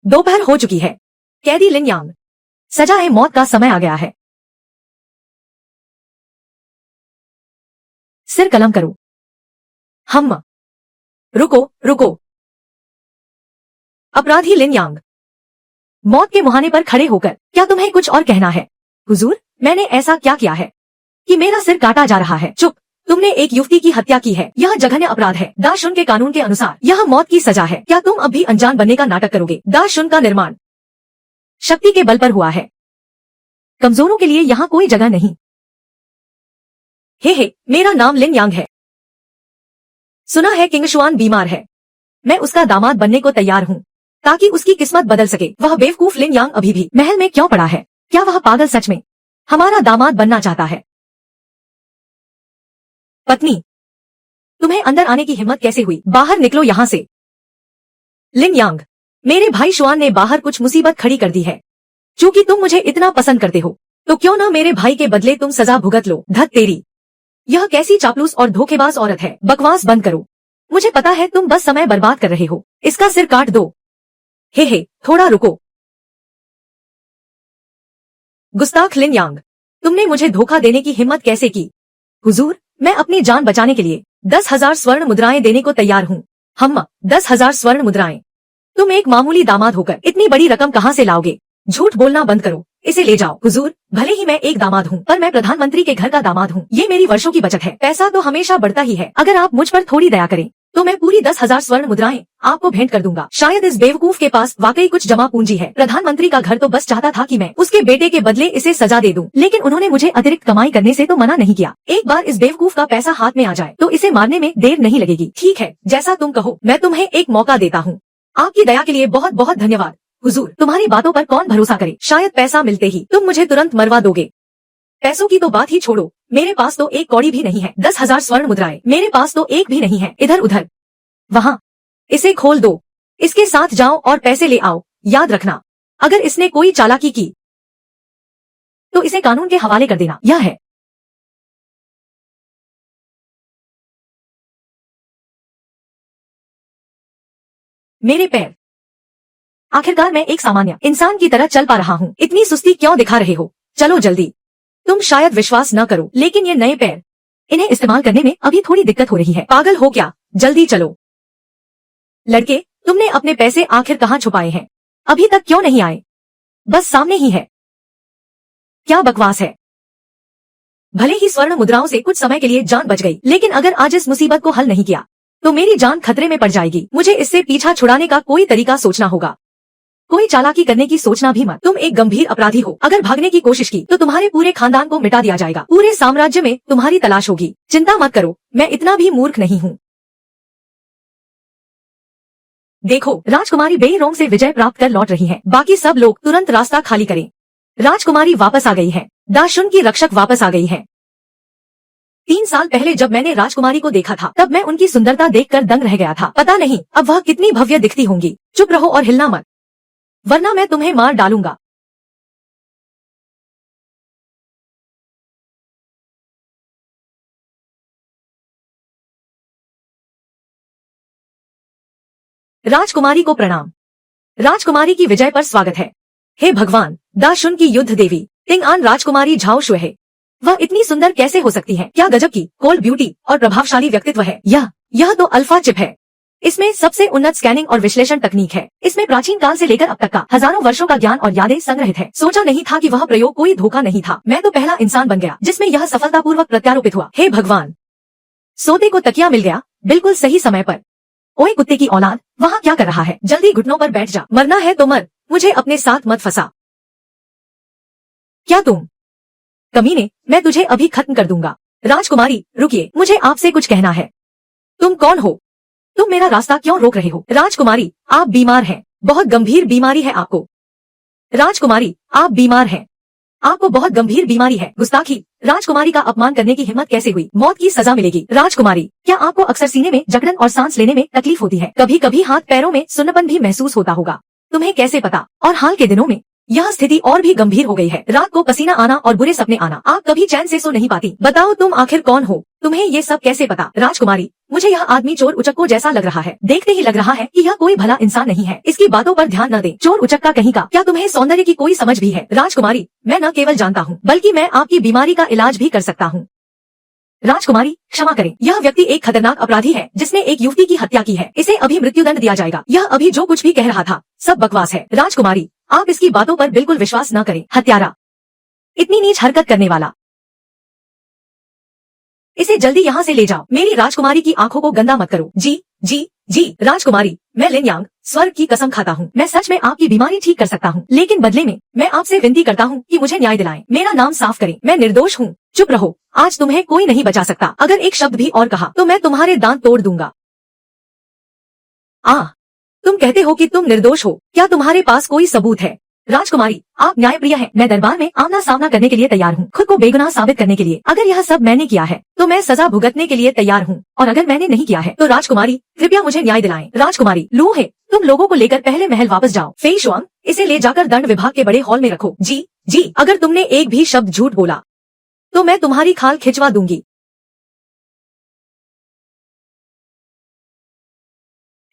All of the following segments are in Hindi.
दोपहर हो चुकी है। कैदी लिन यांग, सजा ए मौत का समय आ गया है। सिर कलम करो। हम रुको रुको। अपराधी लिन यांग, मौत के मुहाने पर खड़े होकर क्या तुम्हें कुछ और कहना है? हुजूर, मैंने ऐसा क्या किया है कि मेरा सिर काटा जा रहा है? चुप, तुमने एक युवती की हत्या की है। यह जघन्य अपराध है। दाशुन के कानून के अनुसार यह मौत की सजा है। क्या तुम अब भी अनजान बनने का नाटक करोगे? दाशुन का निर्माण शक्ति के बल पर हुआ है। कमजोरों के लिए यहाँ कोई जगह नहीं। हे, मेरा नाम लिन यांग है। सुना है किंगशुआन बीमार है। मैं उसका दामाद बनने को तैयार हूँ ताकि उसकी किस्मत बदल सके। वह बेवकूफ लिन यांग अभी भी महल में क्यों पड़ा है? क्या वह पागल सच में हमारा दामाद बनना चाहता है? पत्नी, तुम्हें अंदर आने की हिम्मत कैसे हुई? बाहर निकलो यहाँ से। लिन यांग, मेरे भाई शुआन ने बाहर कुछ मुसीबत खड़ी कर दी है। चूंकि तुम मुझे इतना पसंद करते हो तो क्यों ना मेरे भाई के बदले तुम सजा भुगत लो। धत तेरी, यह कैसी चापलूस और धोखेबाज औरत है। बकवास बंद करो। मुझे पता है तुम बस समय बर्बाद कर रहे हो। इसका सिर काट दो। हे, थोड़ा रुको। गुस्ताख लिन यांग, तुमने मुझे धोखा देने की हिम्मत कैसे की? हुजूर, मैं अपनी जान बचाने के लिए 10,000 स्वर्ण मुद्राएं देने को तैयार हूँ। हम 10,000 स्वर्ण मुद्राएं? तुम एक मामूली दामाद होकर इतनी बड़ी रकम कहाँ से लाओगे? झूठ बोलना बंद करो। इसे ले जाओ। हुजूर, भले ही मैं एक दामाद हूँ पर मैं प्रधानमंत्री के घर का दामाद हूँ। ये मेरी वर्षों की बचत है। पैसा तो हमेशा बढ़ता ही है। अगर आप मुझ पर थोड़ी दया करें तो मैं पूरी 10,000 स्वर्ण मुद्राएं आपको भेंट कर दूंगा। शायद इस बेवकूफ के पास वाकई कुछ जमा पूंजी है। प्रधानमंत्री का घर तो बस चाहता था कि मैं उसके बेटे के बदले इसे सजा दे दूं, लेकिन उन्होंने मुझे अतिरिक्त कमाई करने से तो मना नहीं किया। एक बार इस बेवकूफ का पैसा हाथ में आ जाए तो इसे मारने में देर नहीं लगेगी। ठीक है, जैसा तुम कहो। मैं तुम्हें एक मौका देता हूँ। आपकी दया के लिए बहुत बहुत धन्यवाद। हुजूर, तुम्हारी बातों पर कौन भरोसा करे? शायद पैसा मिलते ही तुम मुझे तुरंत मरवा दोगे। पैसों की तो बात ही छोड़ो, मेरे पास तो एक कौड़ी भी नहीं है। 10,000 स्वर्ण मुद्राएं मेरे पास तो एक भी नहीं है। इधर उधर वहाँ, इसे खोल दो। इसके साथ जाओ और पैसे ले आओ। याद रखना, अगर इसने कोई चालाकी की तो इसे कानून के हवाले कर देना। यह है। मेरे पैर। आखिरकार मैं एक सामान्य इंसान की तरह चल पा रहा हूँ। इतनी सुस्ती क्यों दिखा रहे हो? चलो जल्दी। तुम शायद विश्वास न करो, लेकिन ये नए पैर, इन्हें इस्तेमाल करने में अभी थोड़ी दिक्कत हो रही है। पागल हो क्या? जल्दी चलो। लड़के, तुमने अपने पैसे आखिर कहाँ छुपाए हैं? अभी तक क्यों नहीं आए? बस सामने ही है। क्या बकवास है? भले ही स्वर्ण मुद्राओं से कुछ समय के लिए जान बच गई, लेकिन अगर आज इस मुसीबत को हल नहीं किया तो मेरी जान खतरे में पड़ जाएगी। मुझे इससे पीछा छुड़ाने का कोई तरीका सोचना होगा। कोई चालाकी करने की सोचना भी मत। तुम एक गंभीर अपराधी हो। अगर भागने की कोशिश की तो तुम्हारे पूरे खानदान को मिटा दिया जाएगा। पूरे साम्राज्य में तुम्हारी तलाश होगी। चिंता मत करो, मैं इतना भी मूर्ख नहीं हूँ। देखो, राजकुमारी बेईरोंग से विजय प्राप्त कर लौट रही हैं। बाकी सब लोग तुरंत रास्ता खाली करें। राजकुमारी वापस आ गई है। दाशुन की रक्षक वापस आ गई है। 3 साल पहले जब मैंने राजकुमारी को देखा था तब मैं उनकी सुंदरता देखकर दंग रह गया था। पता नहीं अब वह कितनी भव्य दिखती होंगी। चुप रहो और हिलना मत, वरना मैं तुम्हें मार डालूंगा। राजकुमारी को प्रणाम। राजकुमारी की विजय पर स्वागत है। हे भगवान, दाशुन की युद्ध देवी तिंगआन राजकुमारी झाओ शुए है। वह इतनी सुंदर कैसे हो सकती है? क्या गजब की कोल्ड ब्यूटी और प्रभावशाली व्यक्तित्व है। यह तो अल्फा चिप है। इसमें सबसे उन्नत स्कैनिंग और विश्लेषण तकनीक है। इसमें प्राचीन काल से लेकर अब तक का हजारों वर्षों का ज्ञान और यादें संग्रहित है। सोचा नहीं था कि वह प्रयोग कोई धोखा नहीं था। मैं तो पहला इंसान बन गया जिसमें यह सफलतापूर्वक प्रत्यारोपित हुआ। हे भगवान, सोते को तकिया मिल गया बिल्कुल सही समय पर। ओए कुत्ते की औलाद, वहाँ क्या कर रहा है? जल्दी घुटनों पर बैठ जा। मरना है तो मर, मुझे अपने साथ मत फंसा। क्या तुम कमीने, मैं तुझे अभी खत्म कर दूंगा। राजकुमारी रुकिए, मुझे आपसे कुछ कहना है। तुम कौन हो? तुम मेरा रास्ता क्यों रोक रहे हो? राजकुमारी, आप बीमार हैं। बहुत गंभीर बीमारी है आपको। राजकुमारी, आप बीमार हैं। आपको बहुत गंभीर बीमारी है। गुस्ताखी, राजकुमारी का अपमान करने की हिम्मत कैसे हुई? मौत की सजा मिलेगी। राजकुमारी, क्या आपको अक्सर सीने में जकड़न और सांस लेने में तकलीफ होती है? कभी कभी हाथ पैरों में सुन्नपन भी महसूस होता होगा। तुम्हें कैसे पता? और हाल के दिनों में यह स्थिति और भी गंभीर हो गई है। रात को पसीना आना और बुरे सपने आना। आप कभी चैन से सो नहीं पाती। बताओ तुम आखिर कौन हो? तुम्हें ये सब कैसे पता? राजकुमारी, मुझे यह आदमी चोर उचक्को जैसा लग रहा है। देखते ही लग रहा है कि यह कोई भला इंसान नहीं है। इसकी बातों पर ध्यान न दे। चोर उचक्का कहीं का। क्या तुम्हें सौंदर्य की कोई समझ भी है? राजकुमारी, मैं न केवल जानता हूँ बल्कि मैं आपकी बीमारी का इलाज भी कर सकता हूँ। राजकुमारी, क्षमा करें, यह व्यक्ति एक खतरनाक अपराधी है जिसने एक युवती की हत्या की है। इसे अभी मृत्युदंड दिया जाएगा। यह अभी जो कुछ भी कह रहा था सब बकवास है। राजकुमारी, आप इसकी बातों पर बिल्कुल विश्वास न करें। हत्यारा, इतनी नीच हरकत करने वाला, इसे जल्दी यहाँ से ले जाओ। मेरी राजकुमारी की आंखों को गंदा मत करो। जी जी जी राजकुमारी, मैं लिन यांग स्वर्ग की कसम खाता हूँ, मैं सच में आपकी बीमारी ठीक कर सकता हूँ, लेकिन बदले में मैं आपसे विनती करता हूँ कि मुझे न्याय दिलाएं। मेरा नाम साफ करें। मैं निर्दोष हूँ। चुप रहो, आज तुम्हें कोई नहीं बचा सकता। अगर एक शब्द भी और कहा तो मैं तुम्हारे दांत तोड़ दूंगा। तुम कहते हो कि तुम निर्दोष हो, क्या तुम्हारे पास कोई सबूत है? राजकुमारी, आप न्यायप्रिय हैं। मैं दरबार में आमना सामना करने के लिए तैयार हूँ, खुद को बेगुनाह साबित करने के लिए। अगर यह सब मैंने किया है तो मैं सजा भुगतने के लिए तैयार हूँ, और अगर मैंने नहीं किया है तो राजकुमारी कृपया मुझे न्याय दिलाएं। राजकुमारी, लू है, तुम लोगों को लेकर पहले महल वापस जाओ। फेई शुआंग, इसे ले जाकर दंड विभाग के बड़े हॉल में रखो। जी जी, अगर तुमने एक भी शब्द झूठ बोला तो मैं तुम्हारी खाल खिंचवा दूंगी।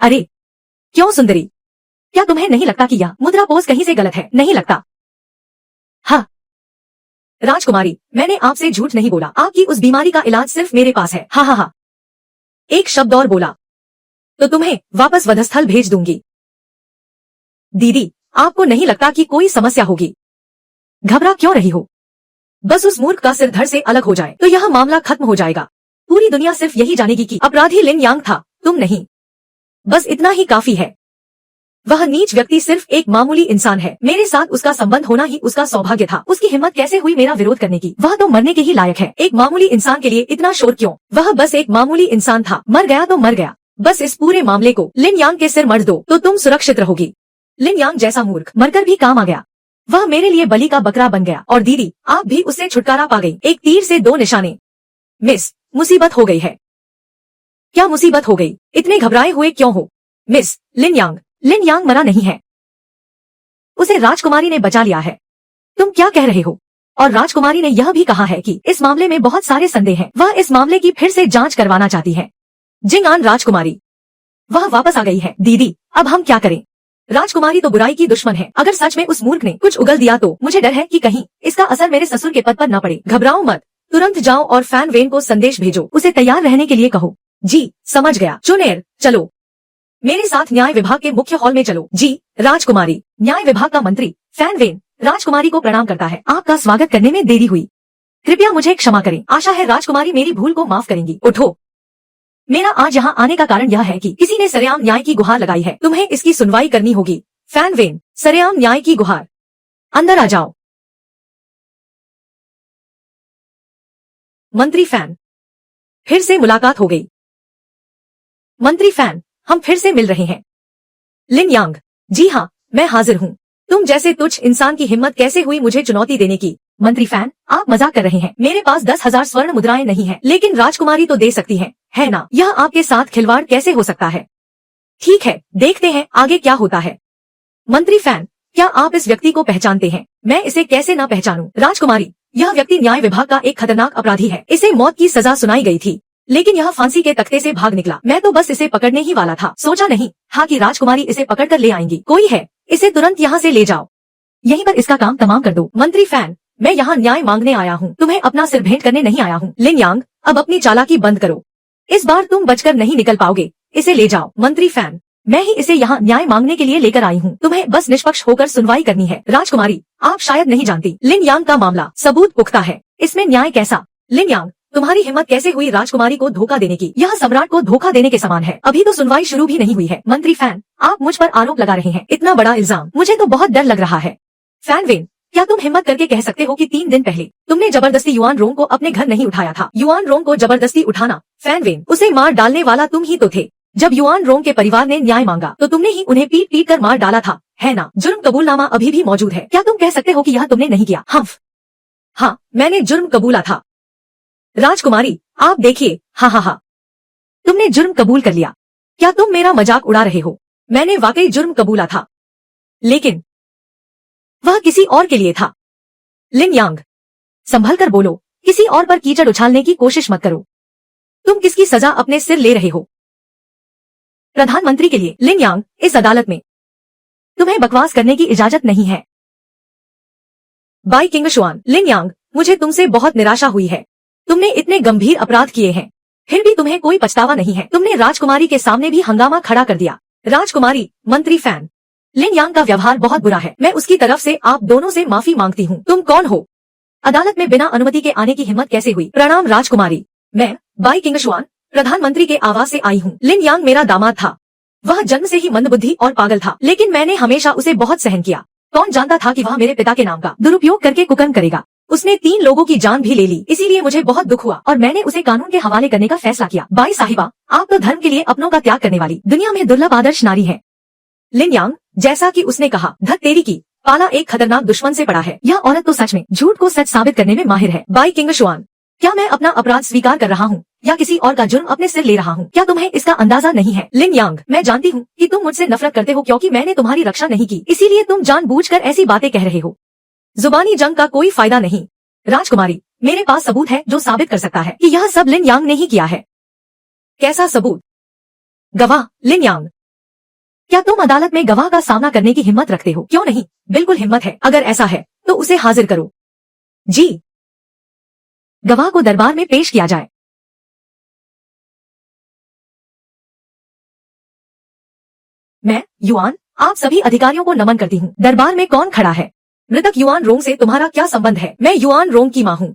अरे क्यों सुंदरी, क्या तुम्हें नहीं लगता कि यह मुद्रा पोज कहीं से गलत है? नहीं लगता? हाँ राजकुमारी, मैंने आपसे झूठ नहीं बोला। आपकी उस बीमारी का इलाज सिर्फ मेरे पास है। हाँ हाँ हाँ, एक शब्द और बोला तो तुम्हें वापस वधस्थल भेज दूंगी। दीदी, आपको नहीं लगता कि कोई समस्या होगी? घबरा क्यों रही हो? बस उस मूर्ख का सिर धड़ से अलग हो जाए तो यह मामला खत्म हो जाएगा। पूरी दुनिया सिर्फ यही जानेगी कि अपराधी लिन यांग था, तुम नहीं। बस इतना ही काफी है। वह नीच व्यक्ति सिर्फ एक मामूली इंसान है। मेरे साथ उसका संबंध होना ही उसका सौभाग्य था। उसकी हिम्मत कैसे हुई मेरा विरोध करने की? वह तो मरने के ही लायक है। एक मामूली इंसान के लिए इतना शोर क्यों? वह बस एक मामूली इंसान था, मर गया तो मर गया। बस इस पूरे मामले को लिन यांग के सिर मढ़ दो तो तुम सुरक्षित रहोगी। लिन यांग जैसा मूर्ख मरकर भी काम आ गया। वह मेरे लिए बलि का बकरा बन गया। और दीदी, आप भी उससे छुटकारा पा गई। एक तीर से दो निशाने। मिस, मुसीबत हो गई है। क्या मुसीबत हो गई? इतने घबराए हुए क्यों हो? मिस, लिन यांग मरा नहीं है, उसे राजकुमारी ने बचा लिया है। तुम क्या कह रहे हो? और राजकुमारी ने यह भी कहा है कि इस मामले में बहुत सारे संदेह हैं। वह इस मामले की फिर से जांच करवाना चाहती है। जिंगान राजकुमारी, वह वापस आ गई है। दीदी, अब हम क्या करें? राजकुमारी तो बुराई की दुश्मन है। अगर सच में उस मूर्ख ने कुछ उगल दिया तो मुझे डर है कि कहीं इसका असर मेरे ससुर के पद पर न पड़े। घबराओ मत, तुरंत जाओ और फैन वेन को संदेश भेजो, उसे तैयार रहने के लिए कहो। जी समझ गया। चुनेर, चलो मेरे साथ न्याय विभाग के मुख्य हॉल में चलो। जी राजकुमारी। न्याय विभाग का मंत्री फैन वेन राजकुमारी को प्रणाम करता है। आपका स्वागत करने में देरी हुई, कृपया मुझे क्षमा करें। आशा है राजकुमारी मेरी भूल को माफ करेंगी। उठो। मेरा आज यहाँ आने का कारण यह है कि किसी ने सरेआम न्याय की गुहार लगाई है, तुम्हें इसकी सुनवाई करनी होगी। फैन वेन, सरेआम न्याय की गुहार। अंदर आ जाओ। मंत्री फैन, फिर से मुलाकात हो गई। मंत्री फैन, हम फिर से मिल रहे हैं। लिन यांग, जी हाँ, मैं हाजिर हूँ। तुम जैसे तुच्छ इंसान की हिम्मत कैसे हुई मुझे चुनौती देने की? मंत्री फैन, आप मजाक कर रहे हैं। मेरे पास 10,000 स्वर्ण मुद्राएं नहीं है, लेकिन राजकुमारी तो दे सकती है ना? यह आपके साथ खिलवाड़ कैसे हो सकता है? ठीक है, देखते हैं आगे क्या होता है। मंत्री फैन, क्या आप इस व्यक्ति को पहचानते हैं? मैं इसे कैसे न पहचानूं? राजकुमारी, यह व्यक्ति न्याय विभाग का एक खतरनाक अपराधी है। इसे मौत की सजा सुनाई गई थी, लेकिन यह फांसी के तख्ते से भाग निकला। मैं तो बस इसे पकड़ने ही वाला था, सोचा नहीं हाँ कि राजकुमारी इसे पकड़कर ले आएंगी। कोई है, इसे तुरंत यहाँ से ले जाओ। यहीं पर इसका काम तमाम कर दो। मंत्री फैन, मैं यहाँ न्याय मांगने आया हूँ, तुम्हें अपना सिर भेंट करने नहीं आया हूँ। लिन यांग, अब अपनी चालाकी बंद करो, इस बार तुम बचकर नहीं निकल पाओगे। इसे ले जाओ। मंत्री फैन, मैं ही इसे यहाँ न्याय मांगने के लिए लेकर आई हूँ, तुम्हें बस निष्पक्ष होकर सुनवाई करनी है। राजकुमारी, आप शायद नहीं जानती, लिन यांग का मामला सबूत पुख्ता है, इसमें न्याय कैसा? लिन यांग, तुम्हारी हिम्मत कैसे हुई राजकुमारी को धोखा देने की? यह सम्राट को धोखा देने के समान है। अभी तो सुनवाई शुरू भी नहीं हुई है। मंत्री फैन, आप मुझ पर आरोप लगा रहे हैं, इतना बड़ा इल्जाम, मुझे तो बहुत डर लग रहा है। फैन वेन, क्या तुम हिम्मत करके कह सकते हो कि 3 दिन पहले तुमने जबरदस्ती युआन रोंग को अपने घर नहीं उठाया था? युआन रोंग को जबरदस्ती उठाना? फैन वेन, उसे मार डालने वाला तुम ही तो थे। जब युआन रोंग के परिवार ने न्याय मांगा तो तुमने ही उन्हें पीट पीट कर मार डाला था, है ना? जुर्म कबूलनामा अभी भी मौजूद है, क्या तुम कह सकते हो कि यह तुमने नहीं किया? हाँ, मैंने जुर्म कबूला था। राजकुमारी, आप देखिए, हाँ, तुमने जुर्म कबूल कर लिया। क्या तुम मेरा मजाक उड़ा रहे हो? मैंने वाकई जुर्म कबूला था, लेकिन वह किसी और के लिए था। लिन यांग, संभल कर बोलो, किसी और पर कीचड़ उछालने की कोशिश मत करो। तुम किसकी सजा अपने सिर ले रहे हो? प्रधानमंत्री के लिए लिन यांग, इस अदालत में तुम्हें बकवास करने की इजाजत नहीं है। बाई किंग शुआन, लिन यांग, मुझे तुमसे बहुत निराशा हुई है। तुमने इतने गंभीर अपराध किए हैं, फिर भी तुम्हें कोई पछतावा नहीं है। तुमने राजकुमारी के सामने भी हंगामा खड़ा कर दिया। राजकुमारी, मंत्री फैन, लिन यांग का व्यवहार बहुत बुरा है। मैं उसकी तरफ से आप दोनों से माफी मांगती हूँ। तुम कौन हो? अदालत में बिना अनुमति के आने की हिम्मत कैसे हुई? प्रणाम राजकुमारी, मैं बाई किंग शुआन प्रधानमंत्री के आवास से आई हूँ। लिन यांग मेरा दामाद था। वह जन्म से ही मंदबुद्धि और पागल था, लेकिन मैंने हमेशा उसे बहुत सहन किया। कौन जानता था कि वह मेरे पिता के नाम का दुरुपयोग करके कुकर्म करेगा। उसने 3 लोगों की जान भी ले ली, इसीलिए मुझे बहुत दुख हुआ और मैंने उसे कानून के हवाले करने का फैसला किया। बाई साहिबा, आप तो धर्म के लिए अपनों का त्याग करने वाली दुनिया में दुर्लभ आदर्श नारी है। लिन यांग, जैसा कि उसने कहा, धत तेरी की, पाला एक खतरनाक दुश्मन से पड़ा है। यह औरत तो सच में झूठ को सच साबित करने में माहिर है। बाई किंग शुआन, क्या मैं अपना अपराध स्वीकार कर रहा हूँ या किसी और का जुर्म अपने सिर ले रहा हूँ? क्या तुम्हें इसका अंदाजा नहीं है? लिन यांग, मैं जानती हूँ कि तुम मुझसे नफरत करते हो क्योंकि मैंने तुम्हारी रक्षा नहीं की, इसीलिए तुम जानबूझकर ऐसी बातें कह रहे हो। जुबानी जंग का कोई फायदा नहीं। राजकुमारी, मेरे पास सबूत है जो साबित कर सकता है कि यह सब लिन यांग ने ही किया है। कैसा सबूत? गवाह, लिन यांग, क्या तुम अदालत में गवाह का सामना करने की हिम्मत रखते हो? क्यों नहीं, बिल्कुल हिम्मत है। अगर ऐसा है तो उसे हाजिर करो। जी। गवाह को दरबार में पेश किया जाए। मैं युआन, आप सभी अधिकारियों को नमन करती हूँ। दरबार में कौन खड़ा है? मृतक युआन रोंग से तुम्हारा क्या संबंध है? मैं युआन रोंग की माँ हूँ।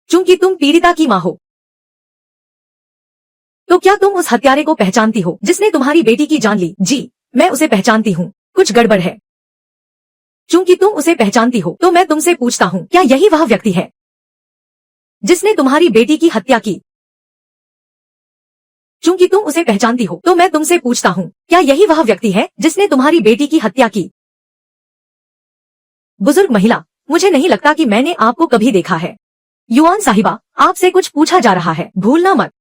चूंकि तुम पीड़िता की माँ हो, तो क्या तुम उस हत्यारे को पहचानती हो जिसने तुम्हारी बेटी की जान ली? जी, मैं उसे पहचानती हूँ। कुछ गड़बड़ है। चूंकि तुम उसे पहचानती हो, तो मैं तुमसे पूछता हूँ, क्या यही वह व्यक्ति है जिसने तुम्हारी बेटी की हत्या की? चूंकि तुम उसे पहचानती हो, तो मैं तुमसे पूछता हूँ, क्या यही वह व्यक्ति है जिसने तुम्हारी बेटी की हत्या की? बुजुर्ग महिला, मुझे नहीं लगता कि मैंने आपको कभी देखा है। युआन साहिबा, आपसे कुछ पूछा जा रहा है, भूलना मत।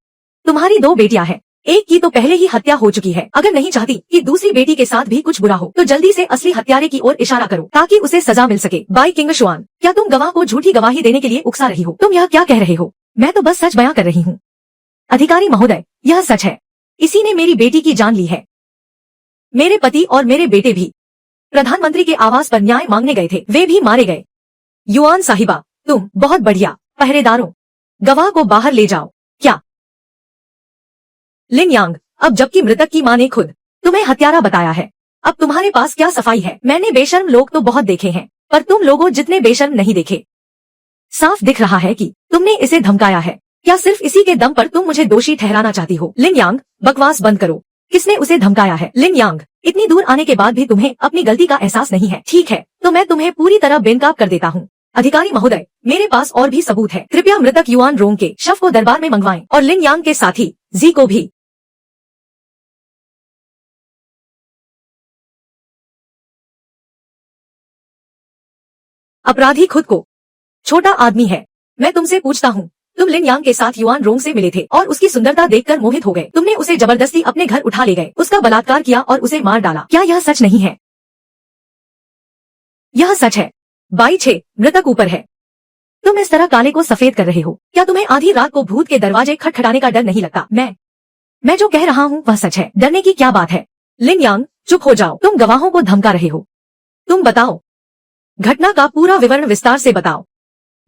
तुम्हारी 2 बेटियां हैं, एक की तो पहले ही हत्या हो चुकी है। अगर नहीं चाहती कि दूसरी बेटी के साथ भी कुछ बुरा हो, तो जल्दी से असली हत्यारे की ओर इशारा करो ताकि उसे सजा मिल सके। बाई किंग शुआन, क्या तुम गवाह को झूठी गवाही देने के लिए उकसा रही हो? तुम यह क्या कह रहे हो? मैं तो बस सच बयां कर रही हूँ। अधिकारी महोदय, यह सच है। इसी ने मेरी बेटी की जान ली है। मेरे पति और मेरे बेटे भी प्रधानमंत्री के आवास पर न्याय मांगने गए थे, वे भी मारे गए। युआन साहिबा, तुम बहुत बढ़िया। पहरेदारों, गवाह को बाहर ले जाओ। क्या? लिन यांग, अब जबकि मृतक की मां ने खुद तुम्हें हत्यारा बताया है, अब तुम्हारे पास क्या सफाई है? मैंने बेशर्म लोग तो बहुत देखे हैं, पर तुम लोगों जितने बेशर्म नहीं देखे। साफ दिख रहा है कि तुमने इसे धमकाया है। क्या सिर्फ इसी के दम पर तुम मुझे दोषी ठहराना चाहती हो? लिन यांग, बकवास बंद करो। किसने उसे धमकाया है? लिन यांग, इतनी दूर आने के बाद भी तुम्हें अपनी गलती का एहसास नहीं है। ठीक है, तो मैं तुम्हें पूरी तरह बेनकाब कर देता हूँ। अधिकारी महोदय, मेरे पास और भी सबूत है। कृपया मृतक युआन रोंग के शव को दरबार में मंगवाएं और लिन यांग के साथी जी को भी। अपराधी खुद को छोटा आदमी है। मैं तुमसे पूछता हूँ, तुम लिन यांग के साथ युआन रोंग से मिले थे और उसकी सुंदरता देखकर मोहित हो गए। तुमने उसे जबरदस्ती अपने घर उठा ले गए, उसका बलात्कार किया और उसे मार डाला। क्या यह सच नहीं है? यह सच है। 22 मृतक ऊपर है। तुम इस तरह काले को सफेद कर रहे हो। क्या तुम्हें आधी रात को भूत के दरवाजे खटखटाने का डर नहीं लगता? मैं जो कह रहा हूँ वह सच है। डरने की क्या बात है? लिन यांग, चुप हो जाओ। तुम गवाहों को धमका रहे हो। तुम बताओ, घटना का पूरा विवरण विस्तार से बताओ।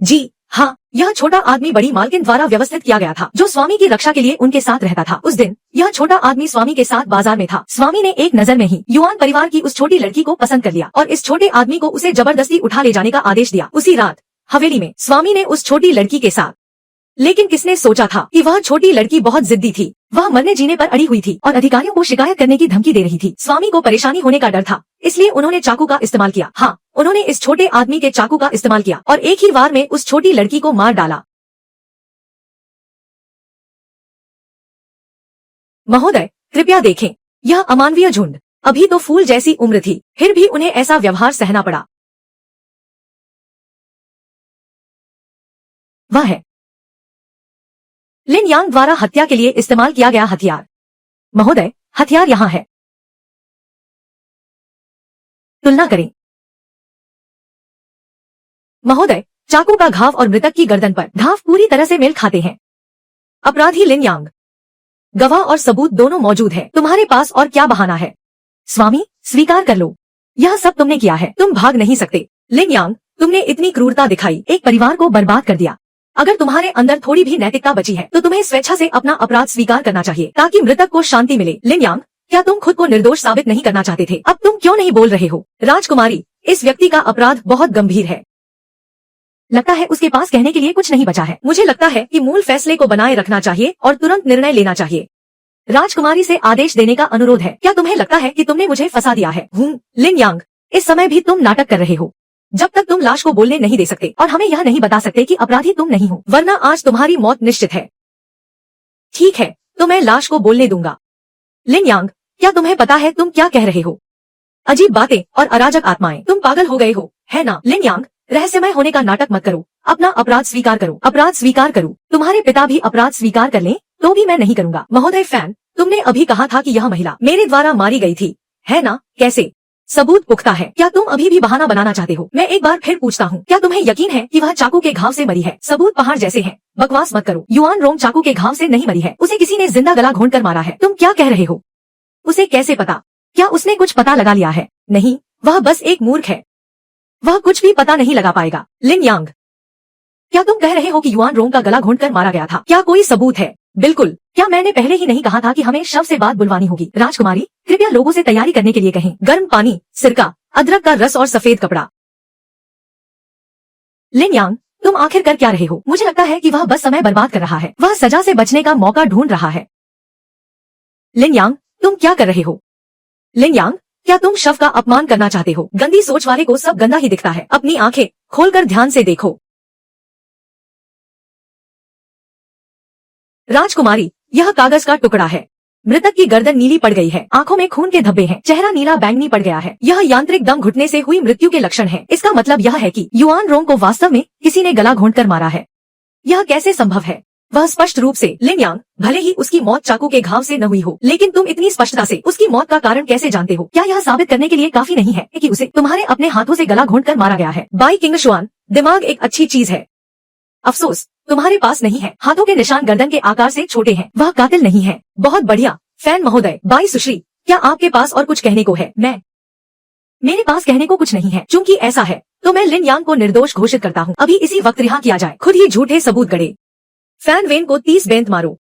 जी हाँ, यह छोटा आदमी बड़ी मालकिन द्वारा व्यवस्थित किया गया था, जो स्वामी की रक्षा के लिए उनके साथ रहता था। उस दिन यह छोटा आदमी स्वामी के साथ बाजार में था। स्वामी ने एक नजर में ही युआन परिवार की उस छोटी लड़की को पसंद कर लिया और इस छोटे आदमी को उसे जबरदस्ती उठा ले जाने का आदेश दिया। उसी रात हवेली में स्वामी ने उस छोटी लड़की के साथ, लेकिन किसने सोचा था कि वह छोटी लड़की बहुत जिद्दी थी। वह मरने जीने पर अड़ी हुई थी और अधिकारियों को शिकायत करने की धमकी दे रही थी। स्वामी को परेशानी होने का डर था, इसलिए उन्होंने चाकू का इस्तेमाल किया। हाँ, उन्होंने इस छोटे आदमी के चाकू का इस्तेमाल किया और एक ही वार में उस छोटी लड़की को मार डाला। महोदय, कृपया देखें, यह अमानवीय झुंड अभी तो फूल जैसी उम्र थी, फिर भी उन्हें ऐसा व्यवहार सहना पड़ा। वह है लिन यांग द्वारा हत्या के लिए इस्तेमाल किया गया हथियार। महोदय, हथियार यहाँ है। तुलना करें। महोदय, चाकू का घाव और मृतक की गर्दन पर घाव पूरी तरह से मेल खाते हैं। अपराधी लिन यांग, गवाह और सबूत दोनों मौजूद है, तुम्हारे पास और क्या बहाना है? स्वामी, स्वीकार कर लो, यह सब तुमने किया है, तुम भाग नहीं सकते। लिन यांग, तुमने इतनी क्रूरता दिखाई, एक परिवार को बर्बाद कर दिया। अगर तुम्हारे अंदर थोड़ी भी नैतिकता बची है तो तुम्हें स्वेच्छा से अपना अपराध स्वीकार करना चाहिए ताकि मृतक को शांति मिले। लिन यांग, क्या तुम खुद को निर्दोष साबित नहीं करना चाहते थे? अब तुम क्यों नहीं बोल रहे हो? राजकुमारी, इस व्यक्ति का अपराध बहुत गंभीर है, लगता है उसके पास कहने के लिए कुछ नहीं बचा है। मुझे लगता है कि मूल फैसले को बनाए रखना चाहिए और तुरंत निर्णय लेना चाहिए। राजकुमारी से आदेश देने का अनुरोध है। क्या तुम्हें लगता है कि तुमने मुझे फंसा दिया है? लिन यांग, इस समय भी तुम नाटक कर रहे हो। जब तक तुम लाश को बोलने नहीं दे सकते और हमें यह नहीं बता सकते कि अपराधी तुम नहीं हो, वरना आज तुम्हारी मौत निश्चित है। ठीक है, तो मैं लाश को बोलने दूंगा। लिन यांग, क्या तुम्हें पता है तुम क्या कह रहे हो? अजीब बातें और अराजक आत्माएं, तुम पागल हो गए हो, है ना? लिन यांग, रहस्यमय होने का नाटक मत करो, अपना अपराध स्वीकार करो। अपराध स्वीकार करो? तुम्हारे पिता भी अपराध स्वीकार कर लें तो भी मैं नहीं करूंगा। महोदय फैन, तुमने अभी कहा था कि यह महिला मेरे द्वारा मारी गई थी, है ना? कैसे? सबूत पुख्ता है। क्या तुम अभी भी बहाना बनाना चाहते हो? मैं एक बार फिर पूछता हूँ, क्या तुम्हें यकीन है कि वह चाकू के घाव से मरी है? सबूत पहाड़ जैसे हैं, बकवास मत करो। युआन रोंग चाकू के घाव से नहीं मरी है, उसे किसी ने जिंदा गला घोंट कर मारा है। तुम क्या कह रहे हो? उसे कैसे पता? क्या उसने कुछ पता लगा लिया है? नहीं, वह बस एक मूर्ख है, वह कुछ भी पता नहीं लगा पाएगा। लिन यांग, क्या तुम कह रहे हो कि युआन रोंग का गला घोंट कर मारा गया था? क्या कोई सबूत है? बिल्कुल। क्या मैंने पहले ही नहीं कहा था कि हमें शव से बात बुलवानी होगी? राजकुमारी, कृपया लोगों से तैयारी करने के लिए कहें। गर्म पानी, सिरका, अदरक का रस और सफेद कपड़ा। लिन यांग, तुम आखिर कर क्या रहे हो? मुझे लगता है कि वह बस समय बर्बाद कर रहा है, वह सजा से बचने का मौका ढूंढ रहा है। लिन यांग, तुम क्या कर रहे हो? लिन यांग, क्या तुम शव का अपमान करना चाहते हो? गंदी सोच वाले को सब गंदा ही दिखता है। अपनी आंखें खोलकर ध्यान से देखो। राजकुमारी, यह कागज का टुकड़ा है। मृतक की गर्दन नीली पड़ गई है, आंखों में खून के धब्बे हैं, चेहरा नीला बैंगनी पड़ गया है। यह यांत्रिक दम घुटने से हुई मृत्यु के लक्षण है। इसका मतलब यह है कि युआन रोंग को वास्तव में किसी ने गला घोंट कर मारा है। यह कैसे संभव है? वह स्पष्ट रूप से, लिन यांग, भले ही उसकी मौत चाकू के घाव से न हुई हो, लेकिन तुम इतनी स्पष्टता से उसकी मौत का कारण कैसे जानते हो? क्या यह साबित करने के लिए काफी नहीं है कि उसे तुम्हारे अपने हाथों से गला घोंट कर मारा गया है? बाई किंगशुआन, दिमाग एक अच्छी चीज है, अफसोस तुम्हारे पास नहीं है। हाथों के निशान गर्दन के आकार से छोटे हैं, वह कातिल नहीं है। बहुत बढ़िया फैन महोदय। बाई सुश्री, क्या आपके पास और कुछ कहने को है? मेरे पास कहने को कुछ नहीं है। चूंकि ऐसा है तो मैं लिन यांग को निर्दोष घोषित करता हूँ। अभी इसी वक्त रिहा किया जाए। खुद ही झूठे सबूत गढ़े। फैन वेन को 30 बेंत मारो।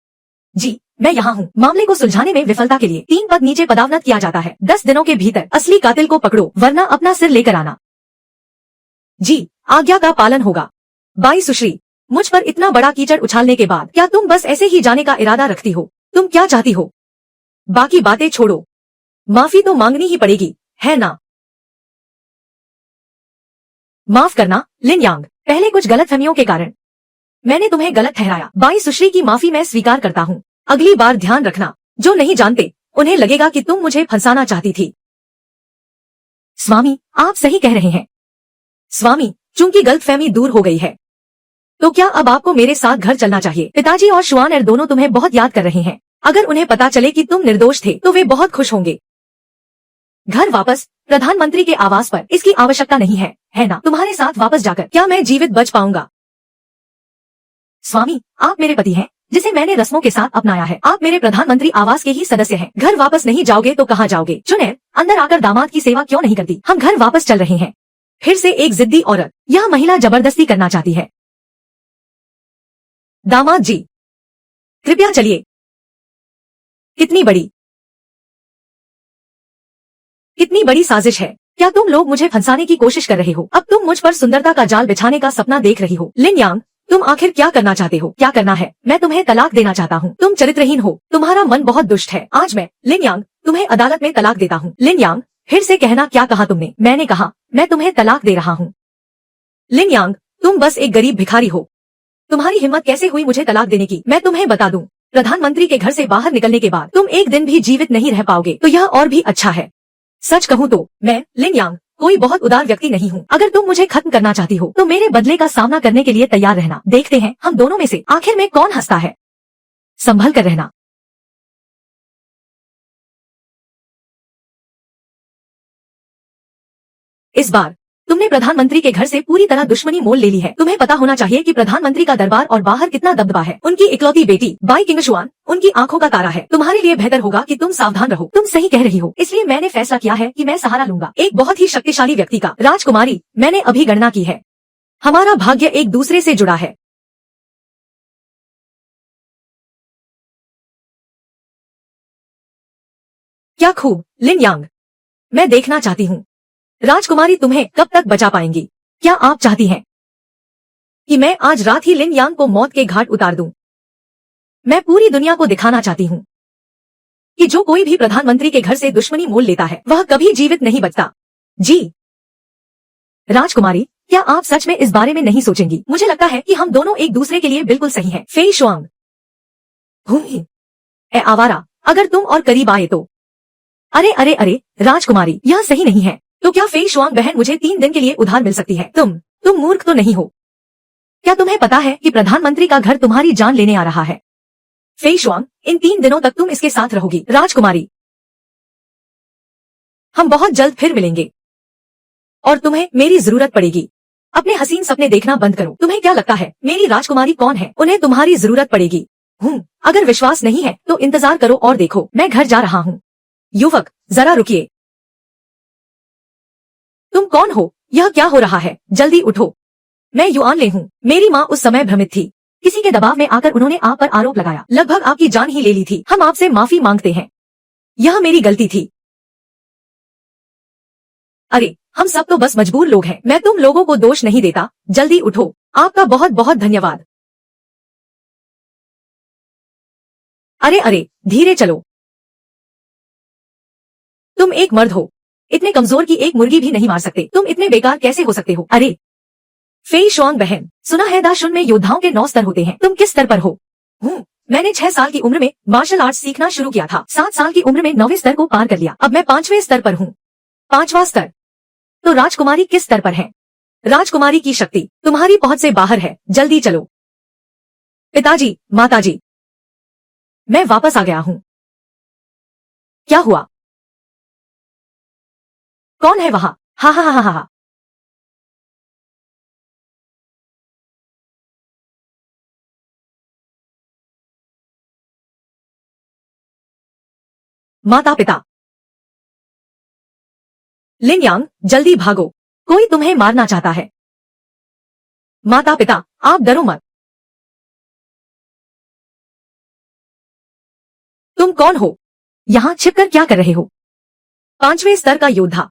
जी, मैं यहाँ हूँ। मामले को सुलझाने में विफलता के लिए 3 पद नीचे पदावनत किया जाता है। 10 दिनों के भीतर असली कातिल को पकड़ो, वरना अपना सिर लेकर आना। जी, आज्ञा का पालन होगा। बाई सुश्री, मुझ पर इतना बड़ा कीचड़ उछालने के बाद क्या तुम बस ऐसे ही जाने का इरादा रखती हो? तुम क्या चाहती हो? बाकी बातें छोड़ो, माफी तो मांगनी ही पड़ेगी, है ना? माफ करना लिन यांग, पहले कुछ गलतफहमियों के कारण मैंने तुम्हें गलत ठहराया। बाई सुश्री की माफी मैं स्वीकार करता हूँ। अगली बार ध्यान रखना, जो नहीं जानते उन्हें लगेगा कि तुम मुझे फंसाना चाहती थी। स्वामी, आप सही कह रहे हैं। स्वामी, चूंकि गलतफहमी दूर हो गई है तो क्या अब आपको मेरे साथ घर चलना चाहिए? पिताजी और शुआन एर दोनों तुम्हें बहुत याद कर रहे हैं। अगर उन्हें पता चले कि तुम निर्दोष थे तो वे बहुत खुश होंगे। घर वापस प्रधानमंत्री के आवास पर। इसकी आवश्यकता नहीं है ना? तुम्हारे साथ वापस जाकर क्या मैं जीवित बच पाऊंगा? स्वामी, आप मेरे पति हैं, जिसे मैंने रस्मों के साथ अपनाया है। आप मेरे प्रधानमंत्री आवास के ही सदस्य हैं। घर वापस नहीं जाओगे तो कहाँ जाओगे? चुनैर, अंदर आकर दामाद की सेवा क्यों नहीं करती? हम घर वापस चल रहे हैं। फिर से एक जिद्दी औरत। यह महिला जबरदस्ती करना चाहती है। दामाद जी, कृपया चलिए। कितनी बड़ी साजिश है। क्या तुम लोग मुझे फंसाने की कोशिश कर रहे हो? अब तुम मुझ पर सुंदरता का जाल बिछाने का सपना देख रही हो। लिन यांग, तुम आखिर क्या करना चाहते हो? क्या करना है? मैं तुम्हें तलाक देना चाहता हूँ। तुम चरित्रहीन हो, तुम्हारा मन बहुत दुष्ट है। आज मैं, लिन यांग, तुम्हें अदालत में तलाक देता हूँ। लिन यांग, फिर से कहना, क्या कहा तुमने? मैंने कहा मैं तुम्हें तलाक दे रहा हूँ। लिन यांग, तुम बस एक गरीब भिखारी हो। तुम्हारी हिम्मत कैसे हुई मुझे तलाक देने की? मैं तुम्हें बता दूं, प्रधानमंत्री के घर से बाहर निकलने के बाद तुम एक दिन भी जीवित नहीं रह पाओगे, तो यह और भी अच्छा है। सच कहूँ तो मैं, लिन यांग, कोई बहुत उदार व्यक्ति नहीं हूँ। अगर तुम मुझे खत्म करना चाहती हो तो मेरे बदले का सामना करने के लिए तैयार रहना। देखते हैं हम दोनों में से आखिर में कौन हंसता है। संभल कर रहना। इस बार तुमने प्रधानमंत्री के घर से पूरी तरह दुश्मनी मोल ले ली है। तुम्हें पता होना चाहिए कि प्रधानमंत्री का दरबार और बाहर कितना दबदबा है। उनकी इकलौती बेटी बाई किंगशुआन उनकी आंखों का तारा है। तुम्हारे लिए बेहतर होगा कि तुम सावधान रहो। तुम सही कह रही हो, इसलिए मैंने फैसला किया है कि मैं सहारा लूंगा एक बहुत ही शक्तिशाली व्यक्ति का। राजकुमारी, मैंने अभी गणना की है, हमारा भाग्य एक दूसरे से जुड़ा है। क्या खूब, लिन यांग। मैं देखना चाहती हूँ राजकुमारी तुम्हें कब तक बचा पाएंगी। क्या आप चाहती हैं कि मैं आज रात ही लिन यांग को मौत के घाट उतार दूं? मैं पूरी दुनिया को दिखाना चाहती हूँ कि जो कोई भी प्रधानमंत्री के घर से दुश्मनी मोल लेता है वह कभी जीवित नहीं बचता। जी राजकुमारी, क्या आप सच में इस बारे में नहीं सोचेंगी? मुझे लगता है कि हम दोनों एक दूसरे के लिए बिल्कुल सही हैं। फेई शुआंग, ए आवारा, अगर तुम और करीब आए तो। अरे अरे अरे राजकुमारी, यह सही नहीं है। तो क्या फेई शुआंग बहन मुझे 3 दिन के लिए उधार मिल सकती है? तुम मूर्ख तो नहीं हो? क्या तुम्हें पता है कि प्रधानमंत्री का घर तुम्हारी जान लेने आ रहा है? फेई शुआंग, इन 3 दिनों तक तुम इसके साथ रहोगी। राजकुमारी, हम बहुत जल्द फिर मिलेंगे और तुम्हें मेरी जरूरत पड़ेगी। अपने हसीन सपने देखना बंद करो। तुम्हें क्या लगता है मेरी राजकुमारी कौन है? उन्हें तुम्हारी जरूरत पड़ेगी। अगर विश्वास नहीं है तो इंतजार करो और देखो, मैं घर जा रहा हूँ। युवक, जरा रुकिए। तुम कौन हो? यह क्या हो रहा है? जल्दी उठो। मैं युआन ले हूँ। मेरी माँ उस समय भ्रमित थी। किसी के दबाव में आकर उन्होंने आप पर आरोप लगाया, लगभग आपकी जान ही ले ली थी। हम आपसे माफी मांगते हैं, यह मेरी गलती थी। अरे हम सब तो बस मजबूर लोग हैं। मैं तुम लोगों को दोष नहीं देता। जल्दी उठो। आपका बहुत बहुत धन्यवाद। अरे अरे धीरे चलो। तुम एक मर्द हो, इतने कमजोर की एक मुर्गी भी नहीं मार सकते। तुम इतने बेकार कैसे हो सकते हो? अरे फेई शुआंग बहन, सुना है दाशुन में योद्धाओं के 9 स्तर होते हैं। तुम किस स्तर पर हो? मैंने 6 साल की उम्र में मार्शल आर्ट्स सीखना शुरू किया था। 7 साल की उम्र में 9वें स्तर को पार कर लिया। अब मैं 5वें स्तर पर हूँ। 5वां स्तर। तो राजकुमारी किस स्तर पर है? राजकुमारी की शक्ति तुम्हारी पहुंच से बाहर है। जल्दी चलो। पिताजी, माताजी, मैं वापस आ गया हूँ। क्या हुआ? कौन है वहाँ? हा हा हा हा हा। माता पिता, लिन यांग, जल्दी भागो, कोई तुम्हें मारना चाहता है। माता पिता, आप डरो मत। तुम कौन हो? यहाँ छिपकर क्या कर रहे हो? 5वें स्तर का योद्धा।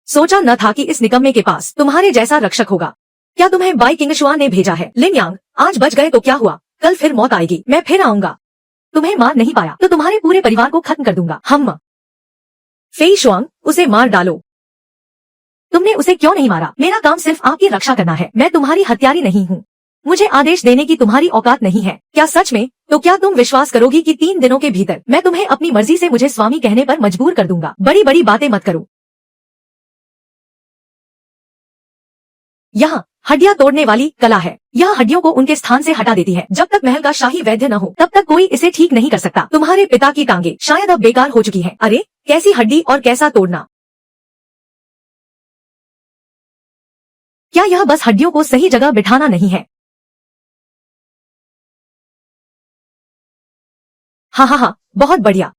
सोचा न था कि इस निकम्मे के पास तुम्हारे जैसा रक्षक होगा। क्या तुम्हें बाई किंगशुआ ने भेजा है? लिन यांग, आज बच गए तो क्या हुआ, कल फिर मौत आएगी। मैं फिर आऊंगा। तुम्हें मार नहीं पाया तो तुम्हारे पूरे परिवार को खत्म कर दूंगा। हम फेई शुआंग, उसे मार डालो। तुमने उसे क्यों नहीं मारा? मेरा काम सिर्फ आपकी रक्षा करना है। मैं तुम्हारी हत्यारी नहीं हूँ। मुझे आदेश देने की तुम्हारी औकात नहीं है। क्या सच में? तो क्या तुम विश्वास करोगी कि 3 दिनों के भीतर मैं तुम्हें अपनी मर्जी से मुझे स्वामी कहने पर मजबूर कर दूंगा? बड़ी बड़ी बातें मत करो। यहाँ हड्डियां तोड़ने वाली कला है। यह हड्डियों को उनके स्थान से हटा देती है। जब तक महल का शाही वैद्य न हो तब तक कोई इसे ठीक नहीं कर सकता। तुम्हारे पिता की टांगे शायद अब बेकार हो चुकी हैं। अरे कैसी हड्डी और कैसा तोड़ना? क्या यह बस हड्डियों को सही जगह बिठाना नहीं है? हाँ हाँ हाँ, बहुत बढ़िया।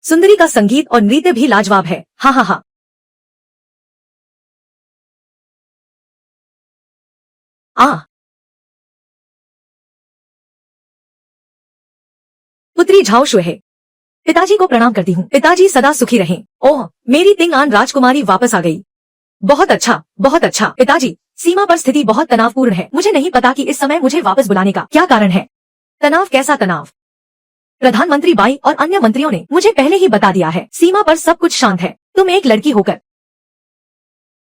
सुंदरी का संगीत और नृत्य भी लाजवाब है। हाँ हाँ हाँ। पुत्री झाओ शुए है। पिताजी को प्रणाम करती हूँ। पिताजी सदा सुखी रहें। ओह, मेरी तिंग आन राजकुमारी वापस आ गई। बहुत अच्छा, बहुत अच्छा। पिताजी, सीमा पर स्थिति बहुत तनावपूर्ण है। मुझे नहीं पता कि इस समय मुझे वापस बुलाने का क्या कारण है। तनाव? कैसा तनाव? प्रधानमंत्री बाई और अन्य मंत्रियों ने मुझे पहले ही बता दिया है। सीमा पर सब कुछ शांत है। तुम एक लड़की होकर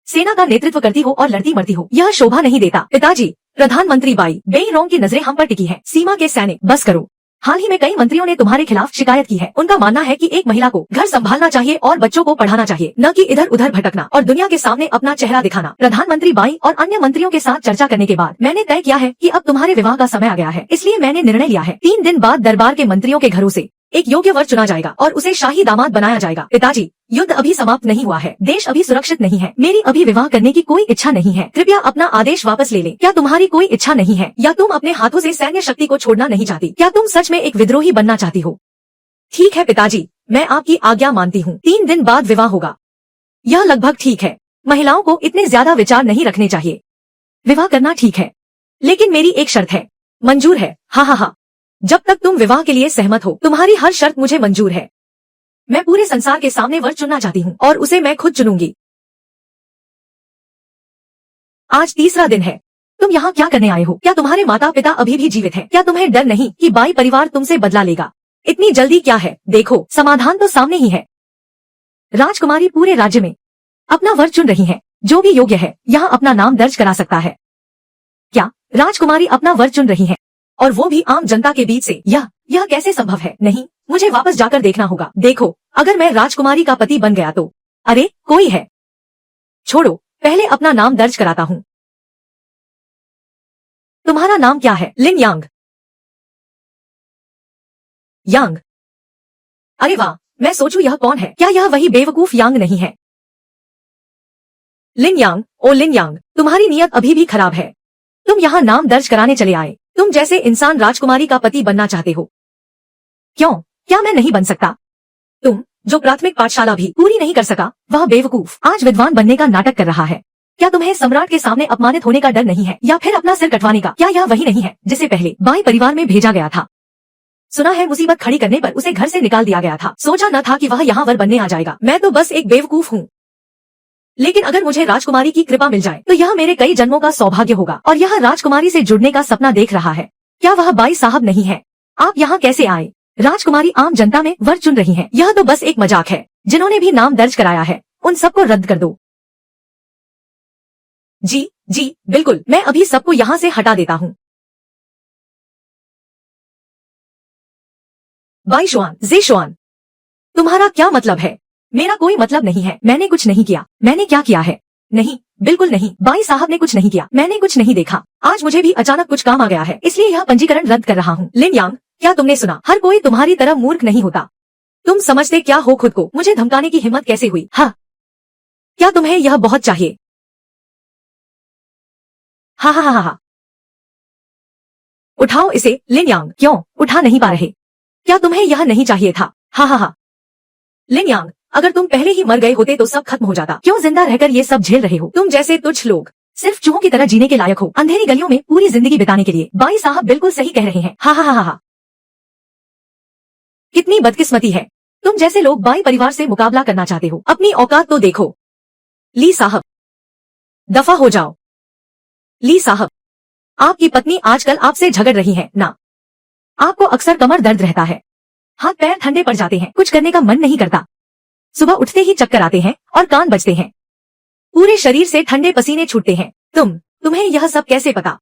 सेना का नेतृत्व करती हो और लड़ती मरती हो, यह शोभा नहीं देता। पिताजी, प्रधानमंत्री बाई बेई रोंग की नजरें हम पर टिकी हैं। सीमा के सैनिक, बस करो। हाल ही में कई मंत्रियों ने तुम्हारे खिलाफ शिकायत की है। उनका मानना है कि एक महिला को घर संभालना चाहिए और बच्चों को पढ़ाना चाहिए, न कि इधर उधर भटकना और दुनिया के सामने अपना चेहरा दिखाना। प्रधानमंत्री बाई और अन्य मंत्रियों के साथ चर्चा करने के बाद मैंने तय किया है कि अब तुम्हारे विवाह का समय आ गया है। इसलिए मैंने निर्णय लिया है, 3 दिन बाद दरबार के मंत्रियों के घरों से एक योग्य वर चुना जाएगा और उसे शाही दामाद बनाया जाएगा। पिताजी, युद्ध अभी समाप्त नहीं हुआ है, देश अभी सुरक्षित नहीं है, मेरी अभी विवाह करने की कोई इच्छा नहीं है, कृपया अपना आदेश वापस ले ले। क्या तुम्हारी कोई इच्छा नहीं है, या तुम अपने हाथों से सैन्य शक्ति को छोड़ना नहीं चाहती? क्या तुम सच में एक विद्रोही बनना चाहती हो? ठीक है पिताजी, मैं आपकी आज्ञा मानती हूँ। 3 दिन बाद विवाह होगा। यह लगभग ठीक है। महिलाओं को इतने ज्यादा विचार नहीं रखने चाहिए। विवाह करना ठीक है, लेकिन मेरी एक शर्त है। मंजूर है? हाँ हाँ हाँ। जब तक तुम विवाह के लिए सहमत हो, तुम्हारी हर शर्त मुझे मंजूर है। मैं पूरे संसार के सामने वर चुनना चाहती हूँ और उसे मैं खुद चुनूंगी। आज तीसरा दिन है। तुम यहाँ क्या करने आए हो? क्या तुम्हारे माता पिता अभी भी जीवित हैं? क्या तुम्हें डर नहीं कि बाई परिवार तुमसे बदला लेगा? इतनी जल्दी क्या है? देखो, समाधान तो सामने ही है। राजकुमारी पूरे राज्य में अपना वर चुन रही है। जो भी योग्य है यहाँ अपना नाम दर्ज करा सकता है। क्या राजकुमारी अपना वर चुन रही है, और वो भी आम जनता के बीच से? यह कैसे संभव है? नहीं, मुझे वापस जाकर देखना होगा। देखो, अगर मैं राजकुमारी का पति बन गया तो? अरे कोई है? छोड़ो, पहले अपना नाम दर्ज कराता हूँ। तुम्हारा नाम क्या है? लिन यांग। यांग? अरे वाह, मैं सोचूं यह कौन है? क्या यह वही बेवकूफ यांग नहीं है? लिन यांग, ओ लिन यांग, तुम्हारी नीयत अभी भी खराब है। तुम यहाँ नाम दर्ज कराने चले आए। तुम जैसे इंसान राजकुमारी का पति बनना चाहते हो। क्यों? क्या मैं नहीं बन सकता? तुम जो प्राथमिक पाठशाला भी पूरी नहीं कर सका, वह बेवकूफ आज विद्वान बनने का नाटक कर रहा है। क्या तुम्हें सम्राट के सामने अपमानित होने का डर नहीं है, या फिर अपना सिर कटवाने का? क्या यह वही नहीं है जिसे पहले बाई परिवार में भेजा गया था? सुना है मुसीबत खड़ी करने पर उसे घर से निकाल दिया गया था। सोचा न था कि वह यहाँ वर बनने आ जाएगा। मैं तो बस एक बेवकूफ हूँ। लेकिन अगर मुझे राजकुमारी की कृपा मिल जाए तो यह मेरे कई जन्मों का सौभाग्य होगा। और यह राजकुमारी से जुड़ने का सपना देख रहा है। क्या वह बाई साहब नहीं है? आप यहाँ कैसे आए? राजकुमारी आम जनता में वर चुन रही है। यह तो बस एक मजाक है। जिन्होंने भी नाम दर्ज कराया है उन सबको रद्द कर दो। जी जी बिल्कुल, मैं अभी सबको यहाँ से हटा देता हूँ। बाई शुआन, जे शुआन, तुम्हारा क्या मतलब है? मेरा कोई मतलब नहीं है। मैंने कुछ नहीं किया। मैंने क्या किया है? नहीं, बिल्कुल नहीं। बाई साहब ने कुछ नहीं किया। मैंने कुछ नहीं देखा। आज मुझे भी अचानक कुछ काम आ गया है, इसलिए यह पंजीकरण रद्द कर रहा हूँ। लिन यांग, क्या तुमने सुना? हर कोई तुम्हारी तरह मूर्ख नहीं होता। तुम समझते क्या हो खुद को? मुझे धमकाने की हिम्मत कैसे हुई? हाँ, क्या तुम्हें यह बहुत चाहिए? हाँ हाँ हाँ हाँ, उठाओ इसे। लिन यांग, क्यों उठा नहीं पा रहे? क्या तुम्हें यह नहीं चाहिए था? हाँ हाँ हाँ। लिन यांग, अगर तुम पहले ही मर गए होते तो सब खत्म हो जाता। क्यों जिंदा रहकर ये सब झेल रहे हो? तुम जैसे तुच्छ लोग सिर्फ चूहों की तरह जीने के लायक हो, अंधेरी गलियों में पूरी जिंदगी बिताने के लिए। बाई साहब बिल्कुल सही कह रहे हैं। हाँ हाँ हाँ हाँ। कितनी बदकिस्मती है। तुम जैसे लोग बाई परिवार से मुकाबला करना चाहते हो। अपनी औकात तो देखो। ली साहब, दफा हो जाओ। ली साहब, आपकी पत्नी आजकल आपसे झगड़ रही है ना? आपको अक्सर कमर दर्द रहता है, हाथ पैर ठंडे पड़ जाते हैं, कुछ करने का मन नहीं करता। सुबह उठते ही चक्कर आते हैं और कान बजते हैं, पूरे शरीर से ठंडे पसीने छूटते हैं। तुम्हें यह सब कैसे पता?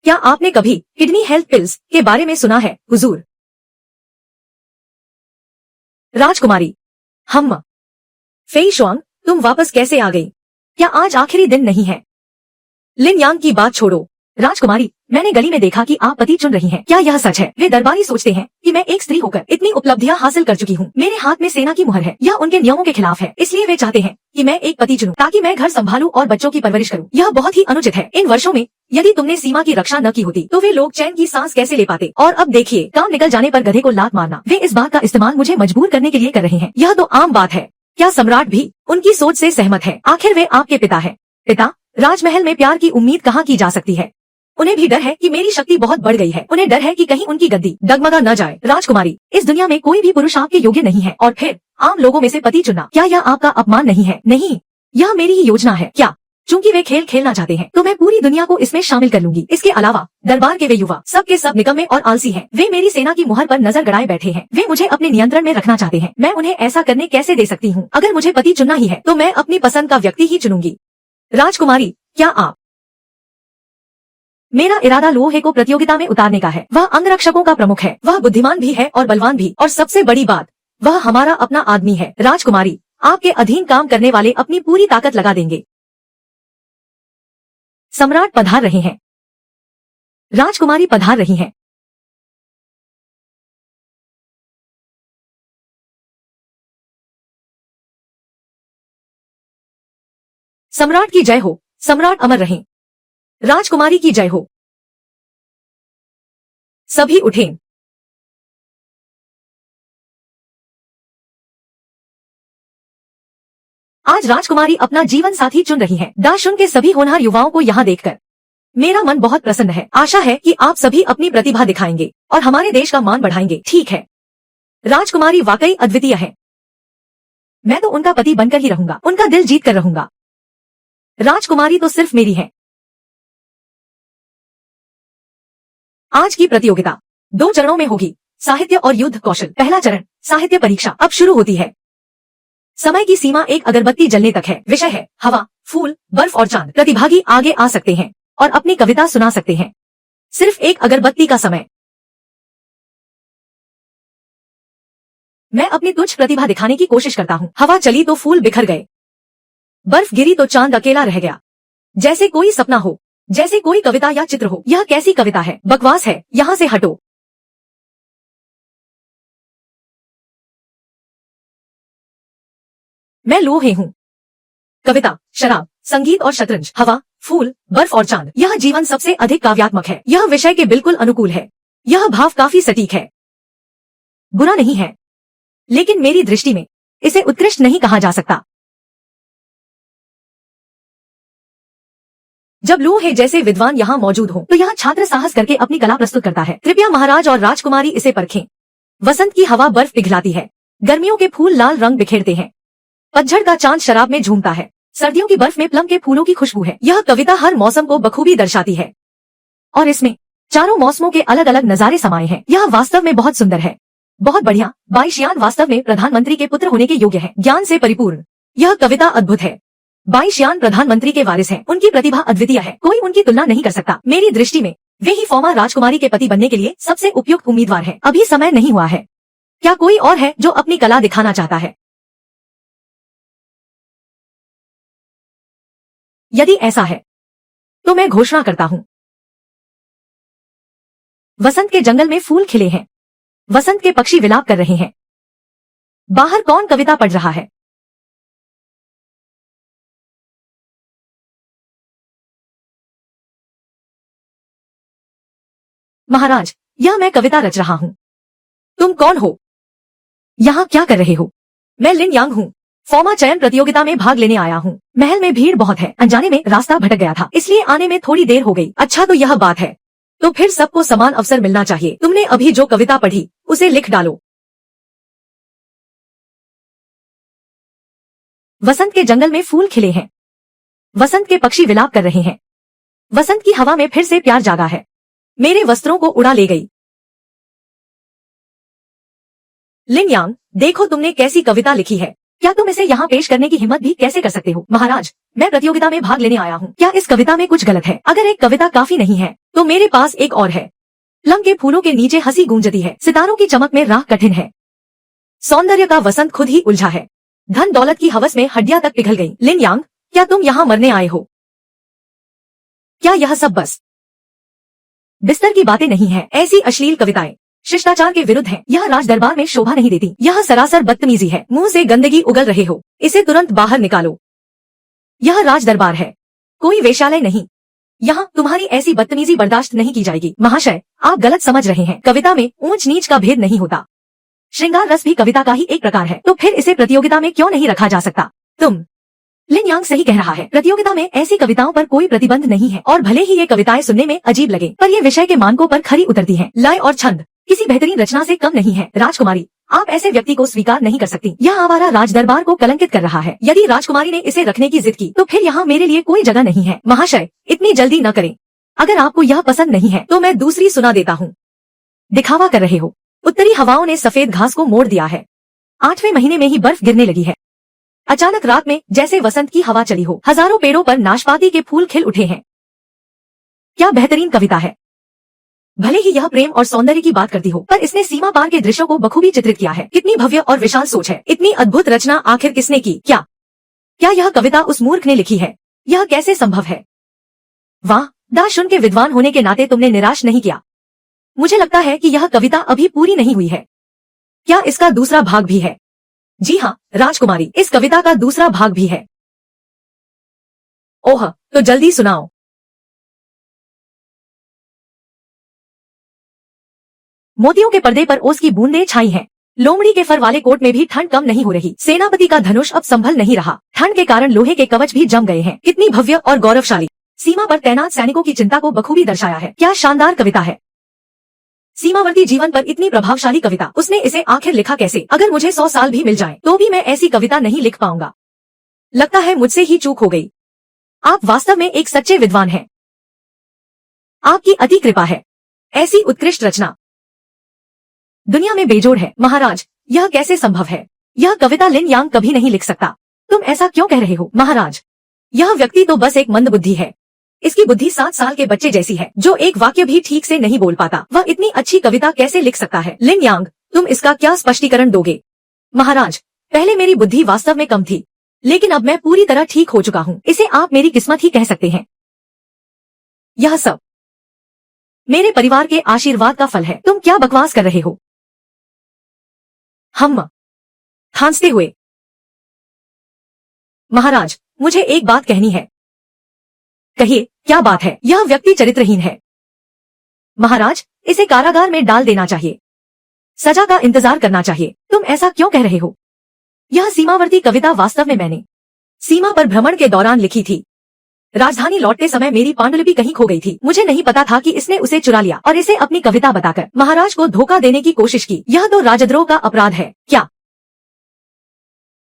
क्या आपने कभी किडनी हेल्थ पिल्स के बारे में सुना है हुजूर? राजकुमारी, हम फेई शुआंग, तुम वापस कैसे आ गई? क्या आज आखिरी दिन नहीं है? लिन यांग की बात छोड़ो। राजकुमारी, मैंने गली में देखा कि आप पति चुन रही हैं। क्या यह सच है? वे दरबारी सोचते हैं कि मैं एक स्त्री होकर इतनी उपलब्धियां हासिल कर चुकी हूँ। मेरे हाथ में सेना की मुहर है। यह उनके नियमों के खिलाफ है। इसलिए वे चाहते हैं कि मैं एक पति चुनूं ताकि मैं घर संभालूं और बच्चों की परवरिश करूं। यह बहुत ही अनुचित है। इन वर्षों में यदि तुमने सीमा की रक्षा न की होती तो वे लोग चैन की सांस कैसे ले पाते? और अब देखिए, काम निकल जाने पर गधे को लात मारना। वे इस बात का इस्तेमाल मुझे मजबूर करने के लिए कर रहे हैं। यह तो आम बात है। क्या सम्राट भी उनकी सोच से सहमत है? आखिर वे आपके पिता है। पिता? राजमहल में प्यार की उम्मीद कहाँ की जा सकती है? उन्हें भी डर है कि मेरी शक्ति बहुत बढ़ गई है। उन्हें डर है कि कहीं उनकी गद्दी डगमगा न जाए। राजकुमारी, इस दुनिया में कोई भी पुरुष आपके योग्य नहीं है, और फिर आम लोगों में से पति चुनना, क्या यह आपका अपमान नहीं है? नहीं, यह मेरी ही योजना है। क्या? चूंकि वे खेल खेलना चाहते हैं तो मैं पूरी दुनिया को इसमें शामिल कर लूंगी। इसके अलावा दरबार के वे युवा सब के सब निकम्मे और आलसी हैं। वे मेरी सेना की मुहर पर नजर गड़ाए बैठे हैं। वे मुझे अपने नियंत्रण में रखना चाहते हैं। मैं उन्हें ऐसा करने कैसे दे सकती हूँ? अगर मुझे पति चुनना ही है तो मैं अपनी पसंद का व्यक्ति ही चुनूंगी। राजकुमारी, क्या आप? मेरा इरादा लोहे को प्रतियोगिता में उतारने का है। वह अंगरक्षकों का प्रमुख है। वह बुद्धिमान भी है और बलवान भी, और सबसे बड़ी बात, वह हमारा अपना आदमी है। राजकुमारी, आपके अधीन काम करने वाले अपनी पूरी ताकत लगा देंगे। सम्राट पधार रहे हैं। राजकुमारी पधार रही हैं। सम्राट की जय हो, सम्राट अमर रहें। राजकुमारी की जय हो। सभी उठें। आज राजकुमारी अपना जीवन साथी चुन रही हैं। दाशुन के सभी होनहार युवाओं को यहाँ देखकर मेरा मन बहुत प्रसन्न है। आशा है कि आप सभी अपनी प्रतिभा दिखाएंगे और हमारे देश का मान बढ़ाएंगे। ठीक है, राजकुमारी वाकई अद्वितीय है। मैं तो उनका पति बनकर ही रहूंगा, उनका दिल जीत कर रहूंगा। राजकुमारी तो सिर्फ मेरी है। आज की प्रतियोगिता 2 चरणों में होगी, साहित्य और युद्ध कौशल। पहला चरण साहित्य परीक्षा अब शुरू होती है। समय की सीमा एक अगरबत्ती जलने तक है। विषय है हवा, फूल, बर्फ और चांद। प्रतिभागी आगे आ सकते हैं और अपनी कविता सुना सकते हैं। सिर्फ एक अगरबत्ती का समय। मैं अपनी तुच्छ प्रतिभा दिखाने की कोशिश करता हूँ। हवा चली तो फूल बिखर गए, बर्फ गिरी तो चांद अकेला रह गया। जैसे कोई सपना हो, जैसे कोई कविता या चित्र हो। यह कैसी कविता है? बकवास है, यहाँ से हटो। मैं लोहे हूँ। कविता, शराब, संगीत और शतरंज, हवा, फूल, बर्फ और चांद। यह जीवन सबसे अधिक काव्यात्मक है। यह विषय के बिल्कुल अनुकूल है। यह भाव काफी सटीक है। बुरा नहीं है, लेकिन मेरी दृष्टि में इसे उत्कृष्ट नहीं कहा जा सकता। जब लोहे जैसे विद्वान यहाँ मौजूद हो, तो यहाँ छात्र साहस करके अपनी कला प्रस्तुत करता है। कृपया महाराज और राजकुमारी इसे परखें। वसंत की हवा बर्फ पिघलाती है, गर्मियों के फूल लाल रंग बिखेरते हैं, पतझड़ का चांद शराब में झूमता है, सर्दियों की बर्फ में प्लम के फूलों की खुशबू है। यह कविता हर मौसम को बखूबी दर्शाती है और इसमें चारों मौसमों के अलग अलग नजारे समाये हैं। यह वास्तव में बहुत सुंदर है। बहुत बढ़िया। बाईशियान वास्तव में प्रधानमंत्री के पुत्र होने के योग्य है, ज्ञान से परिपूर्ण। यह कविता अद्भुत है। बाईशियान प्रधानमंत्री के वारिस हैं। उनकी प्रतिभा अद्वितीय है, कोई उनकी तुलना नहीं कर सकता। मेरी दृष्टि में वे ही फौमा राजकुमारी के पति बनने के लिए सबसे उपयुक्त उम्मीदवार है। अभी समय नहीं हुआ है। क्या कोई और है जो अपनी कला दिखाना चाहता है? यदि ऐसा है तो मैं घोषणा करता हूँ। वसंत के जंगल में फूल खिले हैं, वसंत के पक्षी विलाप कर रहे हैं। बाहर कौन कविता पढ़ रहा है? महाराज, यह मैं कविता रच रहा हूँ। तुम कौन हो? यहाँ क्या कर रहे हो? मैं लिन यांग हूँ, फौमा चयन प्रतियोगिता में भाग लेने आया हूँ। महल में भीड़ बहुत है, अनजाने में रास्ता भटक गया था, इसलिए आने में थोड़ी देर हो गई। अच्छा, तो यह बात है। तो फिर सबको समान अवसर मिलना चाहिए। तुमने अभी जो कविता पढ़ी उसे लिख डालो। वसंत के जंगल में फूल खिले हैं, वसंत के पक्षी विलाप कर रहे हैं, वसंत की हवा में फिर से प्यार जागा है, मेरे वस्त्रों को उड़ा ले गई। लिन यांग, देखो तुमने कैसी कविता लिखी है। क्या तुम इसे यहाँ पेश करने की हिम्मत भी कैसे कर सकते हो? महाराज, मैं प्रतियोगिता में भाग लेने आया हूँ। क्या इस कविता में कुछ गलत है? अगर एक कविता काफी नहीं है तो मेरे पास एक और है। प्लम के फूलों के नीचे हंसी गूंजती है, सितारों की चमक में राह कठिन है, सौंदर्य का वसंत खुद ही उलझा है, धन दौलत की हवस में हड्डियां तक पिघल गई। लिन यांग, क्या तुम यहाँ मरने आए हो? क्या यह सब बस बिस्तर की बातें नहीं है? ऐसी अश्लील कविताएं शिष्टाचार के विरुद्ध हैं। यह राज दरबार में शोभा नहीं देती। यह सरासर बदतमीजी है। मुंह से गंदगी उगल रहे हो, इसे तुरंत बाहर निकालो। यह राज दरबार है, कोई वेश्यालय नहीं। यहाँ तुम्हारी ऐसी बदतमीजी बर्दाश्त नहीं की जाएगी। महाशय, आप गलत समझ रहे हैं। कविता में ऊंच नीच का भेद नहीं होता। श्रृंगार रस भी कविता का ही एक प्रकार है। तो फिर इसे प्रतियोगिता में क्यों नहीं रखा जा सकता? लिन यांग सही कह रहा है। प्रतियोगिता में ऐसी कविताओं पर कोई प्रतिबंध नहीं है, और भले ही ये कविताएं सुनने में अजीब लगे, पर ये विषय के मानकों पर खरी उतरती हैं। लय और छंद किसी बेहतरीन रचना से कम नहीं है। राजकुमारी, आप ऐसे व्यक्ति को स्वीकार नहीं कर सकती। यह आवारा राज दरबार को कलंकित कर रहा है। यदि राजकुमारी ने इसे रखने की जिद की तो फिर यहाँ मेरे लिए कोई जगह नहीं है। महाशय, इतनी जल्दी न करें। अगर आपको यह पसंद नहीं है तो मैं दूसरी सुना देता हूँ। दिखावा कर रहे हो। उत्तरी हवाओं ने सफेद घास को मोड़ दिया है। 8वें महीने में ही बर्फ गिरने लगी है। अचानक रात में जैसे वसंत की हवा चली हो, हजारों पेड़ों पर नाशपाती के फूल खिल उठे हैं। क्या बेहतरीन कविता है। भले ही यह प्रेम और सौंदर्य की बात करती हो, पर इसने सीमा पार के दृश्यों को बखूबी चित्रित किया है। कितनी भव्य और विशाल सोच है। इतनी अद्भुत रचना आखिर किसने की? क्या यह कविता उस मूर्ख ने लिखी है? यह कैसे संभव है? वाह, दाशुन के विद्वान होने के नाते तुमने निराश नहीं किया। मुझे लगता है कि यह कविता अभी पूरी नहीं हुई है। क्या इसका दूसरा भाग भी है? जी हाँ राजकुमारी, इस कविता का दूसरा भाग भी है। ओह, तो जल्दी सुनाओ। मोतियों के पर्दे पर ओस की बूंदें छाई हैं। लोमड़ी के फर वाले कोट में भी ठंड कम नहीं हो रही। सेनापति का धनुष अब संभल नहीं रहा। ठंड के कारण लोहे के कवच भी जम गए हैं। कितनी भव्य और गौरवशाली। सीमा पर तैनात सैनिकों की चिंता को बखूबी दर्शाया है। क्या शानदार कविता है। सीमावर्ती जीवन पर इतनी प्रभावशाली कविता, उसने इसे आखिर लिखा कैसे। अगर मुझे 100 साल भी मिल जाएं, तो भी मैं ऐसी कविता नहीं लिख पाऊंगा। लगता है मुझसे ही चूक हो गई। आप वास्तव में एक सच्चे विद्वान हैं। आपकी अति कृपा है। ऐसी उत्कृष्ट रचना दुनिया में बेजोड़ है। महाराज, यह कैसे संभव है। यह कविता लिन यांग कभी नहीं लिख सकता। तुम ऐसा क्यों कह रहे हो। महाराज, यह व्यक्ति तो बस एक मंदबुद्धि है। इसकी बुद्धि 7 साल के बच्चे जैसी है, जो एक वाक्य भी ठीक से नहीं बोल पाता। वह इतनी अच्छी कविता कैसे लिख सकता है। लिन यांग, तुम इसका क्या स्पष्टीकरण दोगे। महाराज, पहले मेरी बुद्धि वास्तव में कम थी, लेकिन अब मैं पूरी तरह ठीक हो चुका हूँ। इसे आप मेरी किस्मत ही कह सकते हैं। यह सब मेरे परिवार के आशीर्वाद का फल है। तुम क्या बकवास कर रहे हो। हम खांसते हुए, महाराज, मुझे एक बात कहनी है। कहिए, क्या बात है। यह व्यक्ति चरित्रहीन है। महाराज, इसे कारागार में डाल देना चाहिए। सजा का इंतजार करना चाहिए। तुम ऐसा क्यों कह रहे हो। यह सीमावर्ती कविता वास्तव में मैंने सीमा पर भ्रमण के दौरान लिखी थी। राजधानी लौटते समय मेरी पांडुलिपि कहीं खो गई थी। मुझे नहीं पता था कि इसने उसे चुरा लिया और इसे अपनी कविता बताकर महाराज को धोखा देने की कोशिश की। यह तो राजद्रोह का अपराध है। क्या।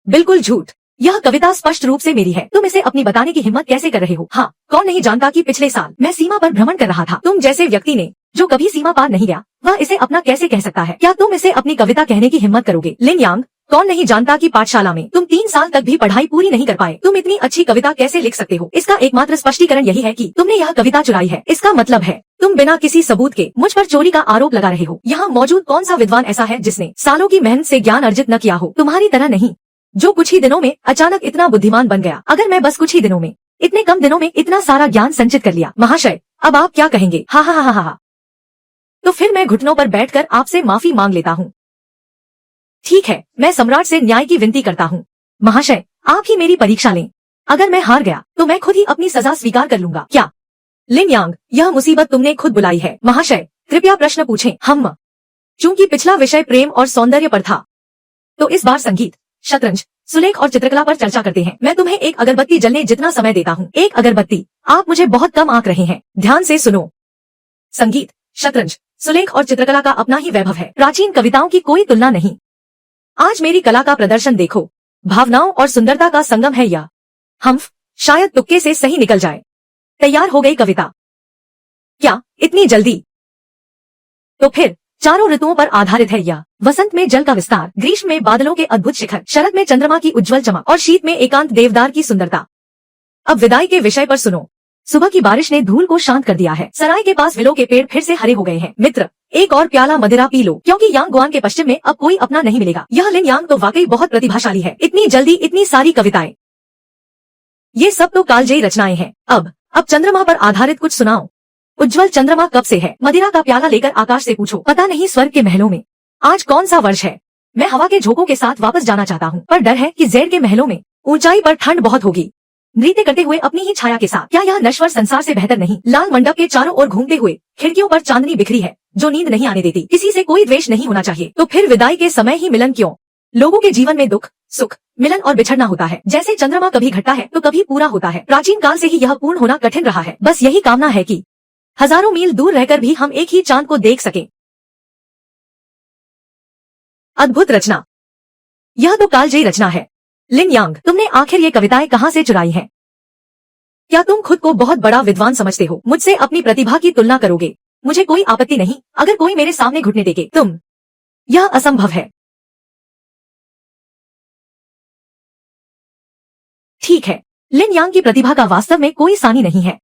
बिल्कुल झूठ। यह कविता स्पष्ट रूप से मेरी है। तुम इसे अपनी बताने की हिम्मत कैसे कर रहे हो। हाँ, कौन नहीं जानता कि पिछले साल मैं सीमा पर भ्रमण कर रहा था। तुम जैसे व्यक्ति ने, जो कभी सीमा पार नहीं गया, वह इसे अपना कैसे कह सकता है। क्या तुम इसे अपनी कविता कहने की हिम्मत करोगे। लिन यांग, कौन नहीं जानता कि पाठशाला में तुम 3 साल तक भी पढ़ाई पूरी नहीं कर पाए। तुम इतनी अच्छी कविता कैसे लिख सकते हो। इसका एकमात्र स्पष्टीकरण यही है कि तुमने यह कविता चुराई है। इसका मतलब है तुम बिना किसी सबूत के मुझ पर चोरी का आरोप लगा रहे हो। यहाँ मौजूद कौन सा विद्वान ऐसा है जिसने सालों की मेहनत से ज्ञान अर्जित न किया हो। तुम्हारी तरह नहीं, जो कुछ ही दिनों में अचानक इतना बुद्धिमान बन गया। अगर मैं बस कुछ ही दिनों में, इतने कम दिनों में इतना सारा ज्ञान संचित कर लिया। महाशय, अब आप क्या कहेंगे। हा हा हा हा हा। तो फिर मैं घुटनों पर बैठकर आपसे माफी मांग लेता हूँ। ठीक है, मैं सम्राट से न्याय की विनती करता हूँ। महाशय, आप ही मेरी परीक्षा लें। अगर मैं हार गया तो मैं खुद ही अपनी सजा स्वीकार कर लूंगा। क्या। लिन यांग, यह मुसीबत तुमने खुद बुलाई है। महाशय, कृपया प्रश्न पूछें। हम चूंकि पिछला विषय प्रेम और सौंदर्य पर था, तो इस बार संगीत, शतरंज, सुलेख और चित्रकला पर चर्चा करते हैं। मैं तुम्हें एक अगरबत्ती जलने जितना समय देता हूँ। एक अगरबत्ती। आप मुझे बहुत कम आंक रहे हैं। ध्यान से सुनो। संगीत, शतरंज, सुलेख और चित्रकला का अपना ही वैभव है। प्राचीन कविताओं की कोई तुलना नहीं। आज मेरी कला का प्रदर्शन देखो। भावनाओं और सुंदरता का संगम है यह। हम शायद तुक्के से सही निकल जाए। तैयार हो गई कविता। क्या इतनी जल्दी। तो फिर 4 ऋतुओं पर आधारित है यह। वसंत में जल का विस्तार, ग्रीष्म में बादलों के अद्भुत शिखर, शरद में चंद्रमा की उज्जवल चमक और शीत में एकांत देवदार की सुंदरता। अब विदाई के विषय पर सुनो। सुबह की बारिश ने धूल को शांत कर दिया है। सराय के पास विलो के पेड़ फिर से हरे हो गए हैं। मित्र, एक और प्याला मदिरा पी लो, क्योंकि यांगगुआन के पश्चिम में अब कोई अपना नहीं मिलेगा। यह लिन यांग तो वाकई बहुत प्रतिभाशाली है। इतनी जल्दी इतनी सारी कविताएं। ये सब तो कालजयी रचनाएं हैं। अब चंद्रमा पर आधारित कुछ सुनाओ। उज्जवल चंद्रमा कब से है। मदिरा का प्याला लेकर आकाश से पूछो। पता नहीं स्वर्ग के महलों में आज कौन सा वर्ष है। मैं हवा के झोंकों के साथ वापस जाना चाहता हूँ, पर डर है कि ज़ेड के महलों में ऊंचाई पर ठंड बहुत होगी। नृत्य करते हुए अपनी ही छाया के साथ। क्या यह नश्वर संसार से बेहतर नहीं। लाल मंडप के चारों ओर घूमते हुए खिड़कियों पर चांदनी बिखरी है, जो नींद नहीं आने देती। किसी से कोई द्वेष नहीं होना चाहिए। तो फिर विदाई के समय ही मिलन क्यों। लोगों के जीवन में दुख, सुख, मिलन और बिछड़ना होता है। जैसे चंद्रमा कभी घटता है तो कभी पूरा होता है। प्राचीन काल से ही यह पूर्ण होना कठिन रहा है। बस यही कामना है कि हजारों मील दूर रहकर भी हम एक ही चांद को देख सकें। अद्भुत रचना। यह तो कालजयी रचना है। लिन यांग, तुमने आखिर ये कविताएं कहाँ से चुराई हैं? क्या तुम खुद को बहुत बड़ा विद्वान समझते हो? मुझसे अपनी प्रतिभा की तुलना करोगे? मुझे कोई आपत्ति नहीं अगर कोई मेरे सामने घुटने टेके। तुम। यह असंभव है। ठीक है, लिन यांग की प्रतिभा का वास्तव में कोई सानी नहीं है।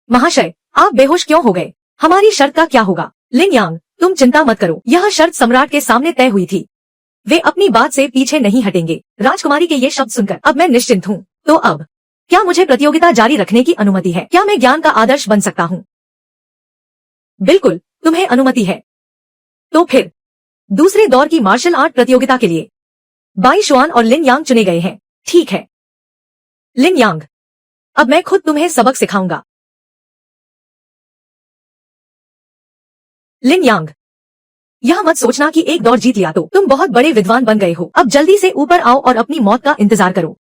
महाशय, आप बेहोश क्यों हो गए? हमारी शर्त का क्या होगा? लिन यांग, तुम चिंता मत करो। यह शर्त सम्राट के सामने तय हुई थी। वे अपनी बात से पीछे नहीं हटेंगे। राजकुमारी के ये शब्द सुनकर अब मैं निश्चिंत हूँ। तो अब क्या मुझे प्रतियोगिता जारी रखने की अनुमति है? क्या मैं ज्ञान का आदर्श बन सकता हूँ? बिल्कुल, तुम्हें अनुमति है। तो फिर दूसरे दौर की मार्शल आर्ट प्रतियोगिता के लिए बाई शुआन और लिन यांग चुने गए हैं। ठीक है। लिन यांग, अब मैं खुद तुम्हें सबक सिखाऊंगा। लिन यांग, यह मत सोचना कि एक दौर जीत लिया तो तुम बहुत बड़े विद्वान बन गए हो। अब जल्दी से ऊपर आओ और अपनी मौत का इंतजार करो।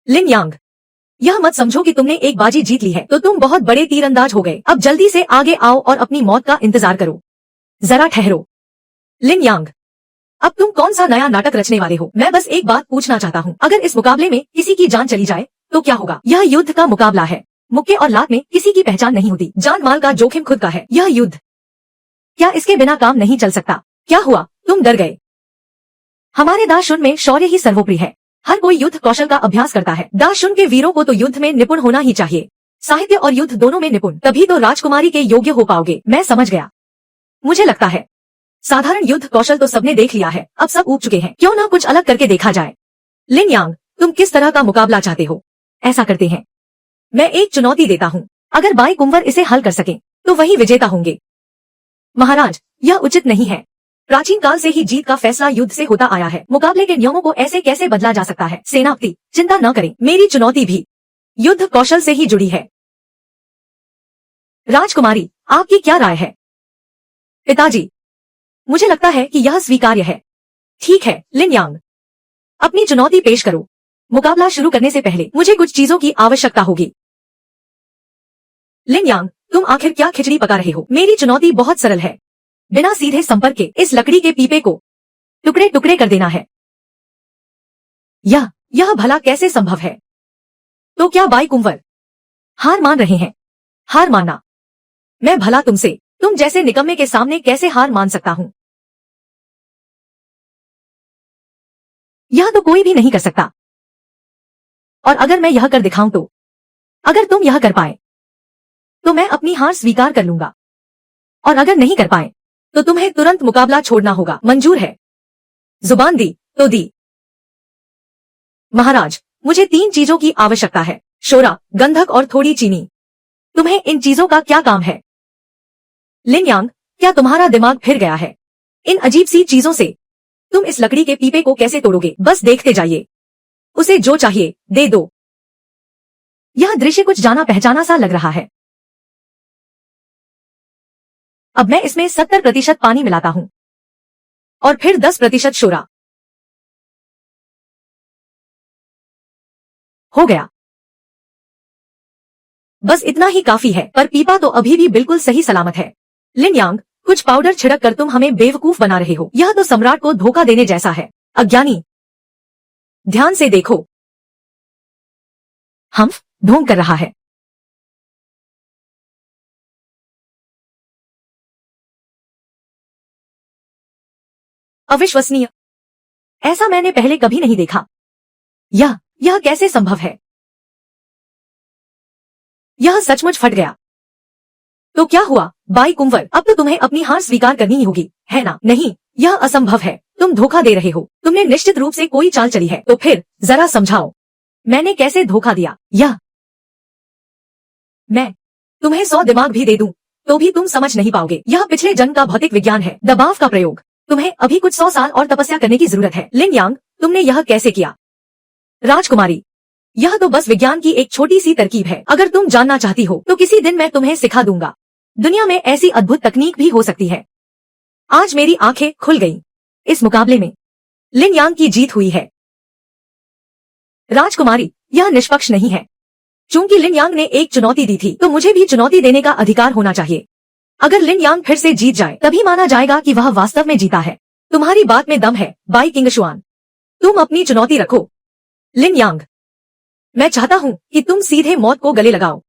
लिन यांग, यह मत समझो कि तुमने एक बाजी जीत ली है तो तुम बहुत बड़े तीरंदाज हो गए। अब जल्दी से आगे आओ और अपनी मौत का इंतजार करो। जरा ठहरो। लिन यांग, अब तुम कौन सा नया नाटक रचने वाले हो? मैं बस एक बात पूछना चाहता हूँ, अगर इस मुकाबले में किसी की जान चली जाए तो क्या होगा? यह युद्ध का मुकाबला है। मुक्के और लात में किसी की पहचान नहीं होती। जान माल का जोखिम खुद का है। यह युद्ध, क्या इसके बिना काम नहीं चल सकता? क्या हुआ, तुम डर गए? हमारे दाशुन में शौर्य ही सर्वोपरि है। हर कोई युद्ध कौशल का अभ्यास करता है। दाशुन के वीरों को तो युद्ध में निपुण होना ही चाहिए। साहित्य और युद्ध दोनों में निपुण, तभी तो राजकुमारी के योग्य हो पाओगे। मैं समझ गया। मुझे लगता है साधारण युद्ध कौशल तो सबने देख लिया है, अब सब ऊब चुके हैं। क्यों ना कुछ अलग करके देखा जाए। लिन यांग, तुम किस तरह का मुकाबला चाहते हो? ऐसा करते हैं, मैं एक चुनौती देता हूँ। अगर बाई कुंवर इसे हल कर सके तो वही विजेता होंगे। महाराज, यह उचित नहीं है। प्राचीन काल से ही जीत का फैसला युद्ध से होता आया है। मुकाबले के नियमों को ऐसे कैसे बदला जा सकता है? सेनापति, चिंता न करें, मेरी चुनौती भी युद्ध कौशल से ही जुड़ी है। राजकुमारी, आपकी क्या राय है? पिताजी, मुझे लगता है कि यह स्वीकार्य है। ठीक है लिन यांग, अपनी चुनौती पेश करो। मुकाबला शुरू करने से पहले मुझे कुछ चीजों की आवश्यकता होगी। लिन यांग, तुम आखिर क्या खिचड़ी पका रहे हो? मेरी चुनौती बहुत सरल है। बिना सीधे संपर्क के इस लकड़ी के पीपे को टुकड़े टुकड़े कर देना है। यह भला कैसे संभव है? तो क्या बाई कुंवर हार मान रहे हैं? हार मानना? मैं भला तुम जैसे निकम्मे के सामने कैसे हार मान सकता हूं? यह तो कोई भी नहीं कर सकता। और अगर मैं यह कर दिखाऊं तो? अगर तुम यह कर पाए तो मैं अपनी हार स्वीकार कर लूंगा, और अगर नहीं कर पाए तो तुम्हें तुरंत मुकाबला छोड़ना होगा। मंजूर है? जुबान दी तो दी। महाराज, मुझे 3 चीजों की आवश्यकता है, शोरा, गंधक और थोड़ी चीनी। तुम्हें इन चीजों का क्या काम है? लिन यांग, क्या तुम्हारा दिमाग फिर गया है? इन अजीब सी चीजों से तुम इस लकड़ी के पीपे को कैसे तोड़ोगे? बस देखते जाइए, उसे जो चाहिए दे दो। यह दृश्य कुछ जाना पहचाना सा लग रहा है। अब मैं इसमें 70% पानी मिलाता हूं और फिर 10% शोरा। हो गया। बस इतना ही काफी है, पर पीपा तो अभी भी बिल्कुल सही सलामत है। लिन यांग, कुछ पाउडर छिड़क कर तुम हमें बेवकूफ बना रहे हो। यह तो सम्राट को धोखा देने जैसा है। अज्ञानी, ध्यान से देखो, हम्फ ढोंग कर रहा है। अविश्वसनीय, ऐसा मैंने पहले कभी नहीं देखा। यह कैसे संभव है? यह सचमुच फट गया। तो क्या हुआ बाई कुंवर? अब तो तुम्हें अपनी हार स्वीकार करनी ही होगी, है ना? नहीं, यह असंभव है। तुम धोखा दे रहे हो। तुमने निश्चित रूप से कोई चाल चली है। तो फिर जरा समझाओ, मैंने कैसे धोखा दिया? मैं तुम्हें 100 दिमाग भी दे दूं तो भी तुम समझ नहीं पाओगे। यह पिछले जन्म का भौतिक विज्ञान है, दबाव का प्रयोग। तुम्हें अभी कुछ 100 साल और तपस्या करने की जरूरत है। लिन यांग, तुमने यह कैसे किया? राजकुमारी, यह तो बस विज्ञान की एक छोटी सी तरकीब है। अगर तुम जानना चाहती हो तो किसी दिन मैं तुम्हें सिखा दूंगा। दुनिया में ऐसी अद्भुत तकनीक भी हो सकती है। आज मेरी आंखें खुल गईं। इस मुकाबले में लिन यांग की जीत हुई है। राजकुमारी, यह निष्पक्ष नहीं है। चूंकि लिन यांग ने एक चुनौती दी थी तो मुझे भी चुनौती देने का अधिकार होना चाहिए। अगर लिन यांग फिर से जीत जाए तभी माना जाएगा कि वह वास्तव में जीता है। तुम्हारी बात में दम है बाई किंगशुआन। तुम अपनी चुनौती रखो। लिन यांग, मैं चाहता हूँ कि तुम सीधे मौत को गले लगाओ।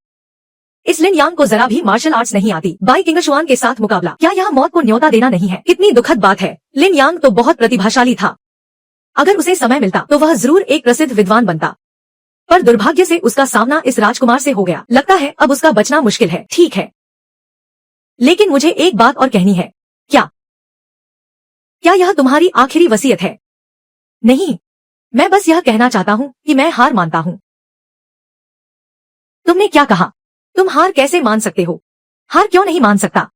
इस लिन यांग को जरा भी मार्शल आर्ट्स नहीं आती। बाई किंगशुआन के साथ मुकाबला, क्या यह मौत को न्योता देना नहीं है? कितनी दुखद बात है। लिन यांग तो बहुत प्रतिभाशाली था। अगर उसे समय मिलता तो वह जरूर एक प्रसिद्ध विद्वान बनता, पर दुर्भाग्य से उसका सामना इस राजकुमार से हो गया। लगता है अब उसका बचना मुश्किल है। ठीक है, लेकिन मुझे एक बात और कहनी है। क्या यह तुम्हारी आखिरी वसीयत है? नहीं, मैं बस यह कहना चाहता हूँ कि मैं हार मानता हूँ। तुमने क्या कहा? तुम हार कैसे मान सकते हो? हार क्यों नहीं मान सकता?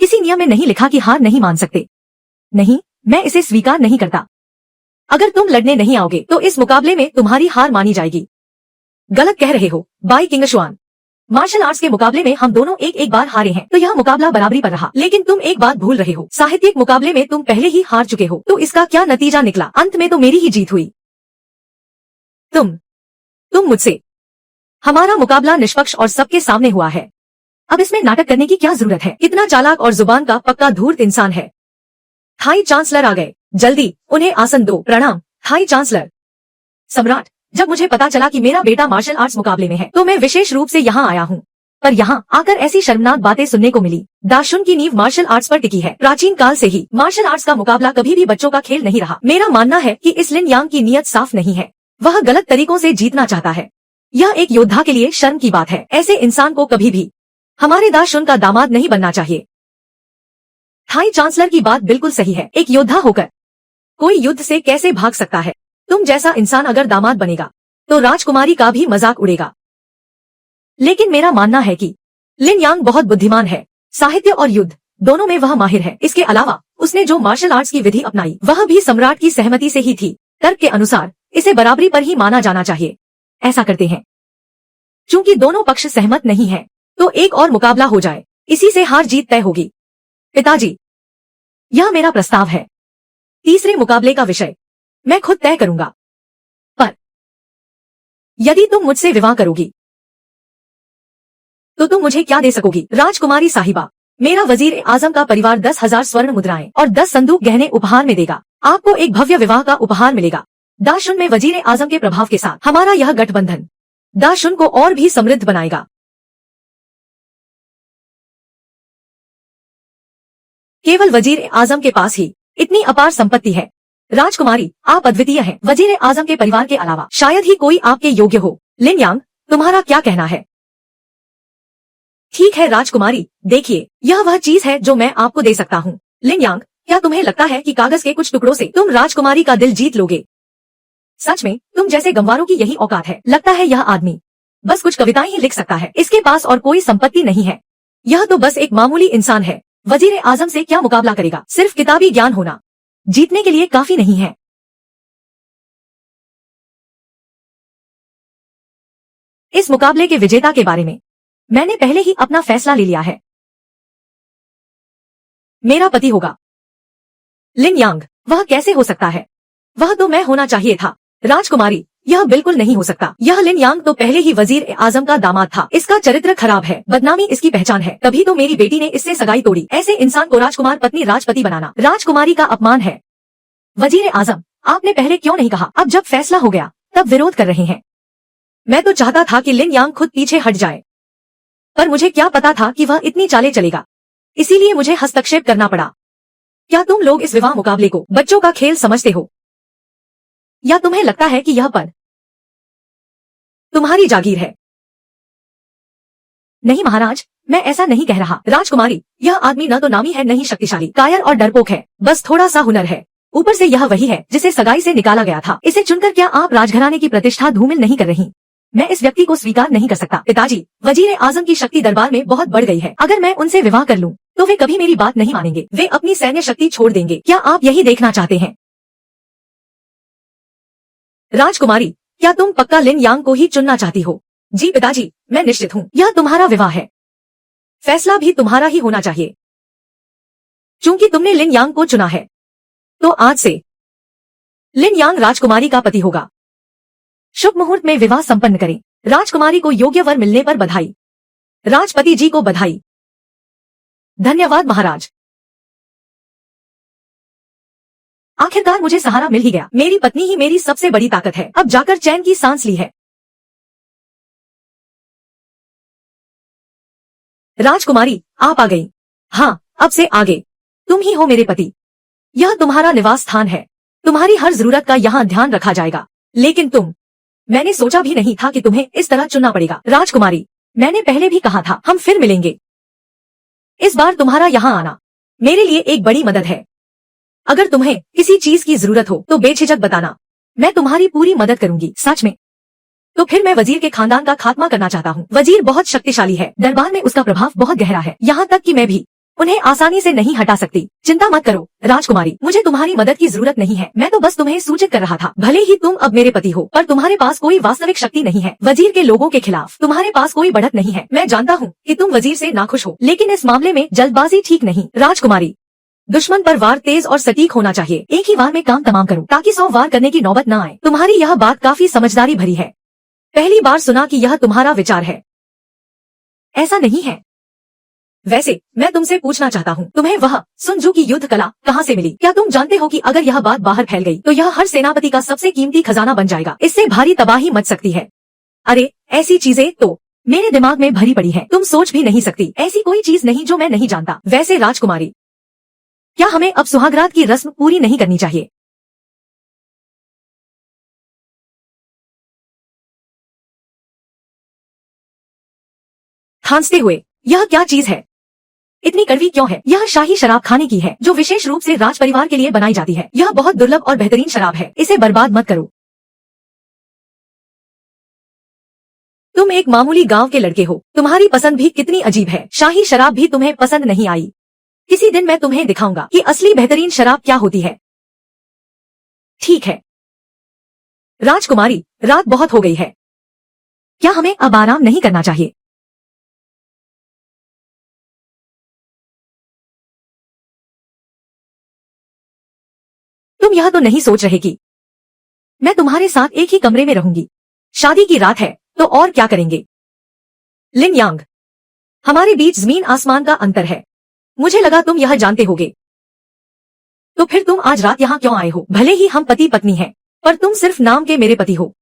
किसी नियम में नहीं लिखा कि हार नहीं मान सकते। नहीं, मैं इसे स्वीकार नहीं करता। अगर तुम लड़ने नहीं आओगे तो इस मुकाबले में तुम्हारी हार मानी जाएगी। गलत कह रहे हो बाई किंगशुआन। मार्शल आर्ट्स के मुकाबले में हम दोनों एक एक बार हारे हैं, तो यह मुकाबला बराबरी पर रहा। लेकिन तुम एक बात भूल रहे हो, साहित्यिक मुकाबले में तुम पहले ही हार चुके हो, तो इसका क्या नतीजा निकला? अंत में तो मेरी ही जीत हुई। तुम मुझसे। हमारा मुकाबला निष्पक्ष और सबके सामने हुआ है। अब इसमें नाटक करने की क्या जरूरत है? कितना चालाक और जुबान का पक्का धूर्त इंसान है। थाई चांसलर आ गए, जल्दी उन्हें आसन दो। प्रणाम थाई चांसलर। सम्राट, जब मुझे पता चला कि मेरा बेटा मार्शल आर्ट्स मुकाबले में है, तो मैं विशेष रूप से यहाँ आया हूँ। पर यहाँ आकर ऐसी शर्मनाक बातें सुनने को मिली। दाशुन की नींव मार्शल आर्ट्स पर टिकी है। प्राचीन काल से ही मार्शल आर्ट्स का मुकाबला कभी भी बच्चों का खेल नहीं रहा। मेरा मानना है कि इस लिन यांग की नीयत साफ नहीं है, वह गलत तरीकों से जीतना चाहता है। यह एक योद्धा के लिए शर्म की बात है। ऐसे इंसान को कभी भी हमारे दाशुन का दामाद नहीं बनना चाहिए। थाई चांसलर की बात बिल्कुल सही है। एक योद्धा होकर कोई युद्ध से कैसे भाग सकता है? तुम जैसा इंसान अगर दामाद बनेगा तो राजकुमारी का भी मजाक उड़ेगा। लेकिन मेरा मानना है कि लिन यांग बहुत बुद्धिमान है। साहित्य और युद्ध दोनों में वह माहिर है। इसके अलावा उसने जो मार्शल आर्ट्स की विधि अपनाई वह भी सम्राट की सहमति से ही थी। तर्क के अनुसार इसे बराबरी पर ही माना जाना चाहिए। ऐसा करते हैं, चूंकि दोनों पक्ष सहमत नहीं है, तो एक और मुकाबला हो जाए, इसी से हार जीत तय होगी। पिताजी, यह मेरा प्रस्ताव है। तीसरे मुकाबले का विषय मैं खुद तय करूंगा, पर यदि तुम मुझसे विवाह करोगी तो तुम मुझे क्या दे सकोगी? राजकुमारी साहिबा, मेरा वजीर आजम का परिवार 10,000 स्वर्ण मुद्राएं और 10 संदूक गहने उपहार में देगा। आपको एक भव्य विवाह का उपहार मिलेगा। दाशुन में वजीर आजम के प्रभाव के साथ हमारा यह गठबंधन दाशुन को और भी समृद्ध बनाएगा। केवल वजीर आजम के पास ही इतनी अपार संपत्ति है। राजकुमारी, आप अद्वितीय हैं। वजीर आजम के परिवार के अलावा शायद ही कोई आपके योग्य हो। लिन यांग, तुम्हारा क्या कहना है? ठीक है राजकुमारी, देखिए यह वह चीज है जो मैं आपको दे सकता हूँ। लिन यांग, क्या तुम्हें लगता है कि कागज के कुछ टुकड़ों से तुम राजकुमारी का दिल जीत लोगे? सच में तुम जैसे गंवारों की यही औकात है। लगता है यह आदमी बस कुछ कविताएं ही लिख सकता है। इसके पास और कोई संपत्ति नहीं है। यह तो बस एक मामूली इंसान है। वजीर आजम से क्या मुकाबला करेगा? सिर्फ किताबी ज्ञान होना जीतने के लिए काफी नहीं है। इस मुकाबले के विजेता के बारे में मैंने पहले ही अपना फैसला ले लिया है। मेरा पति होगा लिन यांग। वह कैसे हो सकता है? वह तो मैं होना चाहिए था। राजकुमारी, यह बिल्कुल नहीं हो सकता। यह लिन यांग तो पहले ही वजीर आजम का दामाद था। इसका चरित्र खराब है, बदनामी इसकी पहचान है। तभी तो मेरी बेटी ने इससे सगाई तोड़ी। ऐसे इंसान को राजकुमार पत्नी राजपति बनाना राजकुमारी का अपमान है। वजीर आजम, आपने पहले क्यों नहीं कहा? अब जब फैसला हो गया तब विरोध कर रहे हैं। मैं तो चाहता था कि लिन यांग खुद पीछे हट जाए, पर मुझे क्या पता था कि वह इतनी चालें चलेगा, इसीलिए मुझे हस्तक्षेप करना पड़ा। क्या तुम लोग इस विवाह मुकाबले को बच्चों का खेल समझते हो, या तुम्हें लगता है कि यह पद तुम्हारी जागीर है? नहीं महाराज, मैं ऐसा नहीं कह रहा। राजकुमारी, यह आदमी न तो नामी है, नहीं शक्तिशाली, कायर और डरपोक है। बस थोड़ा सा हुनर है। ऊपर से यह वही है जिसे सगाई से निकाला गया था। इसे चुनकर क्या आप राजघराने की प्रतिष्ठा धूमिल नहीं कर रही? मैं इस व्यक्ति को स्वीकार नहीं कर सकता। पिताजी, वजीर आजम की शक्ति दरबार में बहुत बढ़ गई है। अगर मैं उनसे विवाह कर लूं, तो वे कभी मेरी बात नहीं मानेंगे। वे अपनी सैन्य शक्ति छोड़ देंगे। क्या आप यही देखना चाहते हैं? राजकुमारी, क्या तुम पक्का लिन यांग को ही चुनना चाहती हो? जी पिताजी, मैं निश्चित हूँ। यह तुम्हारा विवाह है, फैसला भी तुम्हारा ही होना चाहिए। चूंकि तुमने लिन यांग को चुना है, तो आज से लिन यांग राजकुमारी का पति होगा। शुभ मुहूर्त में विवाह संपन्न करें। राजकुमारी को योग्य वर मिलने पर बधाई। राजपति जी को बधाई। धन्यवाद महाराज। आखिरकार मुझे सहारा मिल ही गया। मेरी पत्नी ही मेरी सबसे बड़ी ताकत है। अब जाकर चैन की सांस ली है। राजकुमारी, आप आ गई। हाँ, अब से आगे तुम ही हो मेरे पति। यह तुम्हारा निवास स्थान है। तुम्हारी हर जरूरत का यहाँ ध्यान रखा जाएगा। लेकिन मैंने सोचा भी नहीं था कि तुम्हें इस तरह चुनना पड़ेगा। राजकुमारी, मैंने पहले भी कहा था, हम फिर मिलेंगे। इस बार तुम्हारा यहाँ आना मेरे लिए एक बड़ी मदद है। अगर तुम्हें किसी चीज की जरूरत हो तो बेझिझक बताना, मैं तुम्हारी पूरी मदद करूंगी। सच में? तो फिर मैं वजीर के खानदान का खात्मा करना चाहता हूँ। वजीर बहुत शक्तिशाली है, दरबार में उसका प्रभाव बहुत गहरा है, यहाँ तक कि मैं भी उन्हें आसानी से नहीं हटा सकती। चिंता मत करो राजकुमारी, मुझे तुम्हारी मदद की जरूरत नहीं है। मैं तो बस तुम्हें सूचित कर रहा था। भले ही तुम अब मेरे पति हो, पर तुम्हारे पास कोई वास्तविक शक्ति नहीं है। वजीर के लोगों के खिलाफ तुम्हारे पास कोई बढ़त नहीं है। मैं जानता हूँ कि तुम वजीर से नाखुश हो, लेकिन इस मामले में जल्दबाजी ठीक नहीं। राजकुमारी, दुश्मन पर वार तेज और सटीक होना चाहिए। एक ही वार में काम तमाम करो ताकि 100 वार करने की नौबत न आए। तुम्हारी यह बात काफी समझदारी भरी है। पहली बार सुना कि यह तुम्हारा विचार है। ऐसा नहीं है। वैसे मैं तुमसे पूछना चाहता हूँ, तुम्हें वह सुनजू की युद्ध कला कहाँ से मिली? क्या तुम जानते हो कि अगर यह बात बाहर फैल गई तो यह हर सेनापति का सबसे कीमती खजाना बन जाएगा। इससे भारी तबाही मच सकती है। अरे ऐसी चीजें तो मेरे दिमाग में भरी पड़ी है, तुम सोच भी नहीं सकती। ऐसी कोई चीज नहीं जो मैं नहीं जानता। वैसे राजकुमारी, क्या हमें अब सुहागरात की रस्म पूरी नहीं करनी चाहिए? खांसते हुए, यह क्या चीज है? इतनी कड़वी क्यों है? यह शाही शराब खाने की है, जो विशेष रूप से राज परिवार के लिए बनाई जाती है। यह बहुत दुर्लभ और बेहतरीन शराब है, इसे बर्बाद मत करो। तुम एक मामूली गांव के लड़के हो, तुम्हारी पसंद भी कितनी अजीब है। शाही शराब भी तुम्हें पसंद नहीं आई। किसी दिन मैं तुम्हें दिखाऊंगा कि असली बेहतरीन शराब क्या होती है। ठीक है राजकुमारी, रात बहुत हो गई है। क्या हमें अब आराम नहीं करना चाहिए? तुम यह तो नहीं सोच रहे कि मैं तुम्हारे साथ एक ही कमरे में रहूंगी? शादी की रात है तो और क्या करेंगे? लिन यांग, हमारे बीच जमीन आसमान का अंतर है। मुझे लगा तुम यह जानते होगे। तो फिर तुम आज रात यहाँ क्यों आए हो? भले ही हम पति पत्नी हैं, पर तुम सिर्फ नाम के मेरे पति हो।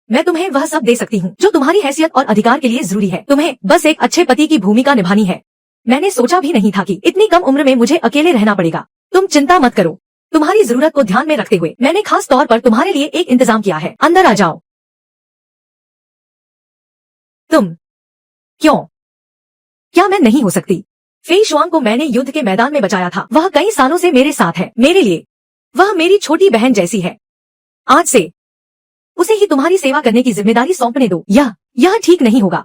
मैं तुम्हें वह सब दे सकती हूँ जो तुम्हारी हैसियत और अधिकार के लिए जरूरी है। तुम्हें बस एक अच्छे पति की भूमिका निभानी है। मैंने सोचा भी नहीं था कि इतनी कम उम्र में मुझे अकेले रहना पड़ेगा। तुम चिंता मत करो। तुम्हारी जरूरत को ध्यान में रखते हुए मैंने खास तौर पर तुम्हारे लिए एक इंतजाम किया है। अंदर आ जाओ। तुम क्यों? क्या मैं नहीं हो सकती? फेई शुआंग को मैंने युद्ध के मैदान में बचाया था। वह कई सालों से मेरे साथ है। मेरे लिए वह मेरी छोटी बहन जैसी है। आज से उसे ही तुम्हारी सेवा करने की जिम्मेदारी सौंपने दो। यह ठीक नहीं होगा।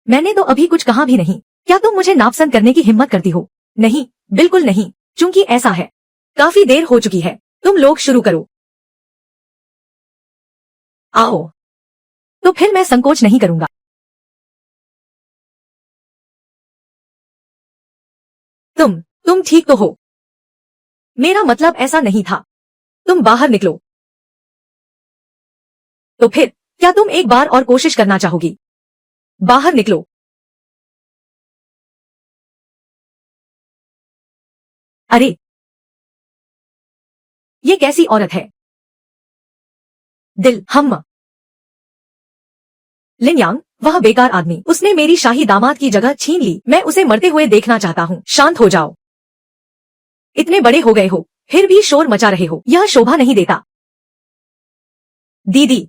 मैंने तो अभी कुछ कहा भी नहीं। क्या तुम मुझे नापसंद करने की हिम्मत करती हो? नहीं, बिल्कुल नहीं। चूंकि ऐसा है, काफी देर हो चुकी है। तुम लोग शुरू करो। आओ। तो फिर मैं संकोच नहीं करूंगा। तुम ठीक तो हो? मेरा मतलब ऐसा नहीं था। तुम बाहर निकलो। तो फिर क्या तुम एक बार और कोशिश करना चाहोगी? बाहर निकलो। अरे ये कैसी औरत है? दिल हम लिन यांग, वह बेकार आदमी, उसने मेरी शाही दामाद की जगह छीन ली। मैं उसे मरते हुए देखना चाहता हूँ। शांत हो जाओ। इतने बड़े हो गए हो, फिर भी शोर मचा रहे हो। यह शोभा नहीं देता। दीदी,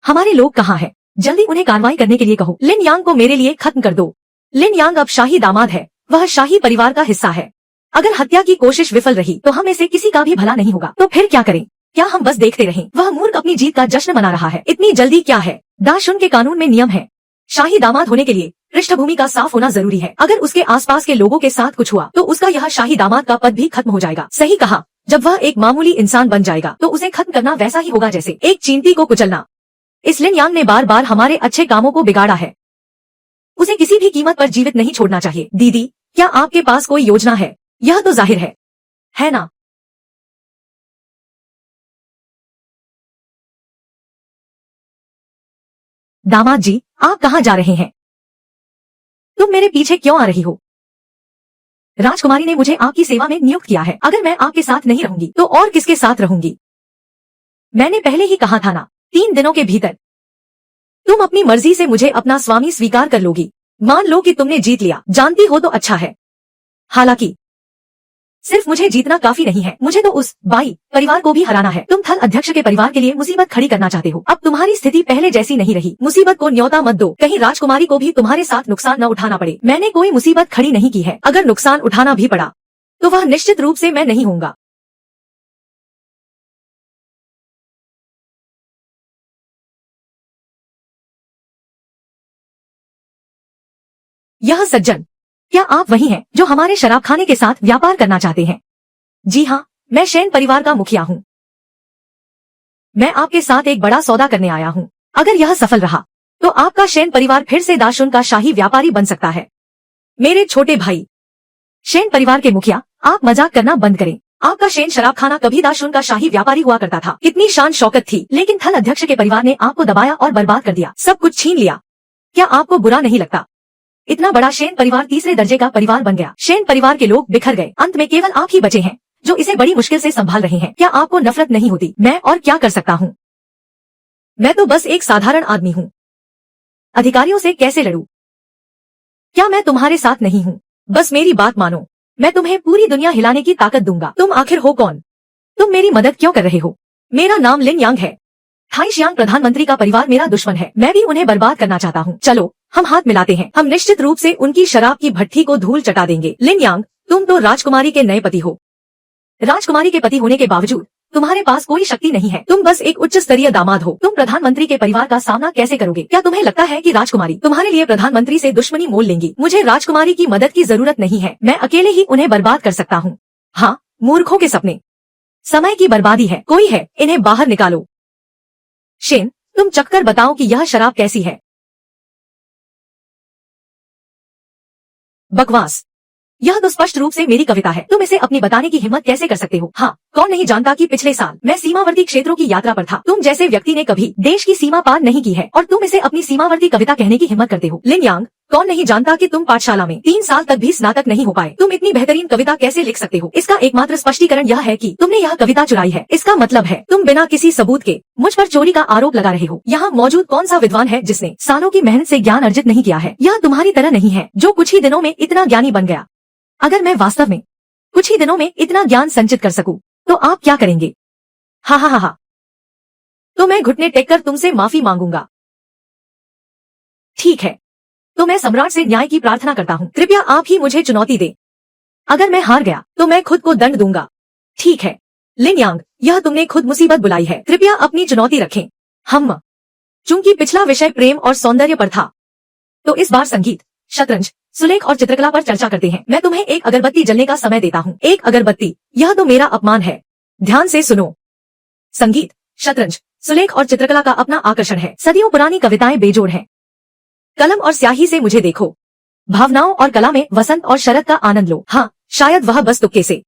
हमारे लोग कहाँ हैं? जल्दी उन्हें कार्रवाई करने के लिए कहो। लिन यांग को मेरे लिए खत्म कर दो। लिन यांग अब शाही दामाद है, वह शाही परिवार का हिस्सा है। अगर हत्या की कोशिश विफल रही तो हम में से किसी का भी भला नहीं होगा। तो फिर क्या करें? क्या हम बस देखते रहें? वह मूर्ख अपनी जीत का जश्न मना रहा है। इतनी जल्दी क्या है? दाशुन के कानून में नियम है। शाही दामाद होने के लिए पृष्ठभूमि का साफ होना जरूरी है। अगर उसके आसपास के लोगों के साथ कुछ हुआ तो उसका यह शाही दामाद का पद भी खत्म हो जाएगा। सही कहा। जब वह एक मामूली इंसान बन जाएगा तो उसे खत्म करना वैसा ही होगा जैसे एक चींटी को कुचलना। इस लिन यांग ने बार बार हमारे अच्छे कामों को बिगाड़ा है। उसे किसी भी कीमत पर जीवित नहीं छोड़ना चाहिए। दीदी, क्या आपके पास कोई योजना है? यह तो जाहिर है ना? दामाद जी, आप कहाँ जा रहे हैं? तुम मेरे पीछे क्यों आ रही हो? राजकुमारी ने मुझे आपकी सेवा में नियुक्त किया है। अगर मैं आपके साथ नहीं रहूंगी तो और किसके साथ रहूंगी? मैंने पहले ही कहा था ना, 3 दिनों के भीतर तुम अपनी मर्जी से मुझे अपना स्वामी स्वीकार कर लोगी। मान लो कि तुमने जीत लिया। जानती हो तो अच्छा है। हालांकि सिर्फ मुझे जीतना काफी नहीं है, मुझे तो उस बाई परिवार को भी हराना है। तुम थल अध्यक्ष के परिवार के लिए मुसीबत खड़ी करना चाहते हो। अब तुम्हारी स्थिति पहले जैसी नहीं रही। मुसीबत को न्योता मत दो, कहीं राजकुमारी को भी तुम्हारे साथ नुकसान न उठाना पड़े। मैंने कोई मुसीबत खड़ी नहीं की है। अगर नुकसान उठाना भी पड़ा तो वह निश्चित रूप से मैं नहीं होऊंगा। यह सज्जन क्या आप वही हैं जो हमारे शराबखाने के साथ व्यापार करना चाहते हैं? जी हाँ, मैं सेन परिवार का मुखिया हूँ। मैं आपके साथ एक बड़ा सौदा करने आया हूँ। अगर यह सफल रहा तो आपका सेन परिवार फिर से दाशुन का शाही व्यापारी बन सकता है। मेरे छोटे भाई सेन परिवार के मुखिया, आप मजाक करना बंद करें। आपका सेन शराबखाना कभी दाशुन का शाही व्यापारी हुआ करता था। कितनी शान शौकत थी, लेकिन थल अध्यक्ष के परिवार ने आपको दबाया और बर्बाद कर दिया, सब कुछ छीन लिया। क्या आपको बुरा नहीं लगता? इतना बड़ा सेन परिवार तीसरे दर्जे का परिवार बन गया। सेन परिवार के लोग बिखर गए। अंत में केवल आप ही बचे हैं जो इसे बड़ी मुश्किल से संभाल रहे हैं। क्या आपको नफरत नहीं होती? मैं और क्या कर सकता हूँ? मैं तो बस एक साधारण आदमी हूँ। अधिकारियों से कैसे लड़ूं? क्या मैं तुम्हारे साथ नहीं हूँ? बस मेरी बात मानो, मैं तुम्हें पूरी दुनिया हिलाने की ताकत दूंगा। तुम आखिर हो कौन? तुम मेरी मदद क्यों कर रहे हो? मेरा नाम लिन यांग है। थाई शियांग प्रधानमंत्री का परिवार मेरा दुश्मन है। मैं भी उन्हें बर्बाद करना चाहता हूँ। चलो हम हाथ मिलाते हैं। हम निश्चित रूप से उनकी शराब की भट्ठी को धूल चटा देंगे। लिन यांग, तुम तो राजकुमारी के नए पति हो। राजकुमारी के पति होने के बावजूद तुम्हारे पास कोई शक्ति नहीं है। तुम बस एक उच्च स्तरीय दामाद हो। तुम प्रधानमंत्री के परिवार का सामना कैसे करोगे? क्या तुम्हें लगता है कि राजकुमारी तुम्हारे लिए प्रधानमंत्री से दुश्मनी मोल लेंगी? मुझे राजकुमारी की मदद की जरूरत नहीं है। मैं अकेले ही उन्हें बर्बाद कर सकता हूँ। हाँ, मूर्खों के सपने, समय की बर्बादी है। कोई है, इन्हें बाहर निकालो। शेन, तुम चखकर बताओ कि यह शराब कैसी है। बकवास, यह तो स्पष्ट रूप से मेरी कविता है। तुम इसे अपनी बताने की हिम्मत कैसे कर सकते हो? हाँ, कौन नहीं जानता कि पिछले साल मैं सीमावर्ती क्षेत्रों की यात्रा पर था। तुम जैसे व्यक्ति ने कभी देश की सीमा पार नहीं की है और तुम इसे अपनी सीमावर्ती कविता कहने की हिम्मत करते हो। लिन यांग, कौन नहीं जानता कि तुम पाठशाला में 3 साल तक भी स्नातक नहीं हो पाए। तुम इतनी बेहतरीन कविता कैसे लिख सकते हो? इसका एकमात्र स्पष्टीकरण यह है कि तुमने यह कविता चुराई है। इसका मतलब है तुम बिना किसी सबूत के मुझ पर चोरी का आरोप लगा रहे हो। यहाँ मौजूद कौन सा विद्वान है जिसने सालों की मेहनत से ज्ञान अर्जित नहीं किया है? यह तुम्हारी तरह नहीं है जो कुछ ही दिनों में इतना ज्ञानी बन गया। अगर मैं वास्तव में कुछ ही दिनों में इतना ज्ञान संचित कर सकूं, तो आप क्या करेंगे? हा हा हा हा। तो मैं घुटने टेककर तुमसे माफी मांगूंगा। ठीक है, तो मैं सम्राट से न्याय की प्रार्थना करता हूँ। कृपया आप ही मुझे चुनौती दे। अगर मैं हार गया तो मैं खुद को दंड दूंगा। ठीक है लिन यांग, यह तुमने खुद मुसीबत बुलाई है। कृपया अपनी चुनौती रखें। हम चूंकि पिछला विषय प्रेम और सौंदर्य पर था, तो इस बार संगीत, शतरंज, सुलेख और चित्रकला पर चर्चा करते हैं। मैं तुम्हें एक अगरबत्ती जलने का समय देता हूँ। एक अगरबत्ती, यह तो मेरा अपमान है। ध्यान से सुनो। संगीत, शतरंज, सुलेख और चित्रकला का अपना आकर्षण है। सदियों पुरानी कविताएं बेजोड़ हैं। कलम और स्याही से मुझे देखो। भावनाओं और कला में वसंत और शरद का आनंद लो। हाँ, शायद वह बस तुक्के से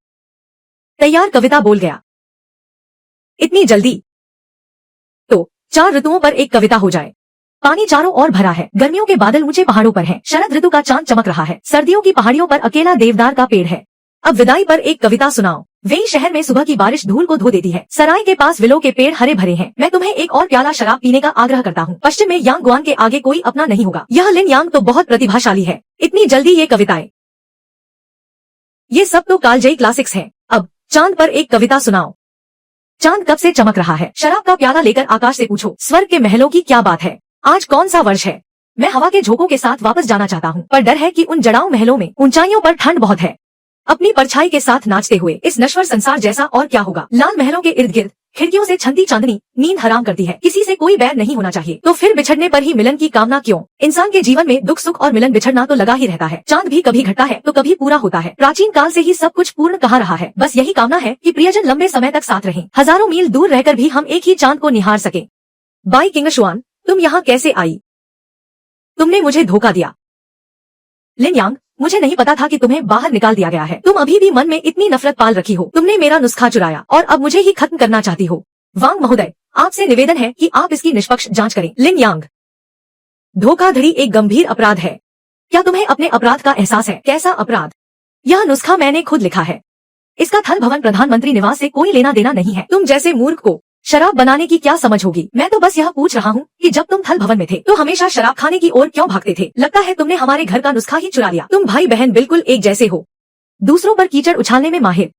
तैयार कविता बोल गया। इतनी जल्दी? तो 4 ऋतुओं पर एक कविता हो जाए। पानी चारों ओर भरा है। गर्मियों के बादल ऊंचे पहाड़ों पर हैं। शरद ऋतु का चांद चमक रहा है। सर्दियों की पहाड़ियों पर अकेला देवदार का पेड़ है। अब विदाई पर एक कविता सुनाओ। वेई शहर में सुबह की बारिश धूल को धो देती है। सराय के पास विलो के पेड़ हरे भरे हैं। मैं तुम्हें एक और प्याला शराब पीने का आग्रह करता हूँ। पश्चिम में यांगगुआन के आगे कोई अपना नहीं होगा। यह लिन यांग तो बहुत प्रतिभाशाली है। इतनी जल्दी ये कविताएं? ये सब तो कालजयी क्लासिक्स हैं। अब चांद पर एक कविता सुनाओ। चांद कब से चमक रहा है? शराब का प्याला लेकर आकाश से पूछो, स्वर्ग के महलों की क्या बात है? आज कौन सा वर्ष है? मैं हवा के झोंकों के साथ वापस जाना चाहता हूँ, पर डर है कि उन जड़ाऊ महलों में ऊंचाइयों पर ठंड बहुत है। अपनी परछाई के साथ नाचते हुए इस नश्वर संसार जैसा और क्या होगा? लाल महलों के इर्द गिर्द खिड़कियों से छनती चांदनी नींद हराम करती है। किसी से कोई बैर नहीं होना चाहिए, तो फिर बिछड़ने पर ही मिलन की कामना क्यों? इंसान के जीवन में दुख सुख और मिलन बिछड़ना तो लगा ही रहता है। चांद भी कभी घटता है तो कभी पूरा होता है। प्राचीन काल से ही सब कुछ पूर्ण कहा रहा है। बस यही कामना है कि प्रियजन लंबे समय तक साथ रहें। हजारों मील दूर रहकर भी हम एक ही चांद को निहार सके। बाई किंगशुआन, तुम यहाँ कैसे आई? तुमने मुझे धोखा दिया। लिन यांग, मुझे नहीं पता था कि तुम्हें बाहर निकाल दिया गया है। तुम अभी भी मन में इतनी नफरत पाल रखी हो। तुमने मेरा नुस्खा चुराया और अब मुझे ही खत्म करना चाहती हो। वांग महोदय, आपसे निवेदन है कि आप इसकी निष्पक्ष जांच करें। लिन यांग, धोखाधड़ी एक गंभीर अपराध है। क्या तुम्हें अपने अपराध का एहसास है? कैसा अपराध? यह नुस्खा मैंने खुद लिखा है। इसका थल भवन प्रधानमंत्री निवास से कोई लेना देना नहीं है। तुम जैसे मूर्ख को शराब बनाने की क्या समझ होगी? मैं तो बस यह पूछ रहा हूँ कि जब तुम थल भवन में थे तो हमेशा शराब खाने की ओर क्यों भागते थे? लगता है तुमने हमारे घर का नुस्खा ही चुरा लिया। तुम भाई बहन बिल्कुल एक जैसे हो, दूसरों पर कीचड़ उछालने में माहिर।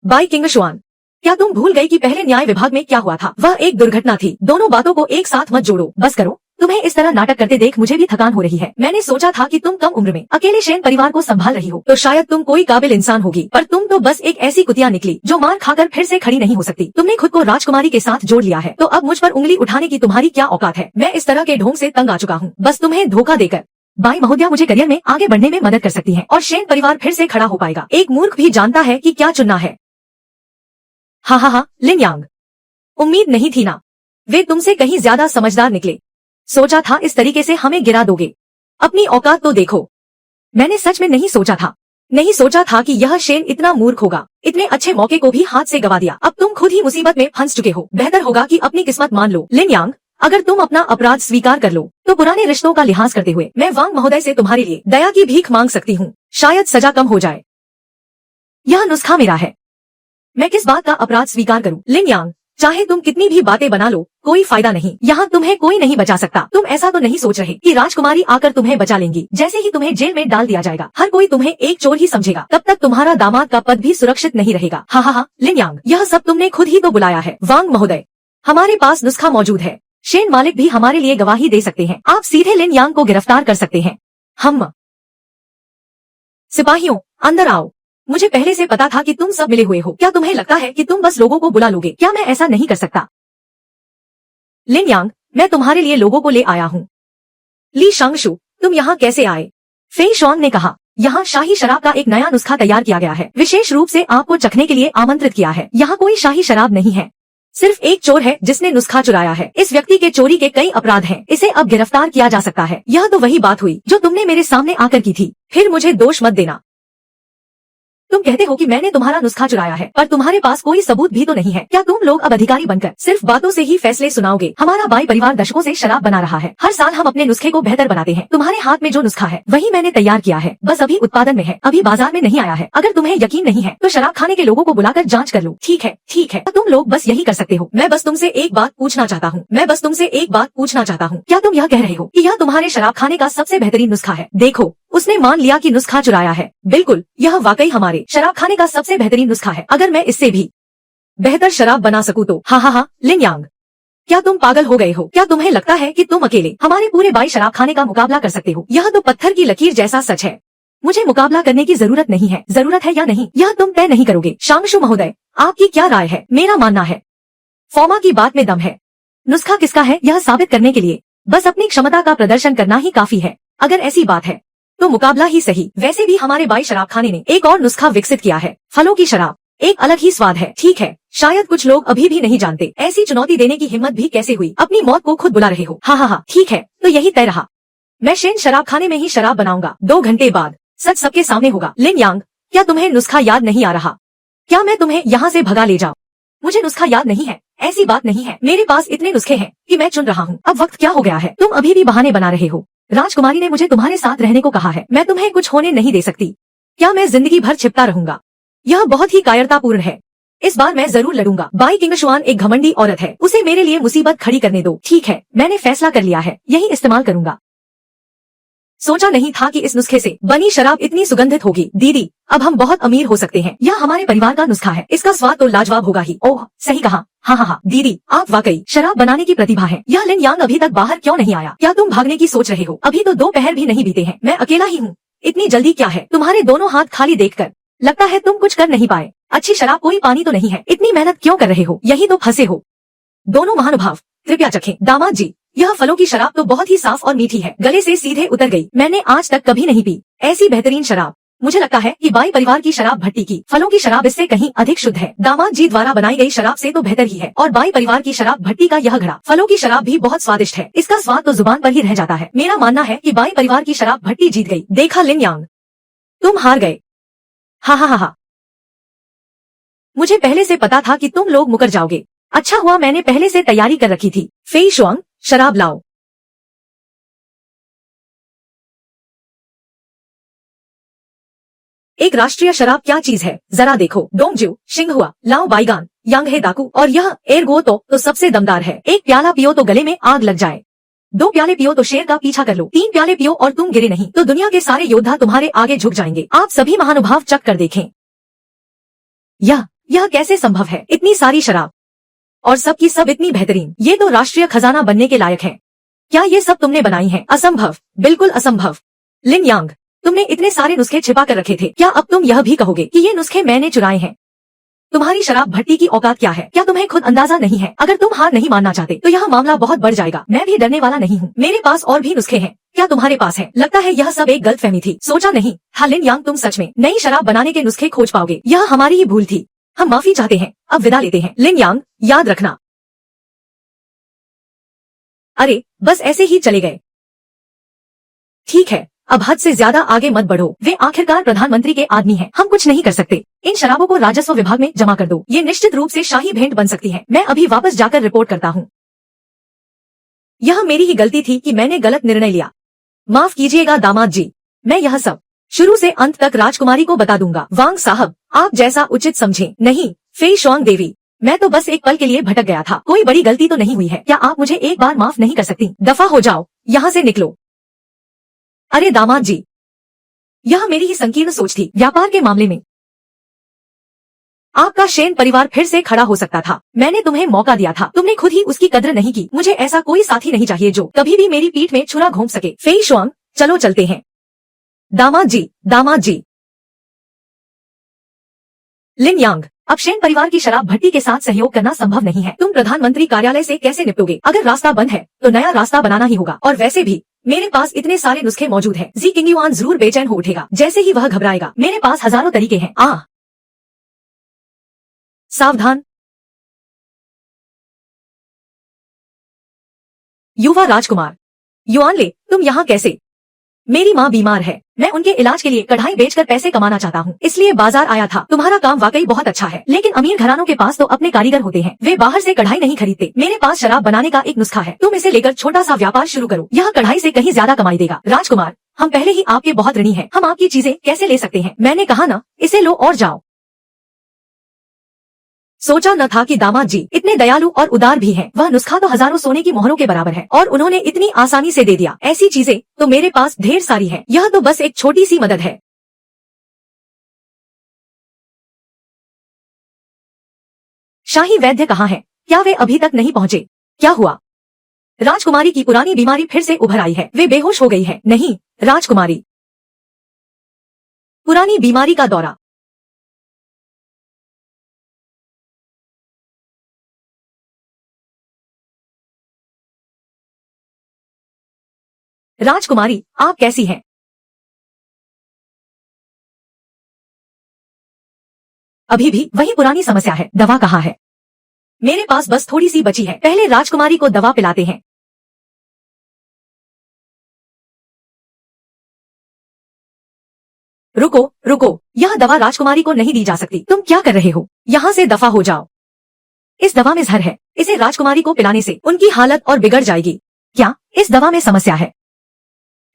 बाई किंगशुआन, क्या तुम भूल गई कि पहले न्याय विभाग में क्या हुआ था? वह एक दुर्घटना थी। दोनों बातों को एक साथ मत जोड़ो। बस करो। तुम्हें इस तरह नाटक करते देख मुझे भी थकान हो रही है। मैंने सोचा था कि तुम कम उम्र में अकेले शेन परिवार को संभाल रही हो तो शायद तुम कोई काबिल इंसान होगी, पर तुम तो बस एक ऐसी कुतिया निकली जो मार खाकर फिर से खड़ी नहीं हो सकती। तुमने खुद को राजकुमारी के साथ जोड़ लिया है, तो अब मुझ पर उंगली उठाने की तुम्हारी क्या औकात है? मैं इस तरह के ढोंग से तंग आ चुका हूँ। बस तुम्हें धोखा देकर बाई महोदया मुझे करियर में आगे बढ़ने में मदद कर सकती हैं और शेन परिवार फिर से खड़ा हो पाएगा। एक मूर्ख भी जानता है कि क्या चुनना है। हाँ, लिन यांग, उम्मीद नहीं थी ना, वे तुमसे कहीं ज्यादा समझदार निकले। सोचा था इस तरीके से हमें गिरा दोगे, अपनी औकात तो देखो। मैंने सच में नहीं सोचा था कि यह शेन इतना मूर्ख होगा। इतने अच्छे मौके को भी हाथ से गवा दिया। अब तुम खुद ही मुसीबत में फंस चुके हो। बेहतर होगा कि अपनी किस्मत मान लो। लिन यांग, अगर तुम अपना अपराध स्वीकार कर लो तो पुराने रिश्तों का लिहाज करते हुए मैं वांग महोदय से तुम्हारे लिए दया की भीख मांग सकती हूँ। शायद सजा कम हो जाए। यह नुस्खा मेरा है। मैं किस बात का अपराध स्वीकार करूँ? लिन यांग, चाहे तुम कितनी भी बातें बना लो, कोई फायदा नहीं। यहाँ तुम्हें कोई नहीं बचा सकता। तुम ऐसा तो नहीं सोच रहे कि राजकुमारी आकर तुम्हें बचा लेंगी। जैसे ही तुम्हें जेल में डाल दिया जाएगा, हर कोई तुम्हें एक चोर ही समझेगा। तब तक तुम्हारा दामाद का पद भी सुरक्षित नहीं रहेगा। हाँ, लिन यांग, यह सब तुमने खुद ही तो बुलाया है। वांग महोदय, हमारे पास नुस्खा मौजूद है। शेन मालिक भी हमारे लिए गवाही दे सकते हैं। आप सीधे लिन यांग को गिरफ्तार कर सकते हैं। हम सिपाहियों, अंदर आओ। मुझे पहले से पता था कि तुम सब मिले हुए हो। क्या तुम्हें लगता है कि तुम बस लोगों को बुला लोगे? क्या मैं ऐसा नहीं कर सकता? लिन यांग, मैं तुम्हारे लिए लोगों को ले आया हूँ। ली शांगशु, तुम यहाँ कैसे आए? फेई शुआंग ने कहा, यहाँ शाही शराब का एक नया नुस्खा तैयार किया गया है। विशेष रूप से आपको चखने के लिए आमंत्रित किया है। यहाँ कोई शाही शराब नहीं है, सिर्फ एक चोर है जिसने नुस्खा चुराया है। इस व्यक्ति के चोरी के कई अपराध हैं। इसे अब गिरफ्तार किया जा सकता है। यह तो वही बात हुई जो तुमने मेरे सामने आकर की थी। फिर मुझे दोष मत देना। तुम कहते हो कि मैंने तुम्हारा नुस्खा चुराया है, पर तुम्हारे पास कोई सबूत भी तो नहीं है। क्या तुम लोग अब अधिकारी बनकर सिर्फ बातों से ही फैसले सुनाओगे? हमारा बाई परिवार दशकों से शराब बना रहा है। हर साल हम अपने नुस्खे को बेहतर बनाते हैं। तुम्हारे हाथ में जो नुस्खा है वही मैंने तैयार किया है, बस अभी उत्पादन में है, अभी बाजार में नहीं आया है। अगर तुम्हें यकीन नहीं है तो शराब खाने के लोगों को बुलाकर जाँच कर लो। ठीक है, तुम लोग बस यही कर सकते हो। मैं बस तुमसे एक बात पूछना चाहता हूँ। क्या तुम यह कह रहे हो कि यह तुम्हारे शराब खाने का सबसे बेहतरीन नुस्खा है? देखो, उसने मान लिया कि नुस्खा चुराया है। बिल्कुल, यह वाकई हमारे शराब खाने का सबसे बेहतरीन नुस्खा है। अगर मैं इससे भी बेहतर शराब बना सकूं तो। हाँ, लिन यांग, क्या तुम पागल हो गए हो? क्या तुम्हें लगता है कि तुम अकेले हमारे पूरे बाई शराब खाने का मुकाबला कर सकते हो? यह तो पत्थर की लकीर जैसा सच है। मुझे मुकाबला करने की जरूरत नहीं है। जरूरत है या नहीं, यह तुम तय नहीं करोगे। शांगशु महोदय, आपकी क्या राय है? मेरा मानना है फॉर्मा की बात में दम है। नुस्खा किसका है यह साबित करने के लिए बस अपनी क्षमता का प्रदर्शन करना ही काफी है। अगर ऐसी बात है तो मुकाबला ही सही। वैसे भी हमारे बाई शराब खाने ने एक और नुस्खा विकसित किया है, फलों की शराब। एक अलग ही स्वाद है। ठीक है, शायद कुछ लोग अभी भी नहीं जानते। ऐसी चुनौती देने की हिम्मत भी कैसे हुई? अपनी मौत को खुद बुला रहे हो। हाँ, ठीक है, तो यही तय रहा। मैं शेन शराब खाने में ही शराब बनाऊंगा। 2 घंटे बाद सच सबके सामने होगा। लिन यांग, क्या तुम्हें नुस्खा याद नहीं आ रहा? क्या मैं तुम्हें यहाँ से भगा ले जाऊं? मुझे नुस्खा याद नहीं है, ऐसी बात नहीं है। मेरे पास इतने नुस्खे हैं कि मैं चुन रहा हूँ। अब वक्त क्या हो गया है? तुम अभी भी बहाने बना रहे हो। राजकुमारी ने मुझे तुम्हारे साथ रहने को कहा है। मैं तुम्हें कुछ होने नहीं दे सकती। क्या मैं जिंदगी भर छिपता रहूंगा? यह बहुत ही कायरतापूर्ण है। इस बार मैं जरूर लड़ूंगा। बाई किंगशुआन एक घमंडी औरत है, उसे मेरे लिए मुसीबत खड़ी करने दो। ठीक है, मैंने फैसला कर लिया है, यही इस्तेमाल करूंगा। सोचा नहीं था कि इस नुस्खे से बनी शराब इतनी सुगंधित होगी। दीदी, अब हम बहुत अमीर हो सकते हैं। यह हमारे परिवार का नुस्खा है, इसका स्वाद तो लाजवाब होगा ही। ओह, सही कहा। हाँ, दीदी, आप वाकई शराब बनाने की प्रतिभा है। यह लिन यांग अभी तक बाहर क्यों नहीं आया? क्या तुम भागने की सोच रहे हो? अभी तो 2 पहर भी नहीं बीते हैं। मैं अकेला ही हूँ। इतनी जल्दी क्या है? तुम्हारे दोनों हाथ खाली देखकर लगता है तुम कुछ कर नहीं पाए। अच्छी शराब कोई पानी तो नहीं है। इतनी मेहनत क्यों कर रहे हो? यही तो फंसे हो। दोनों महानुभाव, कृपया चखें। दामाद जी, यह फलों की शराब तो बहुत ही साफ और मीठी है, गले से सीधे उतर गई। मैंने आज तक कभी नहीं पी ऐसी बेहतरीन शराब। मुझे लगता है कि बाई परिवार की शराब भट्टी की फलों की शराब इससे कहीं अधिक शुद्ध है। दामाद जी द्वारा बनाई गई शराब से तो बेहतर ही है। और बाई परिवार की शराब भट्टी का यह घड़ा फलों की शराब भी बहुत स्वादिष्ट है। इसका स्वाद तो जुबान पर ही रह जाता है। मेरा मानना है कि बाई परिवार की शराब भट्टी जीत गई। देखा लिन यांग, तुम हार गए। हाँ, मुझे पहले से पता था कि तुम लोग मुकर जाओगे। अच्छा हुआ मैंने पहले से तैयारी कर रखी थी। फेई शुआंग, शराब लाओ। एक राष्ट्रीय शराब क्या चीज है जरा देखो। डोंगजू, शिंगहुआ, लाओ बाईगान, यांगहे दाकू और यह एरगो तो सबसे दमदार है। 1 प्याला पियो तो गले में आग लग जाए। 2 प्याले पियो तो शेर का पीछा कर लो। 3 प्याले पियो और तुम गिरे नहीं तो दुनिया के सारे योद्धा तुम्हारे आगे झुक जाएंगे। आप सभी महानुभाव चख कर देखें। यह कैसे संभव है? इतनी सारी शराब और सब की सब इतनी बेहतरीन। ये तो राष्ट्रीय खजाना बनने के लायक है। क्या ये सब तुमने बनाई है? असंभव, बिल्कुल असंभव। लिन यांग, तुमने इतने सारे नुस्खे छिपा कर रखे थे। क्या अब तुम यह भी कहोगे कि ये नुस्खे मैंने चुराए हैं? तुम्हारी शराब भट्टी की औकात क्या है? क्या तुम्हें खुद अंदाजा नहीं है? अगर तुम हार नहीं मानना चाहते तो यह मामला बहुत बढ़ जाएगा। मैं भी डरने वाला नहीं हूँ। मेरे पास और भी नुस्खे हैं। क्या तुम्हारे पास है? लगता है यह सब एक गलतफहमी थी। सोचा नहीं था लिन यांग तुम सच में नई शराब बनाने के नुस्खे खोज पाओगे। यह हमारी ही भूल थी। हम माफी चाहते हैं। अब विदा लेते हैं। लिन यांग, याद रखना। अरे बस ऐसे ही चले गए। ठीक है, अब हद से ज्यादा आगे मत बढ़ो। वे आखिरकार प्रधानमंत्री के आदमी हैं। हम कुछ नहीं कर सकते। इन शराबों को राजस्व विभाग में जमा कर दो। ये निश्चित रूप से शाही भेंट बन सकती है। मैं अभी वापस जाकर रिपोर्ट करता हूँ। यह मेरी ही गलती थी कि मैंने गलत निर्णय लिया। माफ कीजिएगा दामाद जी। मैं यह सब शुरू से अंत तक राजकुमारी को बता दूंगा। वांग साहब, आप जैसा उचित समझें। नहीं फेई शुआंग देवी, मैं तो बस एक पल के लिए भटक गया था। कोई बड़ी गलती तो नहीं हुई है। क्या आप मुझे एक बार माफ नहीं कर सकती? दफा हो जाओ, यहाँ से निकलो। अरे दामाद जी, यह मेरी ही संकीर्ण सोच थी। व्यापार के मामले में आपका शेन परिवार फिर से खड़ा हो सकता था। मैंने तुम्हें मौका दिया था, तुमने खुद ही उसकी कद्र नहीं की। मुझे ऐसा कोई साथी नहीं चाहिए जो कभी भी मेरी पीठ में छुरा घोंप सके। फेई शुआंग, चलो चलते हैं। दामाद जी, दामाद जी। लिन यांग, अब शेन परिवार की शराब भट्टी के साथ सहयोग करना संभव नहीं है। तुम प्रधानमंत्री कार्यालय से कैसे निपटोगे? अगर रास्ता बंद है तो नया रास्ता बनाना ही होगा। और वैसे भी मेरे पास इतने सारे नुस्खे मौजूद हैं। जी किंग युआन जरूर बेचैन हो उठेगा जैसे ही वह घबराएगा। मेरे पास हजारों तरीके हैं। सावधान। युवा राजकुमार, युआन ले, तुम यहाँ कैसे? मेरी माँ बीमार है। मैं उनके इलाज के लिए कढ़ाई बेचकर पैसे कमाना चाहता हूँ, इसलिए बाजार आया था। तुम्हारा काम वाकई बहुत अच्छा है, लेकिन अमीर घरानों के पास तो अपने कारीगर होते हैं। वे बाहर से कढ़ाई नहीं खरीदते। मेरे पास शराब बनाने का एक नुस्खा है। तुम इसे लेकर छोटा सा व्यापार शुरू करो। यह कढ़ाई से कहीं ज्यादा कमाई देगा। राजकुमार, हम पहले ही आपके बहुत ऋणी हैं। हम आपकी चीजें कैसे ले सकते हैं? मैंने कहा ना, इसे लो और जाओ। सोचा न था कि दामाद जी इतने दयालु और उदार भी हैं। वह नुस्खा तो हजारों सोने की मोहरों के बराबर है और उन्होंने इतनी आसानी से दे दिया। ऐसी चीजें तो मेरे पास ढेर सारी हैं। यह तो बस एक छोटी सी मदद है। शाही वैद्य कहाँ है? क्या वे अभी तक नहीं पहुँचे? क्या हुआ? राजकुमारी की पुरानी बीमारी फिर से उभर आई है। वे बेहोश हो गई है। नहीं राजकुमारी, पुरानी बीमारी का दौरा। राजकुमारी, आप कैसी हैं? अभी भी वही पुरानी समस्या है। दवा कहाँ है? मेरे पास बस थोड़ी सी बची है। पहले राजकुमारी को दवा पिलाते हैं। रुको रुको, यह दवा राजकुमारी को नहीं दी जा सकती। तुम क्या कर रहे हो? यहाँ से दफा हो जाओ। इस दवा में जहर है। इसे राजकुमारी को पिलाने से उनकी हालत और बिगड़ जाएगी। क्या इस दवा में समस्या है?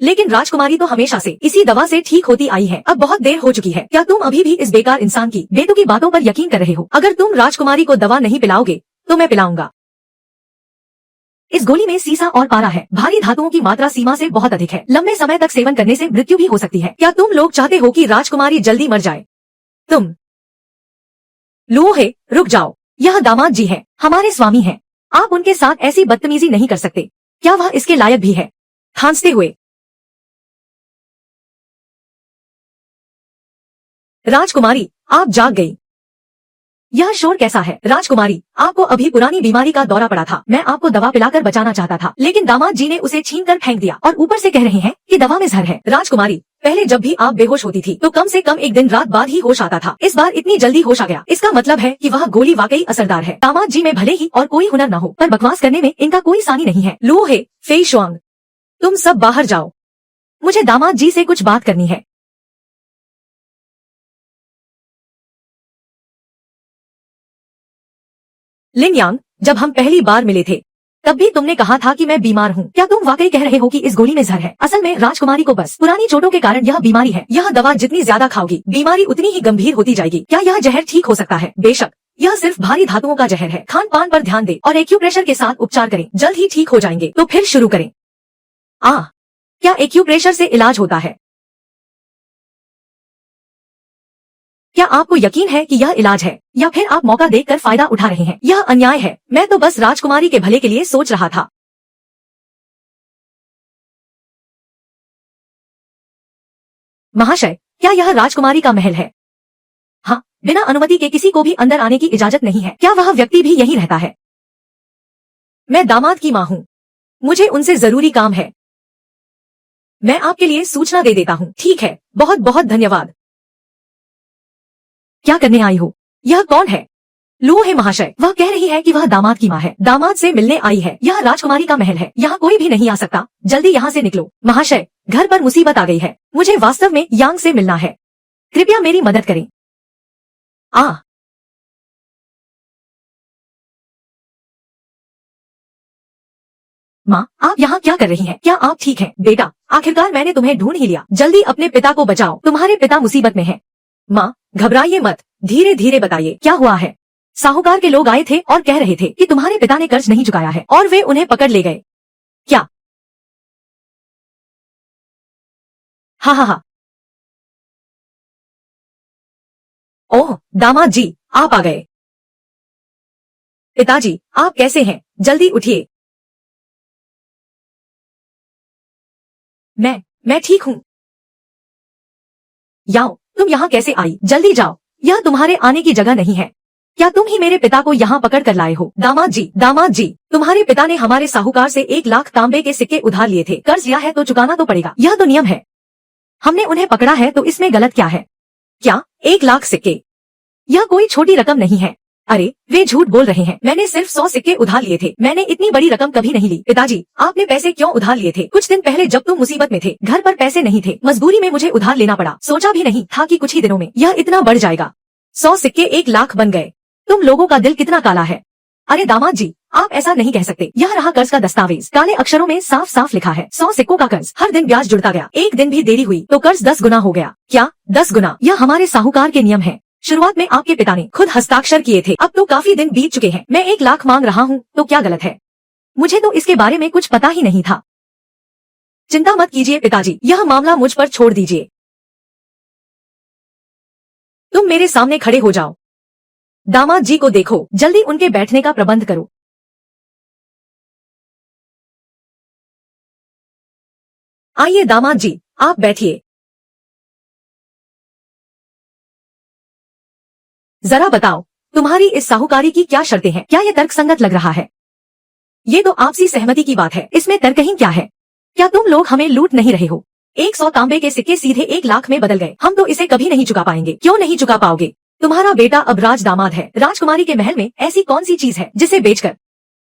लेकिन राजकुमारी तो हमेशा से इसी दवा से ठीक होती आई है। अब बहुत देर हो चुकी है। क्या तुम अभी भी इस बेकार इंसान की बेतुकी बातों पर यकीन कर रहे हो? अगर तुम राजकुमारी को दवा नहीं पिलाओगे तो मैं पिलाऊंगा। इस गोली में सीसा और पारा है। भारी धातुओं की मात्रा सीमा से बहुत अधिक है। लंबे समय तक सेवन करने से मृत्यु भी हो सकती है। क्या तुम लोग चाहते हो कि राजकुमारी जल्दी मर जाए? तुम लूहे, रुक जाओ। यह दामाद जी है, हमारे स्वामी हैं। आप उनके साथ ऐसी बदतमीजी नहीं कर सकते। क्या वह इसके लायक भी है? खांसते हुए राजकुमारी, आप जाग गई। यह शोर कैसा है? राजकुमारी, आपको अभी पुरानी बीमारी का दौरा पड़ा था। मैं आपको दवा पिलाकर बचाना चाहता था, लेकिन दामाद जी ने उसे छीनकर फेंक दिया और ऊपर से कह रहे हैं कि दवा में जहर है। राजकुमारी, पहले जब भी आप बेहोश होती थी तो कम से कम एक दिन रात बाद ही होश आता था। इस बार इतनी जल्दी होश आ गया। इसका मतलब है कि वह गोली वाकई असरदार है। दामाद जी में भले ही और कोई हुनर न हो, पर बकवास करने में इनका कोई सानी नहीं है। लूहे, फेई शुआंग, तुम सब बाहर जाओ। मुझे दामाद जी से कुछ बात करनी है। लिन यांग, जब हम पहली बार मिले थे तब भी तुमने कहा था कि मैं बीमार हूँ। क्या तुम वाकई कह रहे हो कि इस गोली में जहर है? असल में राजकुमारी को बस पुरानी चोटों के कारण यह बीमारी है। यह दवा जितनी ज्यादा खाओगी बीमारी उतनी ही गंभीर होती जाएगी। क्या यह जहर ठीक हो सकता है? बेशक, यह सिर्फ भारी धातुओं का जहर है। खान पान पर ध्यान दें और एक्यूप्रेशर के साथ उपचार करें। जल्द ही ठीक हो जाएंगे। तो फिर शुरू करें। क्या एक्यूप्रेशर से इलाज होता है? क्या आपको यकीन है कि यह इलाज है या फिर आप मौका देखकर फायदा उठा रहे हैं? यह अन्याय है। मैं तो बस राजकुमारी के भले के लिए सोच रहा था। महाशय, क्या यह राजकुमारी का महल है? हाँ, बिना अनुमति के किसी को भी अंदर आने की इजाजत नहीं है। क्या वह व्यक्ति भी यहीं रहता है? मैं दामाद की माँ हूँ, मुझे उनसे जरूरी काम है। मैं आपके लिए सूचना दे देता हूँ। ठीक है, बहुत बहुत धन्यवाद। क्या करने आई हो? यह कौन है? लो है महाशय, वह कह रही है कि वह दामाद की माँ है, दामाद से मिलने आई है। यह राजकुमारी का महल है, यहाँ कोई भी नहीं आ सकता, जल्दी यहाँ से निकलो। महाशय, घर पर मुसीबत आ गई है, मुझे वास्तव में यांग से मिलना है, कृपया मेरी मदद करें। माँ, आप यहाँ क्या कर रही हैं? क्या आप ठीक हैं? बेटा, आखिरकार मैंने तुम्हें ढूंढ ही लिया, जल्दी अपने पिता को बचाओ, तुम्हारे पिता मुसीबत में हैं। माँ, घबराइए मत, धीरे धीरे बताइए क्या हुआ है। साहूकार के लोग आए थे और कह रहे थे कि तुम्हारे पिता ने कर्ज नहीं चुकाया है और वे उन्हें पकड़ ले गए। क्या? हाँ हाँ हाँ। ओह दामाद जी, आप आ गए। पिताजी, आप कैसे हैं? जल्दी उठिए। मैं ठीक हूँ। याओ, तुम यहाँ कैसे आई? जल्दी जाओ, यह तुम्हारे आने की जगह नहीं है। क्या तुम ही मेरे पिता को यहाँ पकड़ कर लाए हो? दामाद जी, तुम्हारे पिता ने हमारे साहूकार से 1 लाख तांबे के सिक्के उधार लिए थे, कर्ज लिया है तो चुकाना तो पड़ेगा, यह तो नियम है। हमने उन्हें पकड़ा है तो इसमें गलत क्या है? क्या 1 लाख सिक्के? यह कोई छोटी रकम नहीं है। अरे, वे झूठ बोल रहे हैं, मैंने सिर्फ 100 सिक्के उधार लिए थे, मैंने इतनी बड़ी रकम कभी नहीं ली। पिताजी, आपने पैसे क्यों उधार लिए थे? कुछ दिन पहले जब तुम मुसीबत में थे, घर पर पैसे नहीं थे, मजबूरी में मुझे उधार लेना पड़ा, सोचा भी नहीं था कि कुछ ही दिनों में यह इतना बढ़ जाएगा। 100 सिक्के 1 लाख बन गए। तुम लोगों का दिल कितना काला है। अरे दामाद जी, आप ऐसा नहीं कह सकते, यह रहा कर्ज का दस्तावेज, काले अक्षरों में साफ साफ लिखा है 100 सिक्कों का कर्ज, हर दिन ब्याज जुड़ता गया, एक दिन भी देरी हुई तो कर्ज 10 गुना हो गया। क्या 10 गुना? यह हमारे साहूकार के नियम है। शुरुआत में आपके पिता ने खुद हस्ताक्षर किए थे, अब तो काफी दिन बीत चुके हैं, मैं 1 लाख मांग रहा हूँ तो क्या गलत है? मुझे तो इसके बारे में कुछ पता ही नहीं था। चिंता मत कीजिए पिताजी, यह मामला मुझ पर छोड़ दीजिए। तुम मेरे सामने खड़े हो जाओ। दामाद जी को देखो, जल्दी उनके बैठने का प्रबंध करो। आइए दामाद जी, आप बैठिए। जरा बताओ, तुम्हारी इस साहूकारी की क्या शर्तें हैं? क्या ये तर्कसंगत लग रहा है? ये तो आपसी सहमति की बात है, इसमें तर्कहीन क्या है? क्या तुम लोग हमें लूट नहीं रहे हो? 100 तांबे के सिक्के सीधे 1 लाख में बदल गए, हम तो इसे कभी नहीं चुका पाएंगे। क्यों नहीं चुका पाओगे? तुम्हारा बेटा अब राज दामाद है, राजकुमारी के महल में ऐसी कौन सी चीज है जिसे बेचकर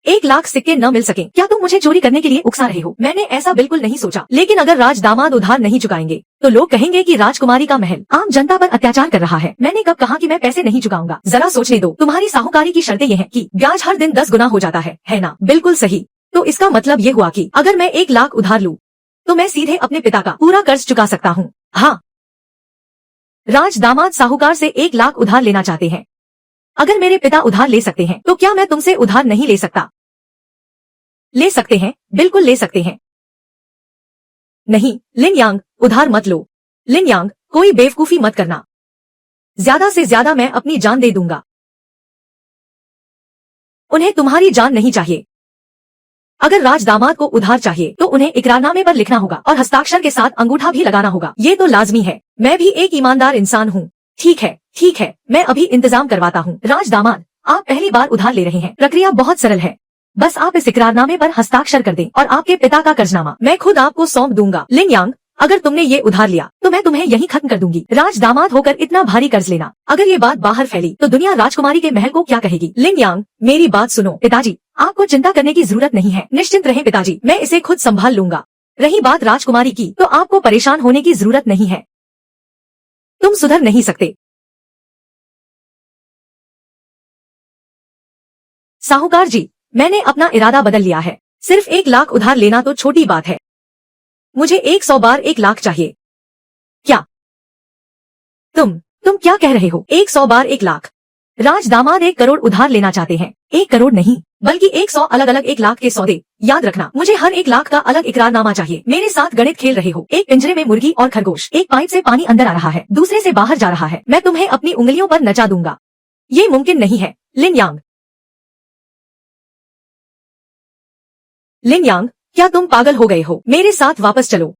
1 लाख सिक्के न मिल सके? क्या तुम मुझे चोरी करने के लिए उकसा रहे हो? मैंने ऐसा बिल्कुल नहीं सोचा, लेकिन अगर राज दामाद उधार नहीं चुकाएंगे तो लोग कहेंगे कि राजकुमारी का महल आम जनता पर अत्याचार कर रहा है। मैंने कब कहा कि मैं पैसे नहीं चुकाऊंगा? जरा सोचने दो। तुम्हारी साहूकारी की शर्तें ये हैं कि ब्याज हर दिन 10 गुना हो जाता है ना? बिल्कुल सही। तो इसका मतलब ये हुआ कि अगर मैं 1 लाख उधार लूं तो मैं सीधे अपने पिता का पूरा कर्ज चुका सकता हूँ। हाँ, राज दामाद साहूकार से 1 लाख उधार लेना चाहते हैं। अगर मेरे पिता उधार ले सकते हैं तो क्या मैं तुमसे उधार नहीं ले सकता? ले सकते हैं, बिल्कुल ले सकते हैं। नहीं लिन यांग, उधार मत लो। लिन यांग, कोई बेवकूफी मत करना, ज्यादा से ज्यादा मैं अपनी जान दे दूंगा। उन्हें तुम्हारी जान नहीं चाहिए। अगर राज दामाद को उधार चाहिए तो उन्हें इकरारनामे पर लिखना होगा और हस्ताक्षर के साथ अंगूठा भी लगाना होगा, ये तो लाजमी है। मैं भी एक ईमानदार इंसान हूँ। ठीक है, मैं अभी इंतजाम करवाता हूँ। राज दामाद, आप पहली बार उधार ले रहे हैं, प्रक्रिया बहुत सरल है, बस आप इस इकरारनामे पर हस्ताक्षर कर दें और आपके पिता का कर्जनामा मैं खुद आपको सौंप दूंगा। लिन यांग, अगर तुमने ये उधार लिया तो मैं तुम्हें यहीं खत्म कर दूंगी। राज दामाद होकर इतना भारी कर्ज लेना, अगर ये बात बाहर फैली तो दुनिया राजकुमारी के महल को क्या कहेगी? लिन यांग, मेरी बात सुनो। पिताजी, आपको चिंता करने की जरूरत नहीं है, निश्चिंत रहें पिताजी, मैं इसे खुद संभाल लूंगा। रही बात राजकुमारी की, तो आपको परेशान होने की जरूरत नहीं है, तुम सुधर नहीं सकते। साहूकार जी, मैंने अपना इरादा बदल लिया है, सिर्फ 1 लाख उधार लेना तो छोटी बात है, मुझे 100 बार 1 लाख चाहिए। क्या तुम क्या कह रहे हो? 100 बार 1 लाख? राज दामाद 1 करोड़ उधार लेना चाहते हैं। 1 करोड़ नहीं, बल्कि 100 अलग अलग 1 लाख के सौदे। याद रखना, मुझे हर 1 लाख का अलग इकरारनामा चाहिए। मेरे साथ गणित खेल रहे हो। एक पिंजरे में मुर्गी और खरगोश, एक पाइप से पानी अंदर आ रहा है, दूसरे से बाहर जा रहा है, मैं तुम्हें अपनी उंगलियों पर नचा दूंगा। ये मुमकिन नहीं है। लिन यांग, लिन यांग, क्या तुम पागल हो गए हो? मेरे साथ वापस चलो।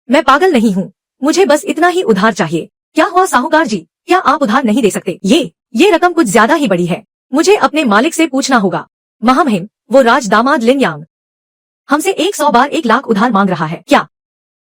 मैं पागल नहीं हूँ, मुझे बस इतना ही उधार चाहिए। क्या हुआ साहूकार जी, क्या आप उधार नहीं दे सकते? ये रकम कुछ ज्यादा ही बड़ी है, मुझे अपने मालिक से पूछना होगा। महामहिम, वो राज दामाद लिन यांग हमसे 100 बार 1 लाख उधार मांग रहा है। क्या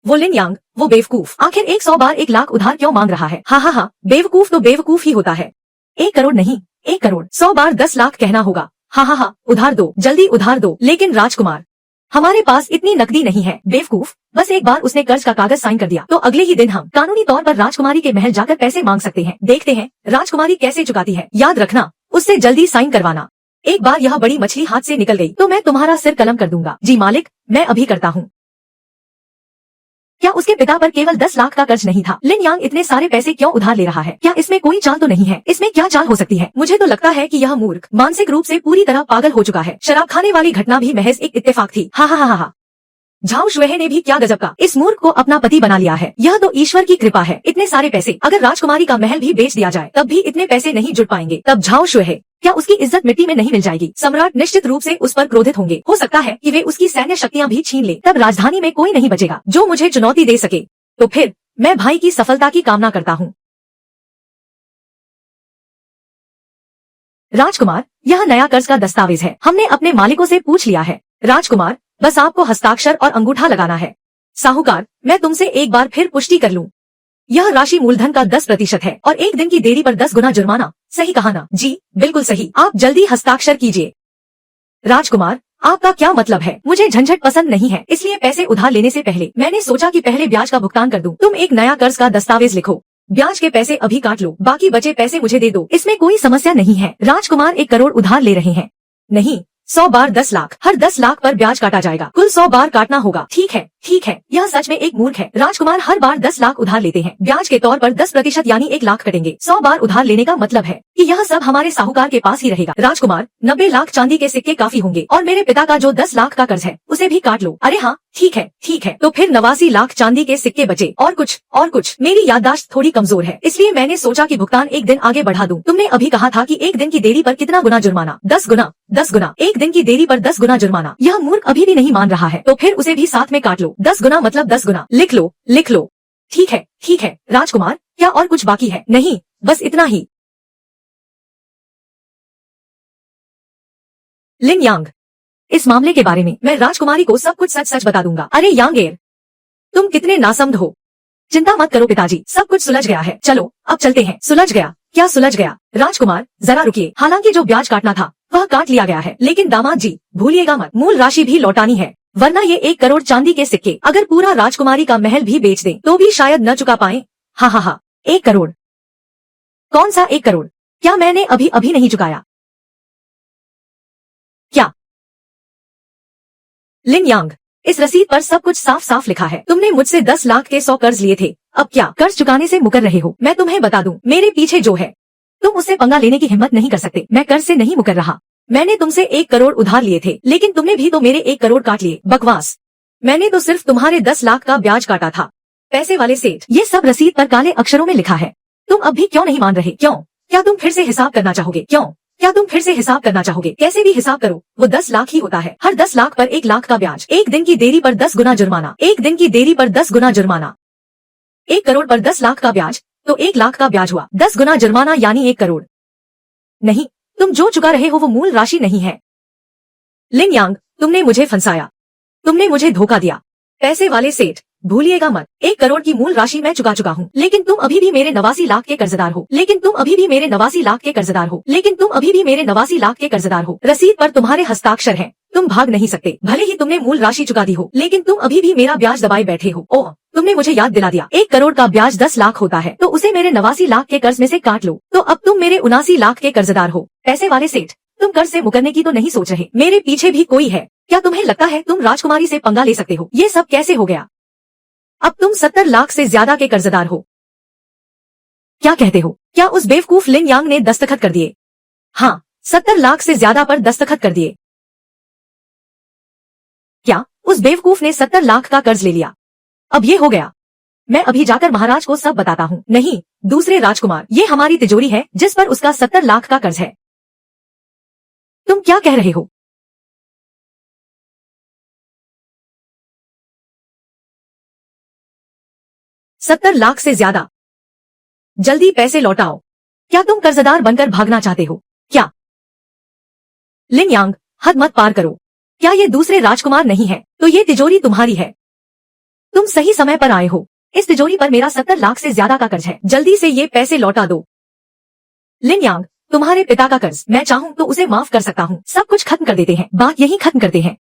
वो लिन यांग, वो बेवकूफ, आखिर 100 बार 1 लाख उधार क्यों मांग रहा है? हा हा हा, बेवकूफ तो बेवकूफ ही होता है। 1 करोड़ नहीं, 1 करोड़, 100 बार 10 लाख कहना होगा। हा हा हा, उधार दो, जल्दी उधार दो। लेकिन राजकुमार, हमारे पास इतनी नकदी नहीं है। बेवकूफ, बस एक बार उसने कर्ज का कागज साइन कर दिया तो अगले ही दिन हम कानूनी तौर पर राजकुमारी के महल जाकर पैसे मांग सकते हैं। देखते हैं राजकुमारी कैसे चुकाती है। याद रखना, उससे जल्दी साइन करवाना। एक बार यह बड़ी मछली हाथ से निकल गई तो मैं तुम्हारा सिर कलम कर दूंगा। जी मालिक, मैं अभी करता हूँ। क्या उसके पिता पर केवल 10 लाख का कर्ज नहीं था? लिन यांग इतने सारे पैसे क्यों उधार ले रहा है? क्या इसमें कोई चाल तो नहीं है? इसमें क्या चाल हो सकती है? मुझे तो लगता है कि यह मूर्ख मानसिक रूप से पूरी तरह पागल हो चुका है। शराब खाने वाली घटना भी महज एक इत्तेफाक थी। हा हा हा हा। झाओ शुएहे ने भी क्या गजब का इस मूर्ख को अपना पति बना लिया है। यह तो ईश्वर की कृपा है। इतने सारे पैसे, अगर राजकुमारी का महल भी बेच दिया जाए तब भी इतने पैसे नहीं जुट पाएंगे। तब झाओ शुएहे, क्या उसकी इज्जत मिट्टी में नहीं मिल जाएगी? सम्राट निश्चित रूप से उस पर क्रोधित होंगे। हो सकता है कि वे उसकी सैन्य शक्तियां भी छीन ले। तब राजधानी में कोई नहीं बचेगा जो मुझे चुनौती दे सके। तो फिर मैं भाई की सफलता की कामना करता हूँ। राजकुमार, यह नया कर्ज का दस्तावेज है। हमने अपने मालिकों से पूछ लिया है। राजकुमार, बस आपको हस्ताक्षर और अंगूठा लगाना है। साहूकार, मैं तुमसे एक बार फिर पुष्टि कर लूं। यह राशि मूलधन का 10% है और 1 दिन की देरी पर 10 गुना जुर्माना। सही कहा ना? जी बिल्कुल सही। आप जल्दी हस्ताक्षर कीजिए। राजकुमार, आपका क्या मतलब है? मुझे झंझट पसंद नहीं है, इसलिए पैसे उधार लेने से पहले मैंने सोचा कि पहले ब्याज का भुगतान कर दूं। तुम एक नया कर्ज का दस्तावेज लिखो, ब्याज के पैसे अभी काट लो, बाकी बचे पैसे मुझे दे दो। इसमें कोई समस्या नहीं है। राजकुमार 1 करोड़ उधार ले रहे हैं। नहीं, 100 बार 10 लाख, हर 10 लाख पर ब्याज काटा जाएगा। कुल 100 बार काटना होगा। ठीक है, ठीक है। यह सच में एक मूर्ख है। राजकुमार हर बार 10 लाख उधार लेते हैं। ब्याज के तौर पर 10% यानी 1 लाख कटेंगे। 100 बार उधार लेने का मतलब है कि यह सब हमारे साहूकार के पास ही रहेगा। राजकुमार, 90 लाख चांदी के सिक्के काफी होंगे और मेरे पिता का जो 10 लाख का कर्ज है उसे भी काट लो। अरे हाँ, ठीक है, ठीक है। तो फिर 89 लाख चांदी के सिक्के बचे। और कुछ। मेरी याददाश्त थोड़ी कमजोर है, इसलिए मैंने सोचा कि भुगतान 1 दिन आगे बढ़ा दूं। तुमने अभी कहा था कि 1 दिन की देरी पर कितना गुना जुर्माना? 10 गुना। 10 गुना। 1 दिन की देरी पर 10 गुना जुर्माना। यह मूर्ख अभी भी नहीं मान रहा है, तो फिर उसे भी साथ में काट लो। 10 गुना मतलब 10 गुना। लिख लो, लिख लो। ठीक है, ठीक है। राजकुमार, क्या और कुछ बाकी है? नहीं, बस इतना ही। लिन यांग, इस मामले के बारे में मैं राजकुमारी को सब कुछ सच सच बता दूंगा। अरे यांगेर, तुम कितने नासमझ हो। चिंता मत करो पिताजी, सब कुछ सुलझ गया है। चलो अब चलते हैं। सुलझ गया? क्या सुलझ गया? राजकुमार, जरा रुकिए। हालांकि जो ब्याज काटना था वह काट लिया गया है, लेकिन दामाद जी भूलिएगा मत, मूल राशि भी लौटानी है, वरना ये 1 करोड़ चांदी के सिक्के अगर पूरा राजकुमारी का महल भी बेच दें तो भी शायद न चुका पाए। हा हा हा। 1 करोड़? कौन सा 1 करोड़? क्या मैंने अभी अभी नहीं चुकाया? क्या? लिन यांग, इस रसीद पर सब कुछ साफ साफ लिखा है। तुमने मुझसे 10 लाख के 100 कर्ज लिए थे, अब क्या कर्ज चुकाने से मुकर रहे हो? मैं तुम्हें बता दूं, मेरे पीछे जो है, तुम उससे पंगा लेने की हिम्मत नहीं कर सकते। मैं कर्ज से नहीं मुकर रहा। मैंने तुमसे 1 करोड़ उधार लिए थे, लेकिन तुमने भी तो मेरे 1 करोड़ काट लिए। बकवास। मैंने तो सिर्फ तुम्हारे 10 लाख का ब्याज काटा था। पैसे वाले सेठ, ये सब रसीद पर काले अक्षरों में लिखा है। तुम अब भी क्यों नहीं मान रहे? क्यों? क्या तुम फिर से हिसाब करना चाहोगे? क्यों? क्या तुम फिर से हिसाब करना चाहोगे? कैसे भी हिसाब करो, वो 10 लाख ही होता है। हर 10 लाख पर 1 लाख का ब्याज, 1 दिन की देरी पर 10 गुना जुर्माना, 1 दिन की देरी पर 10 गुना जुर्माना। 1 करोड़ पर 10 लाख का ब्याज, तो 1 लाख का ब्याज हुआ। 10 गुना जुर्माना यानी 1 करोड़। नहीं, तुम जो चुका रहे हो वो मूल राशि नहीं है। लिन यांग, तुमने मुझे फंसाया, तुमने मुझे धोखा दिया। पैसे वाले सेठ, भूलिएगा मत, 1 करोड़ की मूल राशि मैं चुका चुका हूँ, लेकिन तुम अभी भी मेरे 89 लाख के कर्जदार हो। लेकिन तुम अभी भी मेरे 89 लाख के कर्जदार हो। लेकिन तुम अभी भी मेरे 89 लाख के कर्जदार हो। रसीद पर तुम्हारे हस्ताक्षर हैं, तुम भाग नहीं सकते। भले ही तुमने मूल राशि चुका दी हो, लेकिन तुम अभी भी मेरा ब्याज दबाए बैठे हो। ओह, तुमने मुझे याद दिला दिया। 1 करोड़ का ब्याज 10 लाख होता है, तो उसे मेरे 89 लाख के कर्ज में से काट लो, तो अब तुम मेरे 79 लाख के कर्जदार हो। पैसे वाले सेठ, तुम कर्ज से मुकरने की तो नहीं सोच रहे? मेरे पीछे भी कोई है। क्या तुम्हें लगता है तुम राजकुमारी से पंगा ले सकते हो? ये सब कैसे हो गया? अब तुम 70 लाख से ज्यादा के कर्जदार हो। क्या कहते हो? क्या उस बेवकूफ लिन यांग ने दस्तखत कर दिए? हाँ, 70 लाख से ज्यादा पर दस्तखत कर दिए। क्या उस बेवकूफ ने 70 लाख का कर्ज ले लिया? अब ये हो गया। मैं अभी जाकर महाराज को सब बताता हूँ। नहीं, दूसरे राजकुमार, ये हमारी तिजोरी है जिस पर उसका 70 लाख का कर्ज है। तुम क्या कह रहे हो? $70 लाख से ज्यादा? जल्दी पैसे लौटाओ। क्या तुम कर्जदार बनकर भागना चाहते हो क्या? लिन यांग, हद मत पार करो। क्या ये दूसरे राजकुमार नहीं है तो ये तिजोरी तुम्हारी है। तुम सही समय पर आए हो। इस तिजोरी पर मेरा 70 लाख से ज्यादा का कर्ज है, जल्दी से ये पैसे लौटा दो। लिन यांग, तुम्हारे पिता का कर्ज मैं चाहूँ तो उसे माफ कर सकता हूँ। सब कुछ खत्म कर देते हैं, बात यहीं खत्म करते हैं।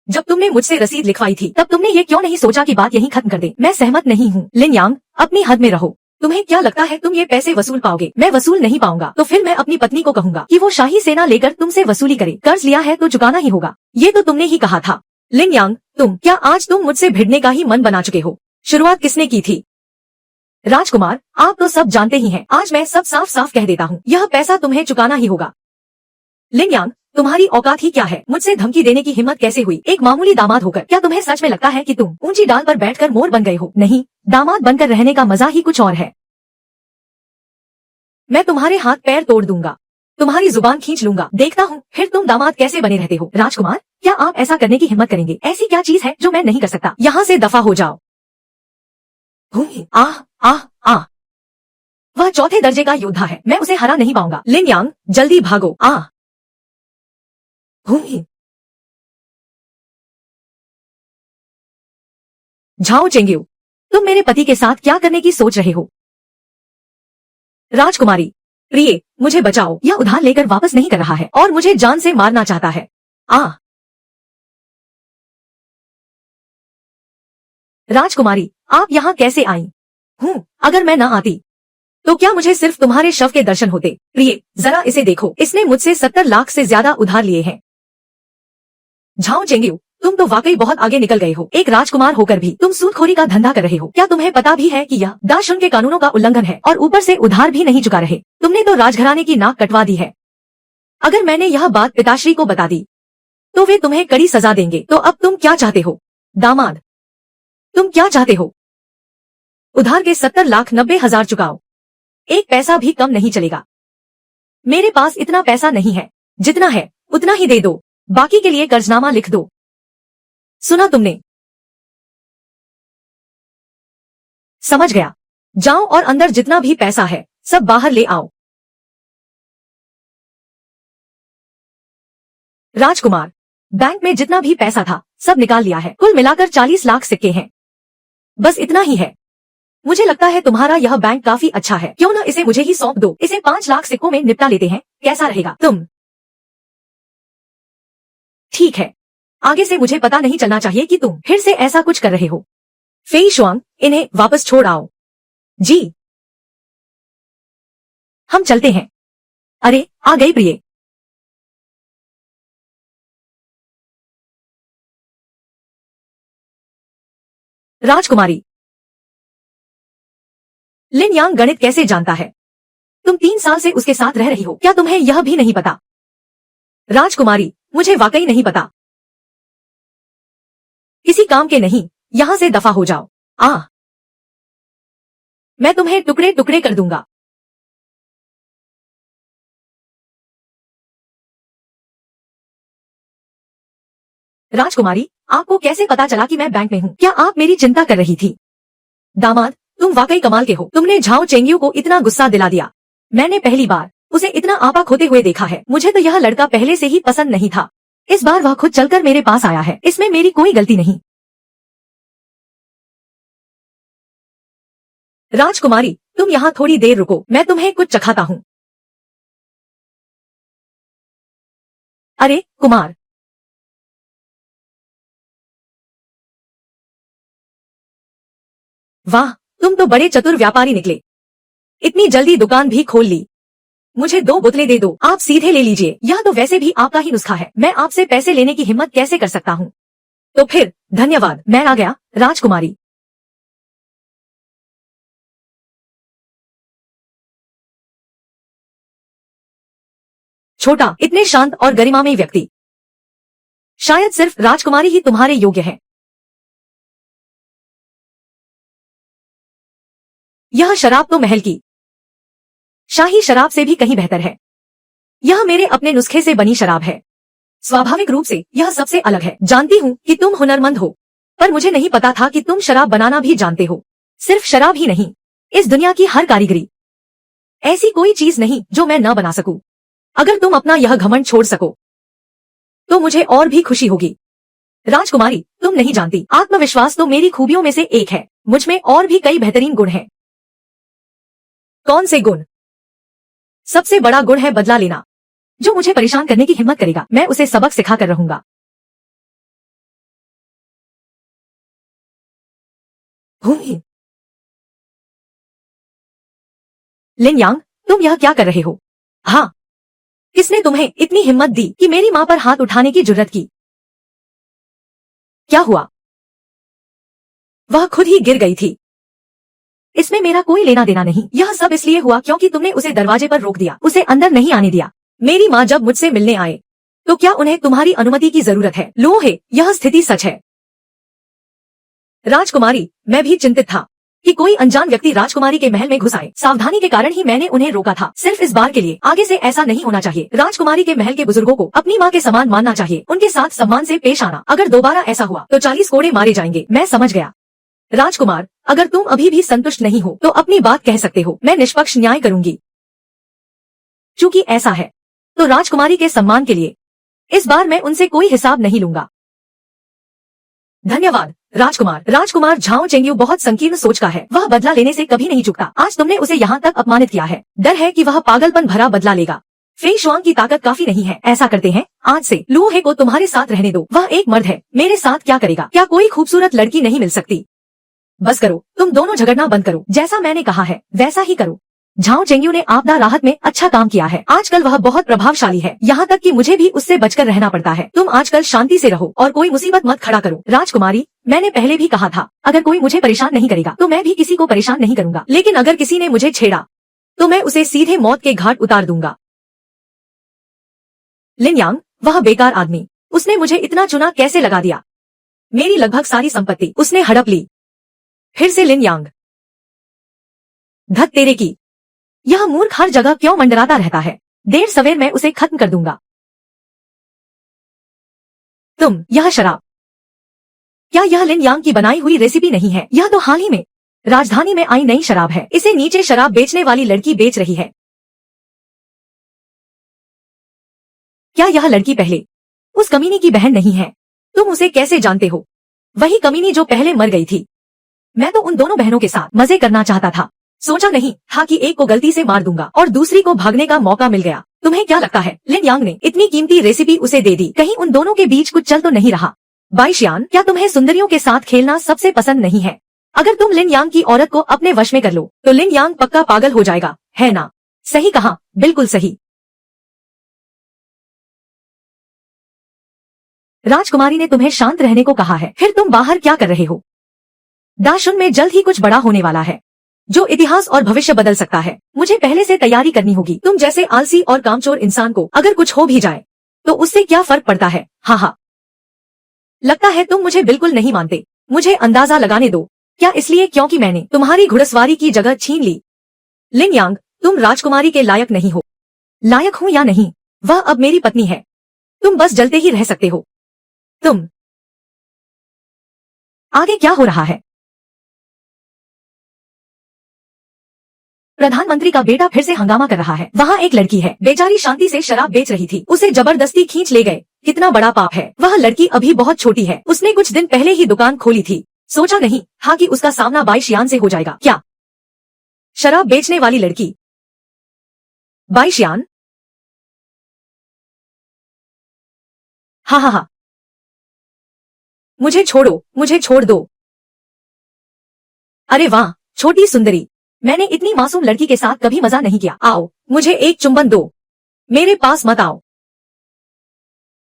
जब तुमने मुझसे रसीद लिखवाई थी तब तुमने ये क्यों नहीं सोचा कि बात यहीं खत्म कर दे? मैं सहमत नहीं हूँ। लिन यांग, अपनी हद में रहो। तुम्हें क्या लगता है तुम ये पैसे वसूल पाओगे? मैं वसूल नहीं पाऊंगा तो फिर मैं अपनी पत्नी को कहूंगा कि वो शाही सेना लेकर तुमसे वसूली करे। कर्ज लिया है तो चुकाना ही होगा, ये तो तुमने ही कहा था। लिन यांग, क्या आज तुम मुझसे भिड़ने का ही मन बना चुके हो? शुरुआत किसने की थी? राजकुमार, आप तो सब जानते ही हैं। आज मैं सब साफ साफ कह देता हूँ, यह पैसा तुम्हें चुकाना ही होगा। लिन यांग, तुम्हारी औकात ही क्या है? मुझसे धमकी देने की हिम्मत कैसे हुई? एक मामूली दामाद होकर क्या तुम्हें सच में लगता है कि तुम ऊंची डाल पर बैठकर मोर बन गए हो? नहीं, दामाद बनकर रहने का मजा ही कुछ और है। मैं तुम्हारे हाथ पैर तोड़ दूंगा, तुम्हारी जुबान खींच लूंगा, देखता हूँ फिर तुम दामाद कैसे बने रहते हो। राजकुमार, क्या आप ऐसा करने की हिम्मत करेंगे? ऐसी क्या चीज है जो मैं नहीं कर सकता? यहाँ से दफा हो जाओ। आह आह आह, वह चौथे दर्जे का योद्धा है, मैं उसे हरा नहीं पाऊंगा। लिन यांग, जल्दी भागो। झाओ चेंग्यू, तुम मेरे पति के साथ क्या करने की सोच रहे हो? राजकुमारी, प्रिय, मुझे बचाओ, यह उधार लेकर वापस नहीं कर रहा है और मुझे जान से मारना चाहता है। राजकुमारी, आप यहाँ कैसे आई? अगर मैं ना आती तो क्या मुझे सिर्फ तुम्हारे शव के दर्शन होते? प्रिय, जरा इसे देखो, इसने मुझसे 70 लाख से ज्यादा उधार लिए हैं। झाओ चेंग्यू, तुम तो वाकई बहुत आगे निकल गए हो। एक राजकुमार होकर भी तुम सूदखोरी का धंधा कर रहे हो। क्या तुम्हें पता भी है कि यह दाशुन के कानूनों का उल्लंघन है और ऊपर से उधार भी नहीं चुका रहे? तुमने तो राजघराने की नाक कटवा दी है। अगर मैंने यह बात पिताश्री को बता दी तो वे तुम्हें कड़ी सजा देंगे। तो अब तुम क्या चाहते हो? दामाद, तुम क्या चाहते हो? उधार के 70,90,000 चुकाओ, एक पैसा भी कम नहीं चलेगा। मेरे पास इतना पैसा नहीं है, जितना है उतना ही दे दो, बाकी के लिए कर्जनामा लिख दो। सुना तुमने? समझ गया, जाओ और अंदर जितना भी पैसा है सब बाहर ले आओ। राजकुमार, बैंक में जितना भी पैसा था सब निकाल लिया है, कुल मिलाकर 40 लाख सिक्के हैं। बस इतना ही है। मुझे लगता है तुम्हारा यह बैंक काफी अच्छा है, क्यों ना इसे मुझे ही सौंप दो। इसे 5 लाख सिक्कों में निपटा लेते हैं, कैसा रहेगा? तुम ठीक है, आगे से मुझे पता नहीं चलना चाहिए कि तुम फिर से ऐसा कुछ कर रहे हो। फेई शुआंग, इन्हें वापस छोड़ आओ। जी, हम चलते हैं। अरे, आ गई प्रिय। राजकुमारी, लिन यांग गणित कैसे जानता है? तुम 3 साल से उसके साथ रह रही हो, क्या तुम्हें यह भी नहीं पता? राजकुमारी, मुझे वाकई नहीं पता। किसी काम के नहीं, यहाँ से दफा हो जाओ। मैं तुम्हें टुकड़े टुकड़े कर दूंगा। राजकुमारी, आपको कैसे पता चला कि मैं बैंक में हूँ? क्या आप मेरी चिंता कर रही थी? दामाद, तुम वाकई कमाल के हो, तुमने झाओ चेंग्यू को इतना गुस्सा दिला दिया। मैंने पहली बार उसे इतना आपा खोते हुए देखा है। मुझे तो यह लड़का पहले से ही पसंद नहीं था, इस बार वह खुद चलकर मेरे पास आया है, इसमें मेरी कोई गलती नहीं। राजकुमारी, तुम यहाँ थोड़ी देर रुको, मैं तुम्हें कुछ चखाता हूँ। अरे कुमार, वाह, तुम तो बड़े चतुर व्यापारी निकले, इतनी जल्दी दुकान भी खोल ली। मुझे 2 बोतलें दे दो, आप सीधे ले लीजिए, यह तो वैसे भी आपका ही नुस्खा है। मैं आपसे पैसे लेने की हिम्मत कैसे कर सकता हूँ? तो फिर धन्यवाद, मैं आ गया। राजकुमारी, छोटा, इतने शांत और गरिमामय व्यक्ति शायद सिर्फ राजकुमारी ही तुम्हारे योग्य है। यह शराब तो महल की शाही शराब से भी कहीं बेहतर है। यह मेरे अपने नुस्खे से बनी शराब है, स्वाभाविक रूप से यह सबसे अलग है। जानती हूँ कि तुम हुनरमंद हो, पर मुझे नहीं पता था कि तुम शराब बनाना भी जानते हो। सिर्फ शराब ही नहीं, इस दुनिया की हर कारीगरी, ऐसी कोई चीज नहीं जो मैं न बना सकूं। अगर तुम अपना यह घमंड छोड़ सको तो मुझे और भी खुशी होगी। राजकुमारी, तुम नहीं जानती, आत्मविश्वास तो मेरी खूबियों में से एक है। मुझ में और भी कई बेहतरीन गुण हैं। कौन से गुण? सबसे बड़ा गुण है बदला लेना। जो मुझे परेशान करने की हिम्मत करेगा, मैं उसे सबक सिखाकर रहूंगा। भूमि। लिन यांग, तुम यह क्या कर रहे हो? हाँ, किसने तुम्हें इतनी हिम्मत दी कि मेरी माँ पर हाथ उठाने की जुर्रत की? क्या हुआ? वह खुद ही गिर गई थी। इसमें मेरा कोई लेना देना नहीं। यह सब इसलिए हुआ क्योंकि तुमने उसे दरवाजे पर रोक दिया, उसे अंदर नहीं आने दिया। मेरी माँ जब मुझसे मिलने आए तो क्या उन्हें तुम्हारी अनुमति की जरूरत है? लो है, यह स्थिति सच है। राजकुमारी, मैं भी चिंतित था कि कोई अनजान व्यक्ति राजकुमारी के महल में घुस आए। सावधानी के कारण ही मैंने उन्हें रोका था, सिर्फ इस बार के लिए। आगे से ऐसा नहीं होना चाहिए। राजकुमारी के महल के बुजुर्गों को अपनी माँ के समान मानना चाहिए, उनके साथ सम्मान से पेश आना। अगर दोबारा ऐसा हुआ तो 40 कोड़े मारे जाएंगे। मैं समझ गया। राजकुमार, अगर तुम अभी भी संतुष्ट नहीं हो तो अपनी बात कह सकते हो, मैं निष्पक्ष न्याय करूंगी। चूंकि ऐसा है तो राजकुमारी के सम्मान के लिए इस बार मैं उनसे कोई हिसाब नहीं लूंगा। धन्यवाद राजकुमार। राजकुमार झाओ चेंग्यू बहुत संकीर्ण सोच का है। वह बदला लेने से कभी नहीं चूकता। आज तुमने उसे यहाँ तक अपमानित किया है। डर है कि वह पागलपन भरा बदला लेगा। फेई शुआंग की ताकत काफी नहीं है। ऐसा करते हैं, आज से लू हे को तुम्हारे साथ रहने दो। वह एक मर्द है, मेरे साथ क्या करेगा? क्या कोई खूबसूरत लड़की नहीं मिल सकती? बस करो, तुम दोनों झगड़ना बंद करो। जैसा मैंने कहा है वैसा ही करो। झाओ चेंग्यू ने आपदा राहत में अच्छा काम किया है। आजकल वह बहुत प्रभावशाली है, यहाँ तक कि मुझे भी उससे बचकर रहना पड़ता है। तुम आजकल शांति से रहो और कोई मुसीबत मत खड़ा करो। राजकुमारी, मैंने पहले भी कहा था, अगर कोई मुझे परेशान नहीं करेगा तो मैं भी किसी को परेशान नहीं करूंगा। लेकिन अगर किसी ने मुझे छेड़ा तो मैं उसे सीधे मौत के घाट उतार दूंगा। लिन यांग, वह बेकार आदमी, उसने मुझे इतना चुना कैसे लगा दिया? मेरी लगभग सारी संपत्ति उसने हड़प ली। फिर से लिन यांग, धत तेरे की, यह मूर्ख हर जगह क्यों मंडराता रहता है? देर सवेर मैं उसे खत्म कर दूंगा। यह शराब, क्या यह लिन यांग की बनाई हुई रेसिपी नहीं है? यह तो हाल ही में राजधानी में आई नई शराब है। इसे नीचे शराब बेचने वाली लड़की बेच रही है। क्या यह लड़की पहले उस कमीनी की बहन नहीं है? तुम उसे कैसे जानते हो? वही कमीनी जो पहले मर गई थी। मैं तो उन दोनों बहनों के साथ मजे करना चाहता था। सोचा नहीं था कि एक को गलती से मार दूंगा और दूसरी को भागने का मौका मिल गया। तुम्हें क्या लगता है लिन यांग ने इतनी कीमती रेसिपी उसे दे दी, कहीं उन दोनों के बीच कुछ चल तो नहीं रहा? बाईशियान, क्या तुम्हें सुंदरियों के साथ खेलना सबसे पसंद नहीं है? अगर तुम लिन यांग की औरत को अपने वश में कर लो तो लिन यांग पक्का पागल हो जाएगा, है ना? सही कहा, बिल्कुल सही। राजकुमारी ने तुम्हें शांत रहने को कहा है, फिर तुम बाहर क्या कर रहे हो? दाशुन में जल्द ही कुछ बड़ा होने वाला है जो इतिहास और भविष्य बदल सकता है। मुझे पहले से तैयारी करनी होगी। तुम जैसे आलसी और कामचोर इंसान को अगर कुछ हो भी जाए तो उससे क्या फर्क पड़ता है? हाँ हाँ, लगता है तुम मुझे बिल्कुल नहीं मानते। मुझे अंदाजा लगाने दो, क्या इसलिए क्योंकि मैंने तुम्हारी घुड़सवारी की जगह छीन ली? लिन यांग, तुम राजकुमारी के लायक नहीं हो। लायक हूँ या नहीं, वह अब मेरी पत्नी है। तुम बस जलते ही रह सकते हो। आगे क्या हो रहा है? प्रधानमंत्री का बेटा फिर से हंगामा कर रहा है। वहाँ एक लड़की है, बेचारी शांति से शराब बेच रही थी, उसे जबरदस्ती खींच ले गए। कितना बड़ा पाप है। वह लड़की अभी बहुत छोटी है, उसने कुछ दिन पहले ही दुकान खोली थी। सोचा नहीं था कि उसका सामना बाईशियान से हो जाएगा। क्या शराब बेचने वाली लड़की? बाईशियान? हाँ हाँ हाँ, मुझे छोड़ो, मुझे छोड़ दो। अरे वाह, छोटी सुंदरी, मैंने इतनी मासूम लड़की के साथ कभी मजा नहीं किया। आओ, मुझे एक चुंबन दो, मेरे पास मत आओ।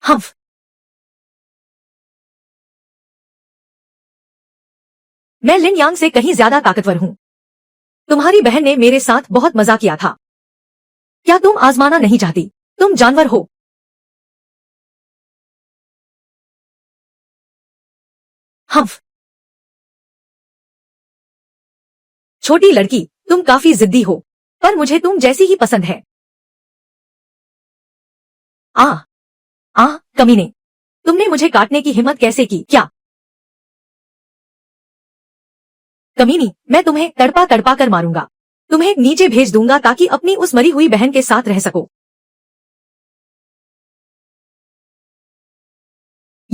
हम्फ, मैं लिन यांग से कहीं ज्यादा ताकतवर हूँ। तुम्हारी बहन ने मेरे साथ बहुत मजा किया था, क्या तुम आजमाना नहीं चाहती? तुम जानवर हो। हम्फ, छोटी लड़की, तुम काफी जिद्दी हो, पर मुझे तुम जैसी ही पसंद है। आ आ कमीने, तुमने मुझे काटने की हिम्मत कैसे की? क्या कमीनी, मैं तुम्हें तड़पा तड़पा कर मारूंगा। तुम्हें नीचे भेज दूंगा ताकि अपनी उस मरी हुई बहन के साथ रह सको।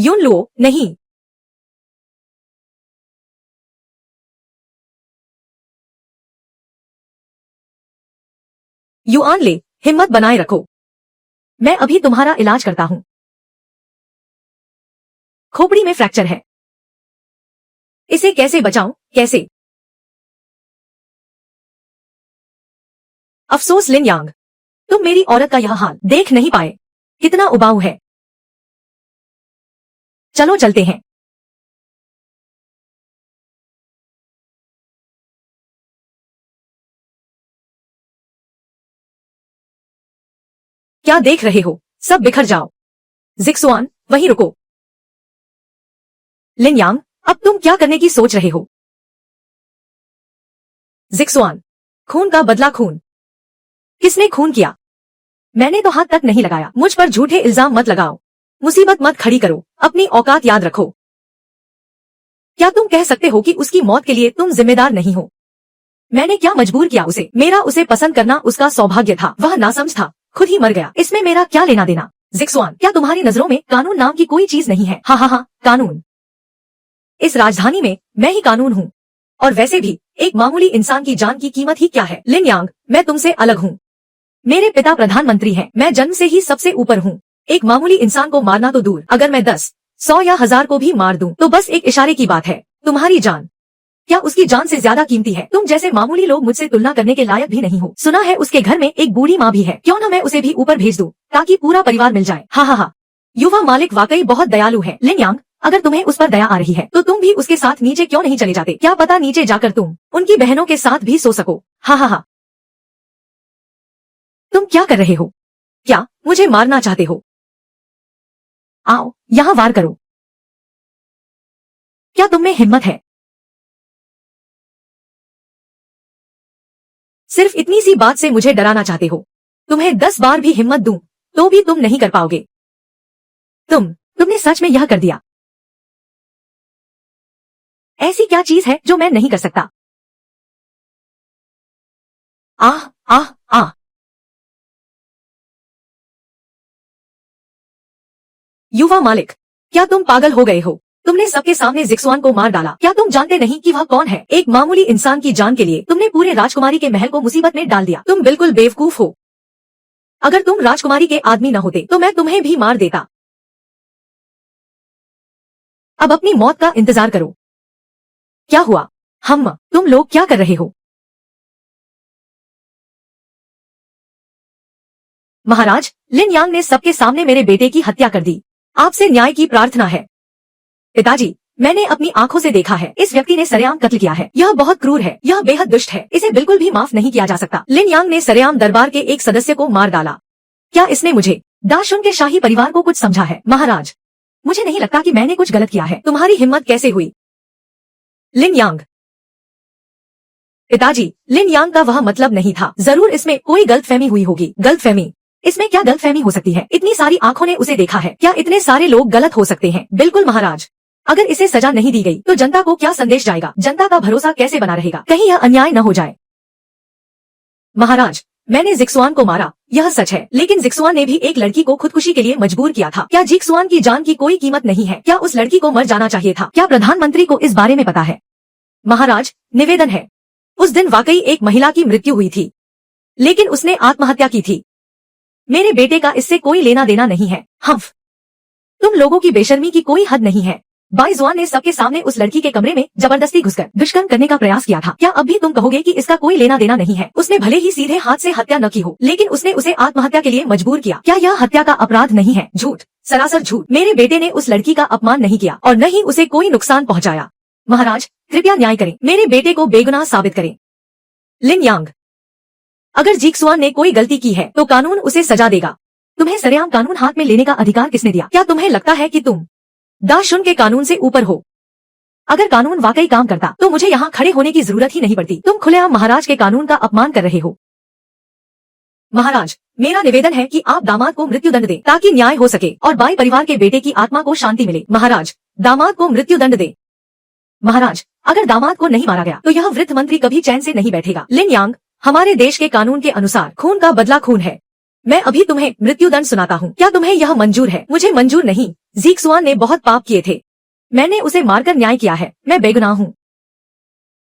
यून लुओ, नहीं। युआन ले, हिम्मत बनाए रखो। मैं अभी तुम्हारा इलाज करता हूं। खोपड़ी में फ्रैक्चर है। इसे कैसे बचाऊं, कैसे? अफसोस लिन यांग, तुम मेरी औरत का यह हाल देख नहीं पाए। कितना उबाऊ है। चलो चलते हैं। क्या देख रहे हो, सब बिखर जाओ। जिक्सुआन, वहीं रुको। लिन यांग, अब तुम क्या करने की सोच रहे हो? जिक्सुआन, खून का बदला, खून। किसने खून किया? मैंने तो हाथ तक नहीं लगाया। मुझ पर झूठे इल्जाम मत लगाओ। मुसीबत मत खड़ी करो, अपनी औकात याद रखो। क्या तुम कह सकते हो कि उसकी मौत के लिए तुम जिम्मेदार नहीं हो? मैंने क्या मजबूर किया उसे? मेरा उसे पसंद करना उसका सौभाग्य था। वह नासमझ था, खुद ही मर गया। इसमें मेरा क्या लेना देना? जिक्सुआन, क्या तुम्हारी नजरों में कानून नाम की कोई चीज नहीं है? हाँ, कानून। इस राजधानी में मैं ही कानून हूँ। और वैसे भी एक मामूली इंसान की जान की कीमत ही क्या है? लिन यांग, मैं तुमसे अलग हूँ। मेरे पिता प्रधानमंत्री हैं। मैं जन्म से ही सबसे ऊपर हूँ। एक मामूली इंसान को मारना तो दूर, अगर मैं 10, 100 या 1000 को भी मार दूं, तो बस एक इशारे की बात है। तुम्हारी जान क्या उसकी जान से ज्यादा कीमती है? तुम जैसे मामूली लोग मुझसे तुलना करने के लायक भी नहीं हो। सुना है उसके घर में एक बूढ़ी माँ भी है। क्यों न मैं उसे भी ऊपर भेज दूं, ताकि पूरा परिवार मिल जाए। हाँ। युवा मालिक वाकई बहुत दयालु है। लिन यांग, अगर तुम्हें उस पर दया आ रही है तो तुम भी उसके साथ नीचे क्यों नहीं चले जाते? क्या पता नीचे जाकर तुम उनकी बहनों के साथ भी सो सको। हाँ। तुम क्या कर रहे हो? क्या मुझे मारना चाहते हो? आओ, यहाँ वार करो। क्या तुम में हिम्मत है? सिर्फ इतनी सी बात से मुझे डराना चाहते हो? तुम्हें 10 बार भी हिम्मत दूं, तो भी तुम नहीं कर पाओगे। तुमने सच में यह कर दिया। ऐसी क्या चीज है जो मैं नहीं कर सकता? आह आह आह। युवा मालिक, क्या तुम पागल हो गए हो? तुमने सबके सामने जिक्सुआन को मार डाला। क्या तुम जानते नहीं कि वह कौन है? एक मामूली इंसान की जान के लिए तुमने पूरे राजकुमारी के महल को मुसीबत में डाल दिया। तुम बिल्कुल बेवकूफ हो। अगर तुम राजकुमारी के आदमी न होते तो मैं तुम्हें भी मार देता। अब अपनी मौत का इंतजार करो। क्या हुआ? तुम लोग क्या कर रहे हो? महाराज, लिन यांग ने सबके सामने मेरे बेटे की हत्या कर दी। आपसे न्याय की प्रार्थना है। पिताजी, मैंने अपनी आंखों से देखा है। इस व्यक्ति ने सरेआम कत्ल किया है। यह बहुत क्रूर है, यह बेहद दुष्ट है। इसे बिल्कुल भी माफ नहीं किया जा सकता। लिन यांग ने सरेआम दरबार के एक सदस्य को मार डाला। क्या इसने मुझे, दाशुन के शाही परिवार को कुछ समझा है? महाराज, मुझे नहीं लगता कि मैंने कुछ गलत किया है। तुम्हारी हिम्मत कैसे हुई? लिन यांग, पिताजी, लिन यांग का वह मतलब नहीं था। जरूर इसमें कोई गलतफहमी हुई होगी। गलतफहमी? इसमें क्या गलतफहमी हो सकती है? इतनी सारी आंखों ने उसे देखा है। क्या इतने सारे लोग गलत हो सकते हैं? बिल्कुल महाराज। अगर इसे सजा नहीं दी गई तो जनता को क्या संदेश जाएगा? जनता का भरोसा कैसे बना रहेगा? कहीं यह अन्याय न हो जाए। महाराज, मैंने जिक्सुआन को मारा, यह सच है। लेकिन जिक्सुआन ने भी एक लड़की को खुदकुशी के लिए मजबूर किया था। क्या जिक्सुआन की जान की कोई कीमत नहीं है? क्या उस लड़की को मर जाना चाहिए था? क्या प्रधानमंत्री को इस बारे में पता है? महाराज, निवेदन है। उस दिन वाकई एक महिला की मृत्यु हुई थी, लेकिन उसने आत्महत्या की थी। मेरे बेटे का इससे कोई लेना देना नहीं है। तुम लोगों की बेशर्मी की कोई हद नहीं है। बाईजुआन ने सबके सामने उस लड़की के कमरे में जबरदस्ती घुसकर दुष्कर्म करने का प्रयास किया था। क्या अब भी तुम कहोगे कि इसका कोई लेना देना नहीं है? उसने भले ही सीधे हाथ से हत्या न की हो, लेकिन उसने उसे आत्महत्या के लिए मजबूर किया। क्या यह हत्या का अपराध नहीं है? झूठ, सरासर झूठ। मेरे बेटे ने उस लड़की का अपमान नहीं किया और न ही उसे कोई नुकसान पहुंचाया। महाराज, कृपया न्याय करें। मेरे बेटे को बेगुनाह साबित करें। लिन यांग, अगर जिक्सुआन ने कोई गलती की है तो कानून उसे सजा देगा। तुम्हें सरेआम कानून हाथ में लेने का अधिकार किसने दिया? क्या तुम्हें लगता है कि तुम दाशुन के कानून से ऊपर हो? अगर कानून वाकई काम करता तो मुझे यहाँ खड़े होने की जरूरत ही नहीं पड़ती। तुम खुलेआम महाराज के कानून का अपमान कर रहे हो। महाराज, मेरा निवेदन है कि आप दामाद को मृत्युदंड दें ताकि न्याय हो सके और बाई परिवार के बेटे की आत्मा को शांति मिले। महाराज, दामाद को मृत्युदंड दें। महाराज, अगर दामाद को नहीं मारा गया तो यह वृद्ध मंत्री कभी चैन से नहीं बैठेगा। लिन यांग, हमारे देश के कानून के अनुसार खून का बदला खून है। मैं अभी तुम्हें मृत्युदंड सुनाता हूँ, क्या तुम्हें यह मंजूर है? मुझे मंजूर नहीं। ज़ीक्सुआन ने बहुत पाप किए थे, मैंने उसे मारकर न्याय किया है, मैं बेगुनाह हूँ।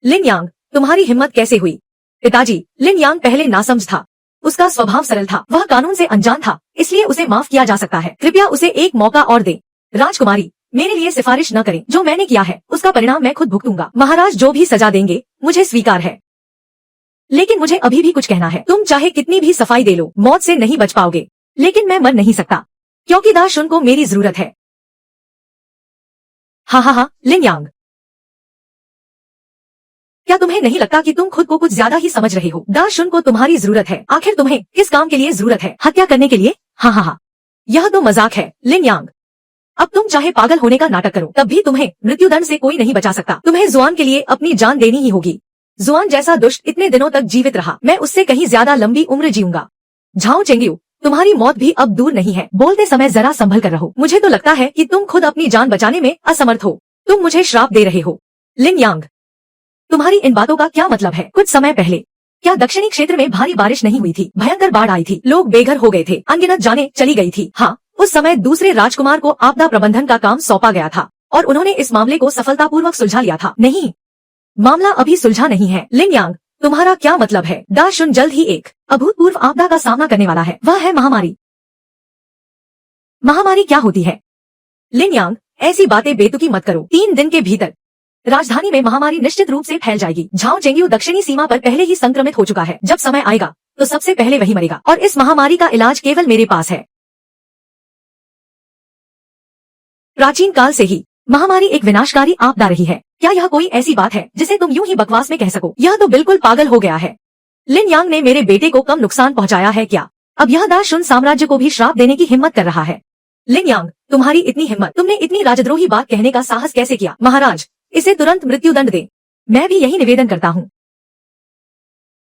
लिन यांग, तुम्हारी हिम्मत कैसे हुई? पिताजी, लिन यांग पहले नासमझ था, उसका स्वभाव सरल था, वह कानून से अनजान था, इसलिए उसे माफ किया जा सकता है। कृपया उसे एक मौका और दे। राजकुमारी, मेरे लिए सिफारिश न करें, जो मैंने किया है उसका परिणाम मैं खुद भुगतूंगा। महाराज जो भी सजा देंगे मुझे स्वीकार है, लेकिन मुझे अभी भी कुछ कहना है। तुम चाहे कितनी भी सफाई दे लो, मौत से नहीं बच पाओगे, लेकिन मैं मर नहीं सकता, क्योंकि दा शुन को मेरी जरूरत है। हा, लिन यांग, क्या तुम्हें नहीं लगता कि तुम खुद को कुछ ज्यादा ही समझ रहे हो? दा शुन को तुम्हारी जरूरत है, आखिर तुम्हें किस काम के लिए जरूरत है? हत्या करने के लिए? हा, यह तो मजाक है। लिन यांग, अब तुम चाहे पागल होने का नाटक करो, तब भी तुम्हें मृत्युदंड से कोई नहीं बचा सकता। तुम्हें जुआन के लिए अपनी जान देनी ही होगी। जुआन जैसा दुष्ट इतने दिनों तक जीवित रहा, मैं उससे कहीं ज्यादा लंबी उम्र जीऊंगा। झाओ चेंगियू, तुम्हारी मौत भी अब दूर नहीं है। बोलते समय जरा संभल कर रहो, मुझे तो लगता है कि तुम खुद अपनी जान बचाने में असमर्थ हो। तुम मुझे श्राप दे रहे हो। लिन यांग, तुम्हारी इन बातों का क्या मतलब है? कुछ समय पहले क्या दक्षिणी क्षेत्र में भारी बारिश नहीं हुई थी? भयंकर बाढ़ आई थी, लोग बेघर हो गए थे, अनगिनत जाने चली गई थी। हाँ, उस समय दूसरे राजकुमार को आपदा प्रबंधन का काम सौंपा गया था और उन्होंने इस मामले को सफलतापूर्वक सुलझा लिया था। नहीं, मामला अभी सुलझा नहीं है। लिन यांग, तुम्हारा क्या मतलब है? दा शुन जल्द ही एक अभूतपूर्व आपदा का सामना करने वाला है, वह है महामारी। महामारी क्या होती है? लिन यांग, ऐसी बातें बेतुकी मत करो। 3 दिन के भीतर राजधानी में महामारी निश्चित रूप से फैल जाएगी। झाओ चेंगियू दक्षिणी सीमा पर पहले ही संक्रमित हो चुका है, जब समय आएगा तो सबसे पहले वही मरेगा, और इस महामारी का इलाज केवल मेरे पास है। प्राचीन काल से ही महामारी एक विनाशकारी आपदा रही है, क्या यह कोई ऐसी बात है जिसे तुम यूं ही बकवास में कह सको? यह तो बिल्कुल पागल हो गया है। लिन यांग ने मेरे बेटे को कम नुकसान पहुंचाया है क्या? अब यह दा शुन साम्राज्य को भी श्राप देने की हिम्मत कर रहा है। लिन यांग, तुम्हारी इतनी हिम्मत, तुमने इतनी राजद्रोही बात कहने का साहस कैसे किया? महाराज, इसे तुरंत मृत्युदंड दे। मैं भी यही निवेदन करता हूँ,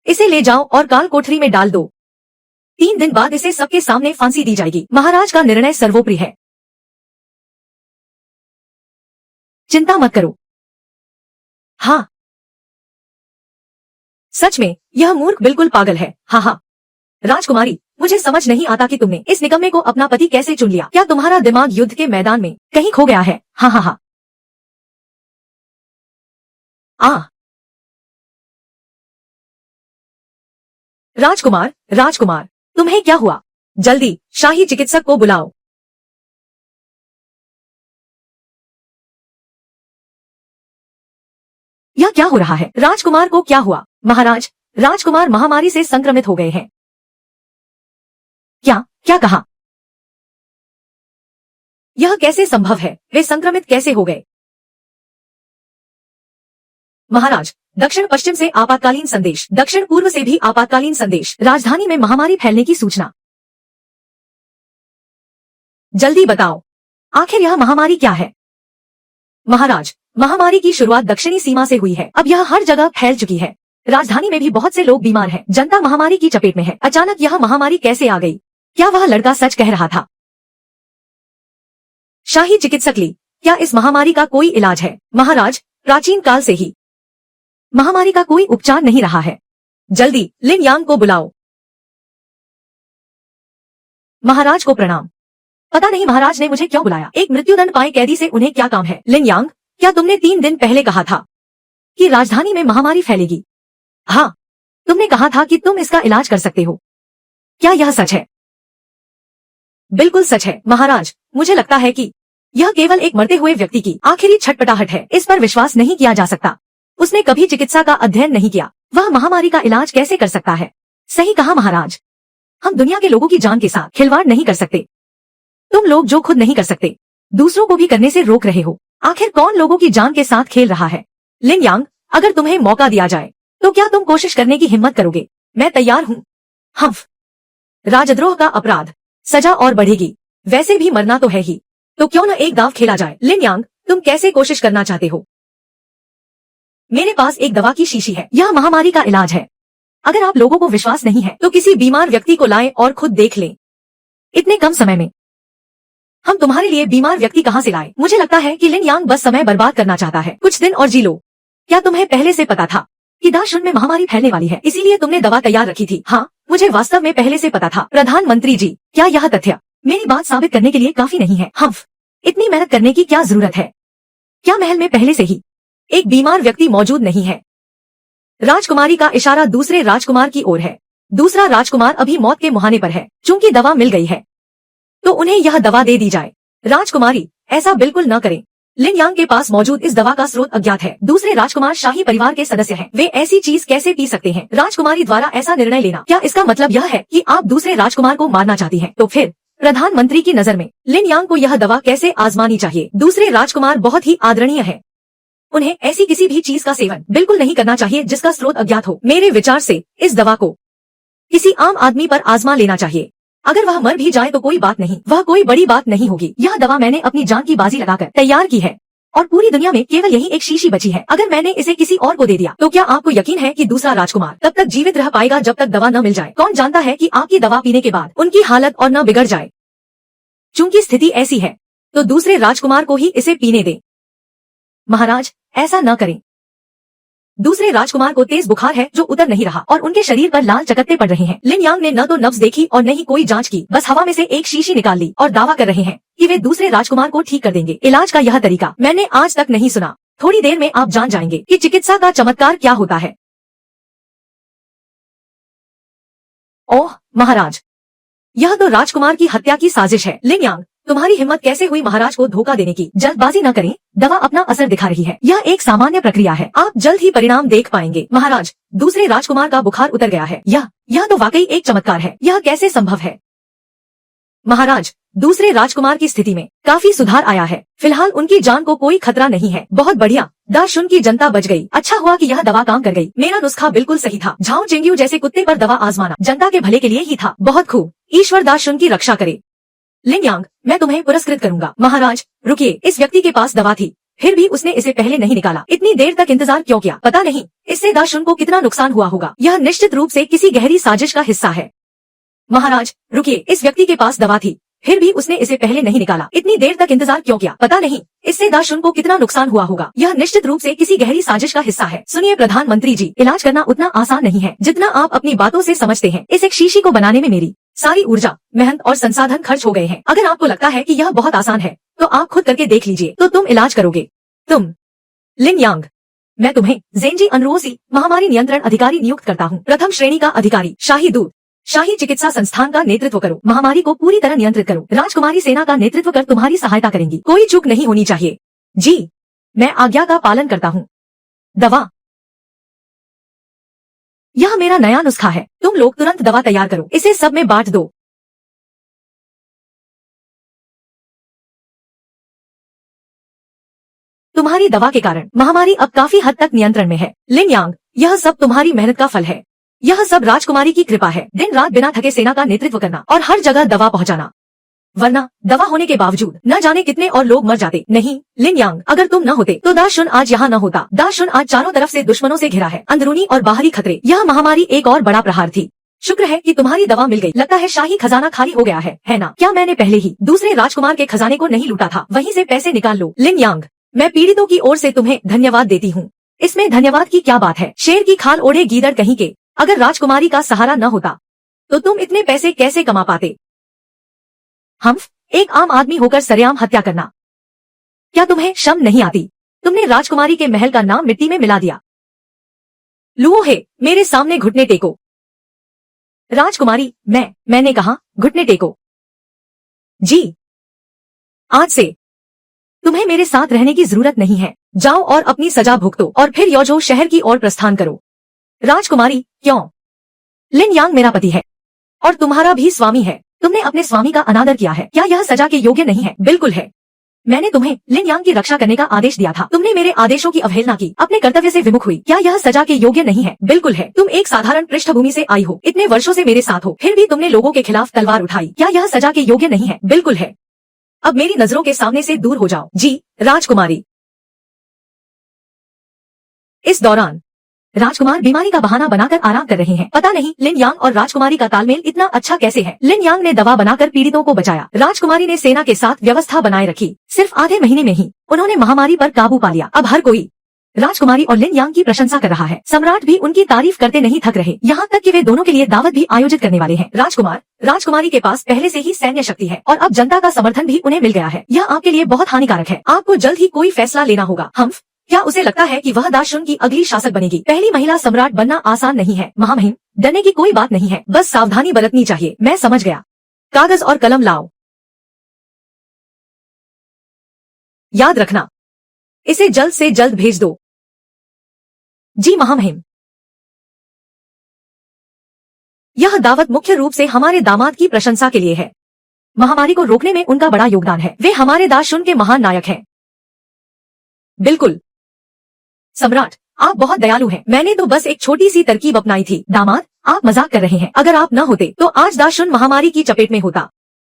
इसे ले जाओ और काल कोठरी में डाल दो। 3 दिन बाद इसे सबके सामने फांसी दी जाएगी। महाराज का निर्णय सर्वोपरि है, चिंता मत करो। हाँ, सच में यह मूर्ख बिल्कुल पागल है। हाँ, राजकुमारी, मुझे समझ नहीं आता कि तुमने इस निकम्मे को अपना पति कैसे चुन लिया। क्या तुम्हारा दिमाग युद्ध के मैदान में कहीं खो गया है? हाँ। राजकुमार, तुम्हें क्या हुआ? जल्दी शाही चिकित्सक को बुलाओ। यह क्या हो रहा है? राजकुमार को क्या हुआ? महाराज, राजकुमार महामारी से संक्रमित हो गए हैं। क्या कहा? यह कैसे संभव है? वे संक्रमित कैसे हो गए? महाराज, दक्षिण पश्चिम से आपातकालीन संदेश, दक्षिण पूर्व से भी आपातकालीन संदेश, राजधानी में महामारी फैलने की सूचना। जल्दी बताओ, आखिर यह महामारी क्या है? महाराज, महामारी की शुरुआत दक्षिणी सीमा से हुई है, अब यह हर जगह फैल चुकी है। राजधानी में भी बहुत से लोग बीमार हैं, जनता महामारी की चपेट में है। अचानक यह महामारी कैसे आ गई? क्या वह लड़का सच कह रहा था? शाही चिकित्सक ली, क्या इस महामारी का कोई इलाज है? महाराज, प्राचीन काल से ही महामारी का कोई उपचार नहीं रहा है। जल्दी लिन यांग को बुलाओ। महाराज को प्रणाम। पता नहीं महाराज ने मुझे क्यों बुलाया। एक मृत्युदंड पाए कैदी से उन्हें क्या काम है? लिन यांग, क्या तुमने 3 दिन पहले कहा था कि राजधानी में महामारी फैलेगी? हाँ, तुमने कहा था कि तुम इसका इलाज कर सकते हो। क्या यह सच है? बिल्कुल सच है महाराज, मुझे लगता है कि यह केवल एक मरते हुए व्यक्ति की आखिरी छटपटाहट है। इस पर विश्वास नहीं किया जा सकता। उसने कभी चिकित्सा का अध्ययन नहीं किया, वह महामारी का इलाज कैसे कर सकता है? सही कहा महाराज, हम दुनिया के लोगों की जान के साथ खिलवाड़ नहीं कर सकते। तुम लोग जो खुद नहीं कर सकते, दूसरों को भी करने से रोक रहे हो। आखिर कौन लोगों की जान के साथ खेल रहा है? लिन यांग, अगर तुम्हें मौका दिया जाए तो क्या तुम कोशिश करने की हिम्मत करोगे? मैं तैयार हूँ। हम्फ, राजद्रोह का अपराध, सजा और बढ़ेगी। वैसे भी मरना तो है ही, तो क्यों न एक दाव खेला जाए? लिन यांग, तुम कैसे कोशिश करना चाहते हो? मेरे पास एक दवा की शीशी है, यह महामारी का इलाज है। अगर आप लोगों को विश्वास नहीं है तो किसी बीमार व्यक्ति को लाएं और खुद देख लें। इतने कम समय में हम तुम्हारे लिए बीमार व्यक्ति कहाँ से लाए? मुझे लगता है कि लिन यांग बस समय बर्बाद करना चाहता है। कुछ दिन और जी लो। क्या तुम्हें पहले से पता था कि दा शुन में महामारी फैलने वाली है, इसीलिए तुमने दवा तैयार रखी थी? हाँ, मुझे वास्तव में पहले से पता था। प्रधानमंत्री जी, क्या यह तथ्य मेरी बात साबित करने के लिए काफी नहीं है? हम्फ, इतनी मेहनत करने की क्या जरूरत है? क्या महल में पहले से ही एक बीमार व्यक्ति मौजूद नहीं है? राजकुमारी का इशारा दूसरे राजकुमार की ओर है। दूसरा राजकुमार अभी मौत के मुहाने पर है। चूंकि दवा मिल गई है तो उन्हें यह दवा दे दी जाए। राजकुमारी, ऐसा बिल्कुल न करें। लिन यांग के पास मौजूद इस दवा का स्रोत अज्ञात है। दूसरे राजकुमार शाही परिवार के सदस्य हैं। वे ऐसी चीज कैसे पी सकते हैं? राजकुमारी द्वारा ऐसा निर्णय लेना, क्या इसका मतलब यह है कि आप दूसरे राजकुमार को मारना चाहती हैं? तो फिर प्रधानमंत्री की नजर में लिन यांग को यह दवा कैसे आजमानी चाहिए? दूसरे राजकुमार बहुत ही आदरणीय है। उन्हें ऐसी किसी भी चीज का सेवन बिल्कुल नहीं करना चाहिए जिसका स्रोत अज्ञात हो। मेरे विचार से इस दवा को किसी आम आदमी पर आजमा लेना चाहिए। अगर वह मर भी जाए तो कोई बात नहीं, वह कोई बड़ी बात नहीं होगी। यह दवा मैंने अपनी जान की बाजी लगाकर तैयार की है और पूरी दुनिया में केवल यही एक शीशी बची है। अगर मैंने इसे किसी और को दे दिया तो क्या आपको यकीन है कि दूसरा राजकुमार तब तक जीवित रह पाएगा जब तक दवा न मिल जाए? कौन जानता है कि आपकी दवा पीने के बाद उनकी हालत और न बिगड़ जाए। चूंकि स्थिति ऐसी है तो दूसरे राजकुमार को ही इसे पीने दें। महाराज, ऐसा न करें। दूसरे राजकुमार को तेज बुखार है जो उतर नहीं रहा और उनके शरीर पर लाल चकत्ते पड़ रहे हैं। लिन यांग ने न तो नब्ज देखी और न ही कोई जांच की, बस हवा में से एक शीशी निकाल ली और दावा कर रहे हैं कि वे दूसरे राजकुमार को ठीक कर देंगे। इलाज का यह तरीका मैंने आज तक नहीं सुना। थोड़ी देर में आप जान जाएंगे कि चिकित्सा का चमत्कार क्या होता है। ओह महाराज, यह तो राजकुमार की हत्या की साजिश है। लिन यांग, तुम्हारी हिम्मत कैसे हुई महाराज को धोखा देने की? जल्दबाजी न करें, दवा अपना असर दिखा रही है। यह एक सामान्य प्रक्रिया है, आप जल्द ही परिणाम देख पाएंगे। महाराज, दूसरे राजकुमार का बुखार उतर गया है। यह तो वाकई एक चमत्कार है। यह कैसे संभव है? महाराज, दूसरे राजकुमार की स्थिति में काफी सुधार आया है। फिलहाल उनकी जान को कोई खतरा नहीं है। बहुत बढ़िया, दाशुन की जनता बच गई। अच्छा हुआ कि यह दवा काम कर गई। मेरा नुस्खा बिल्कुल सही था। झाओ चेंग्यू जैसे कुत्ते पर दवा आजमाना जनता के भले के लिए ही था। बहुत खूब, ईश्वर दाशुन की रक्षा करे। लिन यांग, मैं तुम्हें पुरस्कृत करूंगा। महाराज रुकिए, इस व्यक्ति के पास दवा थी, फिर भी उसने इसे पहले नहीं निकाला। इतनी देर तक इंतजार क्यों किया? पता नहीं इससे दाशुन को कितना नुकसान हुआ होगा। यह निश्चित रूप से किसी गहरी साजिश का हिस्सा है। महाराज रुकिए, इस व्यक्ति के पास दवा थी, फिर भी उसने इसे पहले नहीं निकाला। इतनी देर तक इंतजार क्यों किया? पता नहीं इससे दाशुन को कितना नुकसान हुआ होगा। यह निश्चित रूप से किसी गहरी साजिश का हिस्सा है। सुनिए प्रधानमंत्री जी, इलाज करना उतना आसान नहीं है जितना आप अपनी बातों से समझते हैं। इस एक शीशी को बनाने में मेरी सारी ऊर्जा, मेहनत और संसाधन खर्च हो गए हैं। अगर आपको लगता है कि यह बहुत आसान है तो आप खुद करके देख लीजिए, तो तुम इलाज करोगे। तुम लिन यांग, मैं तुम्हें ज़ेंजी अनरोसी महामारी नियंत्रण अधिकारी नियुक्त करता हूँ। प्रथम श्रेणी का अधिकारी, शाही दूत, शाही चिकित्सा संस्थान का नेतृत्व करो। महामारी को पूरी तरह नियंत्रित करो। राजकुमारी सेना का नेतृत्व कर तुम्हारी सहायता करेंगी। कोई चूक नहीं होनी चाहिए। जी, मैं आज्ञा का पालन करता हूँ। दवा, यह मेरा नया नुस्खा है। तुम लोग तुरंत दवा तैयार करो, इसे सब में बांट दो। तुम्हारी दवा के कारण महामारी अब काफी हद तक नियंत्रण में है। लिन यांग, यह सब तुम्हारी मेहनत का फल है। यह सब राजकुमारी की कृपा है। दिन रात बिना थके सेना का नेतृत्व करना और हर जगह दवा पहुंचाना, वरना दवा होने के बावजूद न जाने कितने और लोग मर जाते। नहीं लिन यांग, अगर तुम न होते तो दाशुन आज यहाँ न होता। दाशुन आज चारों तरफ से दुश्मनों से घिरा है, अंदरूनी और बाहरी खतरे। यह महामारी एक और बड़ा प्रहार थी। शुक्र है कि तुम्हारी दवा मिल गई। लगता है शाही खजाना खाली हो गया है ना? क्या मैंने पहले ही दूसरे राजकुमार के खजाने को नहीं लूटा था? वहीं से पैसे निकाल लो। लिन यांग, मैं पीड़ितों की ओर से तुम्हें धन्यवाद देती हूँ। इसमें धन्यवाद की क्या बात है? शेर की खाल ओढ़े गीदड़ कहीं के। अगर राजकुमारी का सहारा न होता तो तुम इतने पैसे कैसे कमा पाते? हम एक आम आदमी होकर सरेआम हत्या करना, क्या तुम्हें शर्म नहीं आती? तुमने राजकुमारी के महल का नाम मिट्टी में मिला दिया। लुओ हे, मेरे सामने घुटने टेको। राजकुमारी, मैंने कहा घुटने टेको। जी, आज से तुम्हें मेरे साथ रहने की जरूरत नहीं है। जाओ और अपनी सजा भुगतो और फिर योजो शहर की ओर प्रस्थान करो। राजकुमारी, क्यों? लिन यांग मेरा पति है और तुम्हारा भी स्वामी है। तुमने अपने स्वामी का अनादर किया है। क्या यह सजा के योग्य नहीं है? बिल्कुल है। मैंने तुम्हें लिन यांग की रक्षा करने का आदेश दिया था। तुमने मेरे आदेशों की अवहेलना की, अपने कर्तव्य से विमुख हुई। क्या यह सजा के योग्य नहीं है? बिल्कुल है। तुम एक साधारण पृष्ठभूमि से आई हो, इतने वर्षों से मेरे साथ हो, फिर भी तुमने लोगों के खिलाफ तलवार उठाई। क्या यह सजा के योग्य नहीं है? बिल्कुल है। अब मेरी नजरों के सामने से दूर हो जाओ। जी, राजकुमारी। इस दौरान राजकुमार बीमारी का बहाना बनाकर आराम कर रहे हैं। पता नहीं लिन यांग और राजकुमारी का तालमेल इतना अच्छा कैसे है। लिन यांग ने दवा बनाकर पीड़ितों को बचाया। राजकुमारी ने सेना के साथ व्यवस्था बनाए रखी। सिर्फ आधे महीने में ही उन्होंने महामारी पर काबू पा लिया। अब हर कोई राजकुमारी और लिन यांग की प्रशंसा कर रहा है। सम्राट भी उनकी तारीफ करते नहीं थक रहे, यहाँ तक कि वे दोनों के लिए दावत भी आयोजित करने वाले हैं। राजकुमारी के पास पहले से ही सैन्य शक्ति है और अब जनता का समर्थन भी उन्हें मिल गया है। यह आपके लिए बहुत हानिकारक है। आपको जल्द ही कोई फैसला लेना होगा। हम्फ, क्या उसे लगता है कि वह दाशुन की अगली शासक बनेगी? पहली महिला सम्राट बनना आसान नहीं है महामहिम, डरने की कोई बात नहीं है, बस सावधानी बरतनी चाहिए। मैं समझ गया। कागज और कलम लाओ। याद रखना, इसे जल्द से जल्द भेज दो। जी महामहिम। यह दावत मुख्य रूप से हमारे दामाद की प्रशंसा के लिए है। महामारी को रोकने में उनका बड़ा योगदान है। वे हमारे दाशुन के महान नायक हैं। बिल्कुल सम्राट, आप बहुत दयालु हैं। मैंने तो बस एक छोटी सी तरकीब अपनाई थी। दामाद, आप मजाक कर रहे हैं। अगर आप न होते तो आज दाशुन महामारी की चपेट में होता।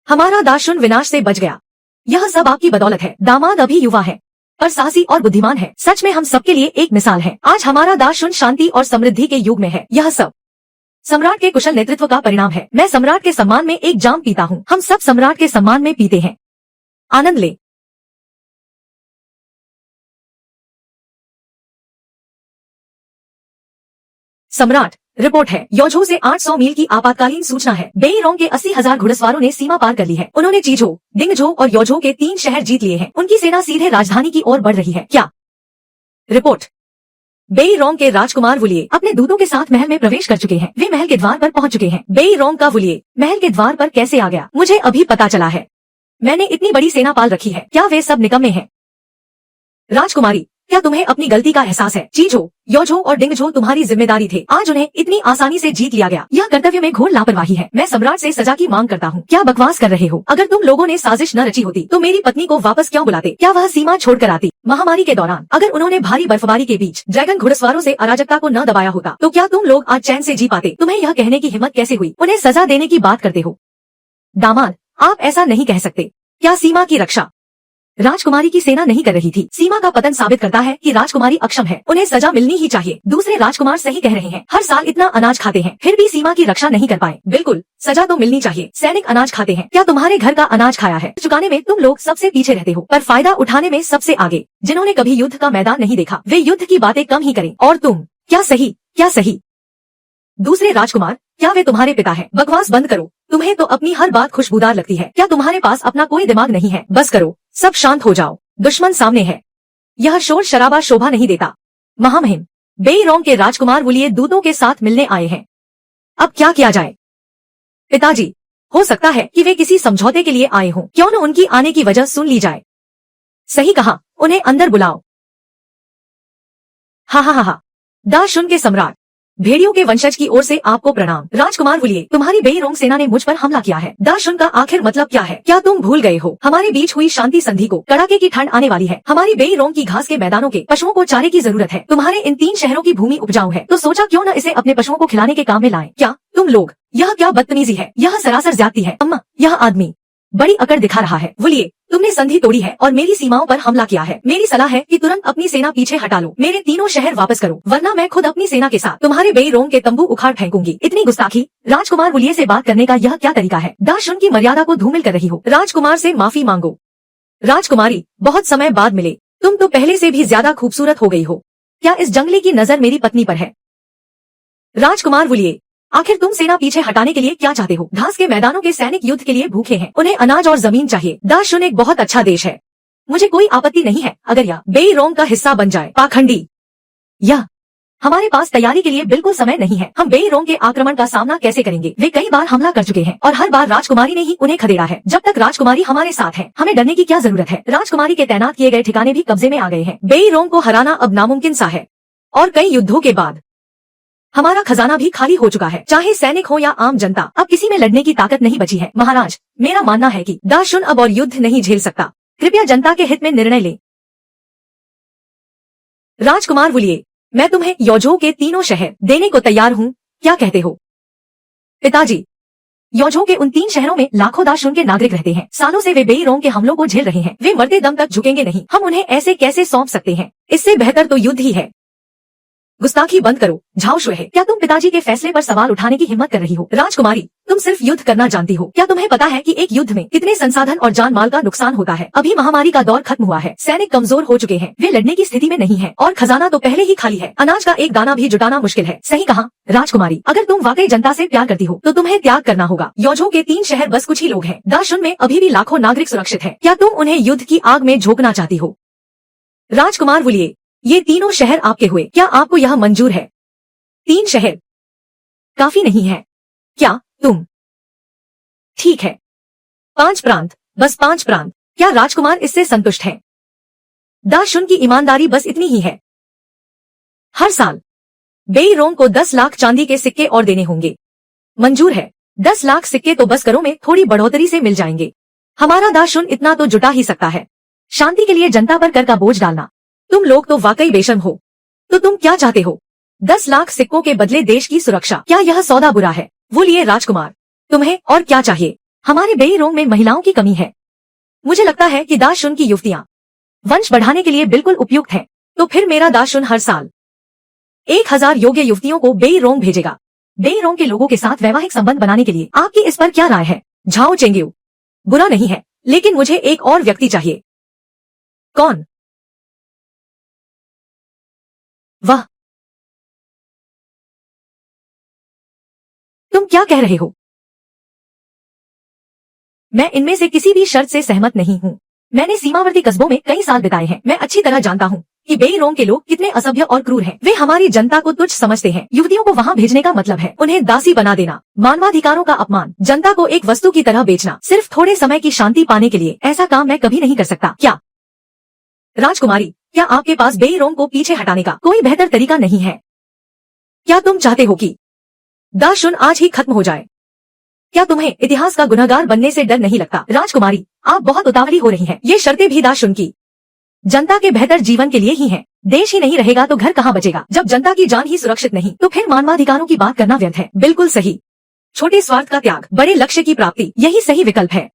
हमारा दाशुन विनाश से बच गया। यह सब आपकी बदौलत है। दामाद अभी युवा है पर साहसी और बुद्धिमान है। सच में हम सबके लिए एक मिसाल है। आज हमारा दाशुन शांति और समृद्धि के युग में है। यह सब सम्राट के कुशल नेतृत्व का परिणाम है। मैं सम्राट के सम्मान में एक जाम पीता हूँ। हम सब सम्राट के सम्मान में पीते हैं। आनंद ले। सम्राट, रिपोर्ट है। योझो से 800 मील की आपातकालीन सूचना है। बेईरोंग के 80,000 घुड़सवारों ने सीमा पार कर ली है। उन्होंने चीझो, डिंगझो और योझो के 3 शहर जीत लिए हैं। उनकी सेना सीधे राजधानी की ओर बढ़ रही है। क्या रिपोर्ट? बेईरोंग के राजकुमार वुलिये अपने दूतों के साथ महल में प्रवेश कर चुके हैं। वे महल के द्वार पर पहुंच चुके हैं। बेईरोंग का वुलिये महल के द्वार पर कैसे आ गया? मुझे अभी पता चला है। मैंने इतनी बड़ी सेना पाल रखी है। क्या वे सब निकम्मे हैं? राजकुमारी, क्या तुम्हें अपनी गलती का एहसास है? चीझो, योझो और डिंगझो तुम्हारी जिम्मेदारी थे। आज उन्हें इतनी आसानी से जीत लिया गया। यह कर्तव्य में घोर लापरवाही है। मैं सम्राट से सजा की मांग करता हूँ। क्या बकवास कर रहे हो? अगर तुम लोगों ने साजिश न रची होती तो मेरी पत्नी को वापस क्यों बुलाते? क्या वह सीमा छोड़कर आती? महामारी के दौरान अगर उन्होंने भारी बर्फबारी के बीच ड्रैगन घुड़सवारों से अराजकता को न दबाया होता तो क्या तुम लोग आज चैन से जी पाते? तुम्हें यह कहने की हिम्मत कैसे हुई? उन्हें सजा देने की बात करते हो। दामाद, आप ऐसा नहीं कह सकते। क्या सीमा की रक्षा राजकुमारी की सेना नहीं कर रही थी? सीमा का पतन साबित करता है कि राजकुमारी अक्षम है। उन्हें सजा मिलनी ही चाहिए। दूसरे राजकुमार सही कह रहे हैं। हर साल इतना अनाज खाते हैं फिर भी सीमा की रक्षा नहीं कर पाए। बिल्कुल, सजा तो मिलनी चाहिए। सैनिक अनाज खाते हैं। क्या तुम्हारे घर का अनाज खाया है? चुकाने में तुम लोग सबसे पीछे रहते हो पर फायदा उठाने में सबसे आगे। जिन्होंने कभी युद्ध का मैदान नहीं देखा वे युद्ध की बातें कम ही करें। और तुम, क्या सही? क्या सही? दूसरे राजकुमार, क्या वे तुम्हारे पिता हैं? बकवास बंद करो। तुम्हें तो अपनी हर बात खुशबूदार लगती है। क्या तुम्हारे पास अपना कोई दिमाग नहीं है? बस करो, सब शांत हो जाओ। दुश्मन सामने है। यह शोर शराबा शोभा नहीं देता। महामहिम, बेईरोंग के राजकुमार वुलिये दूतों के साथ मिलने आए हैं। अब क्या किया जाए? पिताजी, हो सकता है कि वे किसी समझौते के लिए आए हों। क्यों न उनकी आने की वजह सुन ली जाए। सही कहा, उन्हें अंदर बुलाओ। हा। दाशुन के सम्राट, भेड़ियों के वंशज की ओर से आपको प्रणाम। राजकुमार वुलिये, तुम्हारी बेईरोंग सेना ने मुझ पर हमला किया है। दाशुन का आखिर मतलब क्या है? क्या तुम भूल गए हो हमारे बीच हुई शांति संधि को? कड़ाके की ठंड आने वाली है। हमारी बेईरोंग की घास के मैदानों के पशुओं को चारे की जरूरत है। तुम्हारे इन 3 शहरों की भूमि उपजाऊ है तो सोचा क्यों न इसे अपने पशुओं को खिलाने के काम में लाएं। क्या तुम लोग, यह क्या बदतमीजी है? यह सरासर ज्यादती है। अम्मा, यह आदमी बड़ी अकड़ दिखा रहा है। वुलिये, तुमने संधि तोड़ी है और मेरी सीमाओं पर हमला किया है। मेरी सलाह है कि तुरंत अपनी सेना पीछे हटा लो। मेरे 3 शहर वापस करो वरना मैं खुद अपनी सेना के साथ तुम्हारे बेईरोंग के तंबू उखाड़ फेंकूंगी। इतनी गुस्ताखी! राजकुमार वुलिये से बात करने का यह क्या तरीका है? दाशुन की मर्यादा को धूमिल कर रही हो। राजकुमार से माफी मांगो। राजकुमारी, बहुत समय बाद मिले। तुम तो पहले से भी ज्यादा खूबसूरत हो गई हो। क्या इस जंगली की नजर मेरी पत्नी पर है? राजकुमार वुलिये, आखिर तुम सेना पीछे हटाने के लिए क्या चाहते हो? घास के मैदानों के सैनिक युद्ध के लिए भूखे हैं। उन्हें अनाज और जमीन चाहिए। दाशुन एक बहुत अच्छा देश है। मुझे कोई आपत्ति नहीं है अगर यह बेईरोंग का हिस्सा बन जाए। पाखंडी! यह हमारे पास तैयारी के लिए बिल्कुल समय नहीं है। हम बेईरोंग के आक्रमण का सामना कैसे करेंगे? वे कई बार हमला कर चुके हैं और हर बार राजकुमारी ने ही उन्हें खदेड़ा है। जब तक राजकुमारी हमारे साथ है हमें डरने की क्या जरूरत है? राजकुमारी के तैनात किए गए ठिकाने भी कब्जे में आ गए हैं। बेईरोंग को हराना अब नामुमकिन सा है और कई युद्धों के बाद हमारा खजाना भी खाली हो चुका है। चाहे सैनिक हो या आम जनता, अब किसी में लड़ने की ताकत नहीं बची है। महाराज, मेरा मानना है कि दाशुन अब और युद्ध नहीं झेल सकता। कृपया जनता के हित में निर्णय लें। राजकुमार वुलिये, मैं तुम्हें योझो के 3 शहर देने को तैयार हूँ। क्या कहते हो? पिताजी, योझो के उन 3 शहरों में लाखों दाशुन के नागरिक रहते हैं। सालों से वे बेईरोंग के हमलों को झेल रहे हैं। वे मरते दम तक झुकेंगे नहीं। हम उन्हें ऐसे कैसे सौंप सकते हैं? इससे बेहतर तो युद्ध ही है। गुस्ताखी बंद करो, झाओ शुए है। क्या तुम पिताजी के फैसले पर सवाल उठाने की हिम्मत कर रही हो? राजकुमारी, तुम सिर्फ युद्ध करना जानती हो। क्या तुम्हें पता है कि एक युद्ध में कितने संसाधन और जान माल का नुकसान होता है? अभी महामारी का दौर खत्म हुआ है, सैनिक कमजोर हो चुके हैं, वे लड़ने की स्थिति में नहीं है और खजाना तो पहले ही खाली है। अनाज का एक दाना भी जुटाना मुश्किल है। सही कहा राजकुमारी, अगर तुम वाकई जनता से प्यार करती हो तो तुम्हें त्याग करना होगा। योजो के 3 शहर बस कुछ ही लोग हैं। दाशुन में अभी भी लाखों नागरिक सुरक्षित है। क्या तुम उन्हें युद्ध की आग में झोंकना चाहती हो? राजकुमार बोलिए, ये तीनों शहर आपके हुए, क्या आपको यह मंजूर है? 3 शहर काफी नहीं है क्या? तुम ठीक है, 5 प्रांत, बस 5 प्रांत। क्या राजकुमार इससे संतुष्ट हैं? दाशुन की ईमानदारी बस इतनी ही है। हर साल बेई रोंग को 10 लाख चांदी के सिक्के और देने होंगे। मंजूर है। 10 लाख सिक्के तो बस करों में थोड़ी बढ़ोतरी से मिल जाएंगे। हमारा दाशुन इतना तो जुटा ही सकता है। शांति के लिए जनता पर कर का बोझ डालना, तुम लोग तो वाकई बेशर्म हो। तो तुम क्या चाहते हो? 10 लाख सिक्कों के बदले देश की सुरक्षा। क्या यह सौदा बुरा है? बोलिए राजकुमार, तुम्हें और क्या चाहिए? हमारे बेई रोंग में महिलाओं की कमी है। मुझे लगता है कि दाशुन की युवतियां वंश बढ़ाने के लिए बिल्कुल उपयुक्त है। तो फिर मेरा दाशुन हर साल 1000 योग्य युवतियों को बेई रोंग भेजेगा। बेई रोंग के लोगों के साथ वैवाहिक संबंध बनाने के लिए आपकी इस पर क्या राय है? झाओ चेंग्यू, बुरा नहीं है, लेकिन मुझे एक और व्यक्ति चाहिए। कौन? वाह, तुम क्या कह रहे हो? मैं इनमें से किसी भी शर्त से सहमत नहीं हूँ। मैंने सीमावर्ती कस्बों में कई साल बिताए हैं। मैं अच्छी तरह जानता हूँ कि बेई रोंग के लोग कितने असभ्य और क्रूर हैं। वे हमारी जनता को तुच्छ समझते हैं। युवतियों को वहाँ भेजने का मतलब है उन्हें दासी बना देना, मानवाधिकारों का अपमान, जनता को एक वस्तु की तरह बेचना, सिर्फ थोड़े समय की शांति पाने के लिए। ऐसा काम मैं कभी नहीं कर सकता। क्या राजकुमारी, क्या आपके पास बेई रोंग को पीछे हटाने का कोई बेहतर तरीका नहीं है? क्या तुम चाहते हो कि दाशुन आज ही खत्म हो जाए? क्या तुम्हें इतिहास का गुनहगार बनने से डर नहीं लगता? राजकुमारी, आप बहुत उतावली हो रही हैं। ये शर्तें भी दाशुन की जनता के बेहतर जीवन के लिए ही हैं। देश ही नहीं रहेगा तो घर कहाँ बचेगा? जब जनता की जान ही सुरक्षित नहीं तो फिर मानवाधिकारों की बात करना व्यर्थ है। बिल्कुल सही। छोटे स्वार्थ का त्याग, बड़े लक्ष्य की प्राप्ति, यही सही विकल्प है।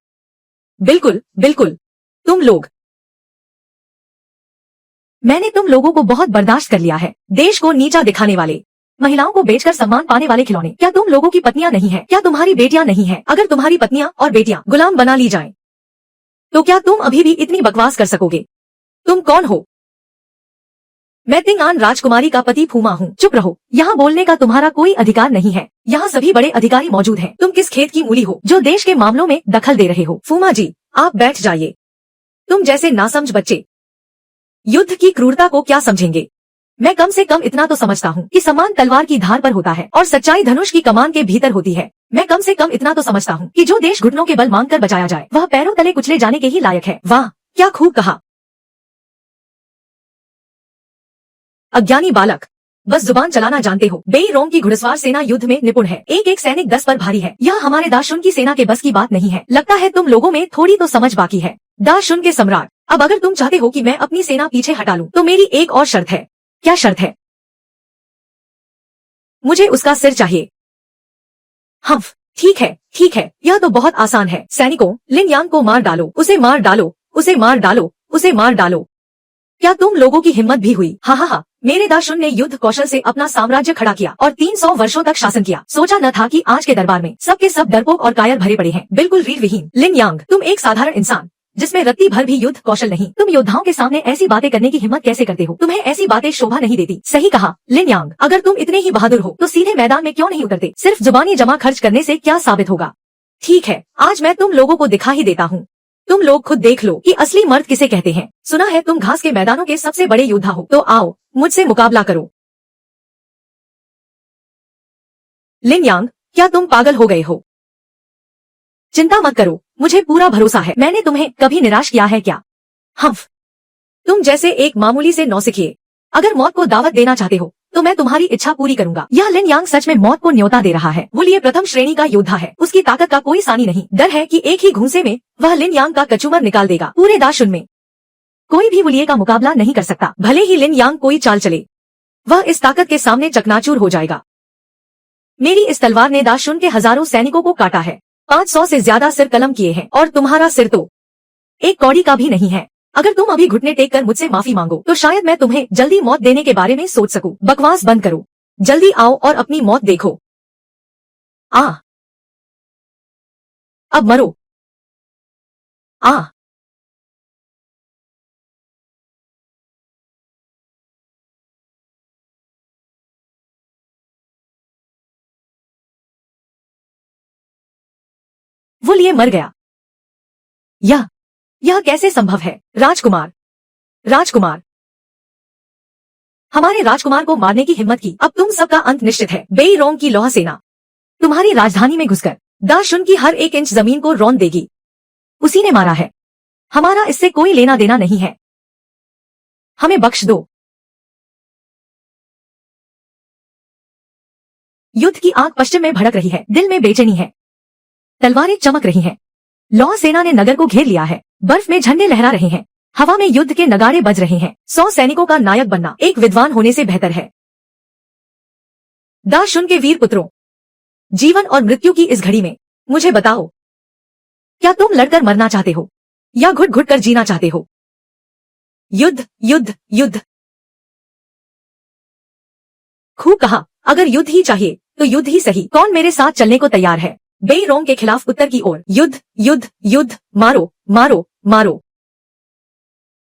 बिल्कुल बिल्कुल। तुम लोग, मैंने तुम लोगों को बहुत बर्दाश्त कर लिया है। देश को नीचा दिखाने वाले, महिलाओं को बेचकर सम्मान पाने वाले खिलौने। क्या तुम लोगों की पत्नियां नहीं हैं? क्या तुम्हारी बेटियां नहीं हैं? अगर तुम्हारी पत्नियां और बेटियां गुलाम बना ली जाएं, तो क्या तुम अभी भी इतनी बकवास कर सकोगे? तुम कौन हो? मैं तिंगान राजकुमारी का पति फूमा हूँ। चुप रहो, यहाँ बोलने का तुम्हारा कोई अधिकार नहीं है। यहाँ सभी बड़े अधिकारी मौजूद हैं। तुम किस खेत की मूली हो जो देश के मामलों में दखल दे रहे हो? फूमा जी, आप बैठ जाइए। तुम जैसे नासमझ बच्चे युद्ध की क्रूरता को क्या समझेंगे? मैं कम से कम इतना तो समझता हूँ कि सम्मान तलवार की धार पर होता है और सच्चाई धनुष की कमान के भीतर होती है। मैं कम से कम इतना तो समझता हूँ कि जो देश घुटनों के बल मांगकर बचाया जाए वह पैरों तले कुचले जाने के ही लायक है। वाह, क्या खूब कहा। अज्ञानी बालक, बस जुबान चलाना जानते हो। बेई रोंग की घुड़सवार सेना युद्ध में निपुण है। एक एक सैनिक 10 पर भारी है। यह हमारे दाशुन की सेना के बस की बात नहीं है। लगता है तुम लोगों में थोड़ी तो समझ बाकी है। दाशुन के सम्राट, अब अगर तुम चाहते हो कि मैं अपनी सेना पीछे हटा लूं, तो मेरी एक और शर्त है। क्या शर्त है? मुझे उसका सिर चाहिए। हम्फ, ठीक है ठीक है, यह तो बहुत आसान है। सैनिकों, लिन यांग को मार डालो, उसे मार डालो, उसे मार डालो, उसे मार डालो। क्या तुम लोगों की हिम्मत भी हुई? हा हा हा, मेरे दाशुन ने युद्ध कौशल से अपना साम्राज्य खड़ा किया और 300 वर्षों तक शासन किया। सोचा न था कि आज के दरबार में सबके सब डरपोक और कायर भरे पड़े हैं, बिल्कुल रीढ़ विहीन। लिन यांग, तुम एक साधारण इंसान जिसमें रत्ती भर भी युद्ध कौशल नहीं, तुम योद्धाओं के सामने ऐसी बातें करने की हिम्मत कैसे करते हो? तुम्हें ऐसी बातें शोभा नहीं देती। सही कहा लिन यांग, अगर तुम इतने ही बहादुर हो तो सीधे मैदान में क्यों नहीं उतरते? सिर्फ जुबानी जमा खर्च करने से क्या साबित होगा? ठीक है, आज मैं तुम लोगों को दिखा ही देता हूँ। तुम लोग खुद देख लो कि असली मर्द किसे कहते हैं। सुना है तुम घास के मैदानों के सबसे बड़े योद्धा हो, तो आओ मुझसे मुकाबला करो। लिन यांग, क्या तुम पागल हो गए हो? चिंता मत करो, मुझे पूरा भरोसा है। मैंने तुम्हें कभी निराश किया है क्या? हम्फ, तुम जैसे एक मामूली से नौसिखिए अगर मौत को दावत देना चाहते हो तो मैं तुम्हारी इच्छा पूरी करूंगा। यह लिन यांग सच में मौत को न्योता दे रहा है। वो लिए प्रथम श्रेणी का योद्धा है, उसकी ताकत का कोई सानी नहीं। डर है कि एक ही घूंसे में वह लिन यांग का कचूमर निकाल देगा। पूरे दाशुन में कोई भी वुलिये का मुकाबला नहीं कर सकता, भले ही लिन यांग कोई चाल चले, वह इस ताकत के सामने चकनाचूर हो जाएगा। मेरी इस तलवार ने दाशुन के हजारों सैनिकों को काटा है, 500 से ज्यादा सिर कलम किए हैं, और तुम्हारा सिर तो एक कौड़ी का भी नहीं है। अगर तुम अभी घुटने टेक कर मुझसे माफी मांगो तो शायद मैं तुम्हें जल्दी मौत देने के बारे में सोच सकूं। बकवास बंद करो, जल्दी आओ और अपनी मौत देखो। अब मरो। वो लिए मर गया। यह कैसे संभव है? राजकुमार, राजकुमार, हमारे राजकुमार को मारने की हिम्मत की। अब तुम सबका अंत निश्चित है। बेई रोंग की लौह सेना तुम्हारी राजधानी में घुसकर दाशुन की हर एक इंच जमीन को रौंद देगी। उसी ने मारा है, हमारा इससे कोई लेना देना नहीं है। हमें बख्श दो। युद्ध की आग पश्चिम में भड़क रही है, दिल में बेचैनी है, तलवारें चमक रही हैं। लौह सेना ने नगर को घेर लिया है, बर्फ में झंडे लहरा रहे हैं, हवा में युद्ध के नगाड़े बज रहे हैं। 100 सैनिकों का नायक बनना एक विद्वान होने से बेहतर है। दाशुन के वीर पुत्रों, जीवन और मृत्यु की इस घड़ी में मुझे बताओ, क्या तुम लड़कर मरना चाहते हो या घुट घुट कर जीना चाहते हो? युद्ध, युद्ध, युद्ध। खूब कहा, अगर युद्ध ही चाहिए तो युद्ध ही सही। कौन मेरे साथ चलने को तैयार है? बेई रोंग के खिलाफ उत्तर की ओर। युद्ध, युद्ध, युद्ध, मारो, मारो, मारो।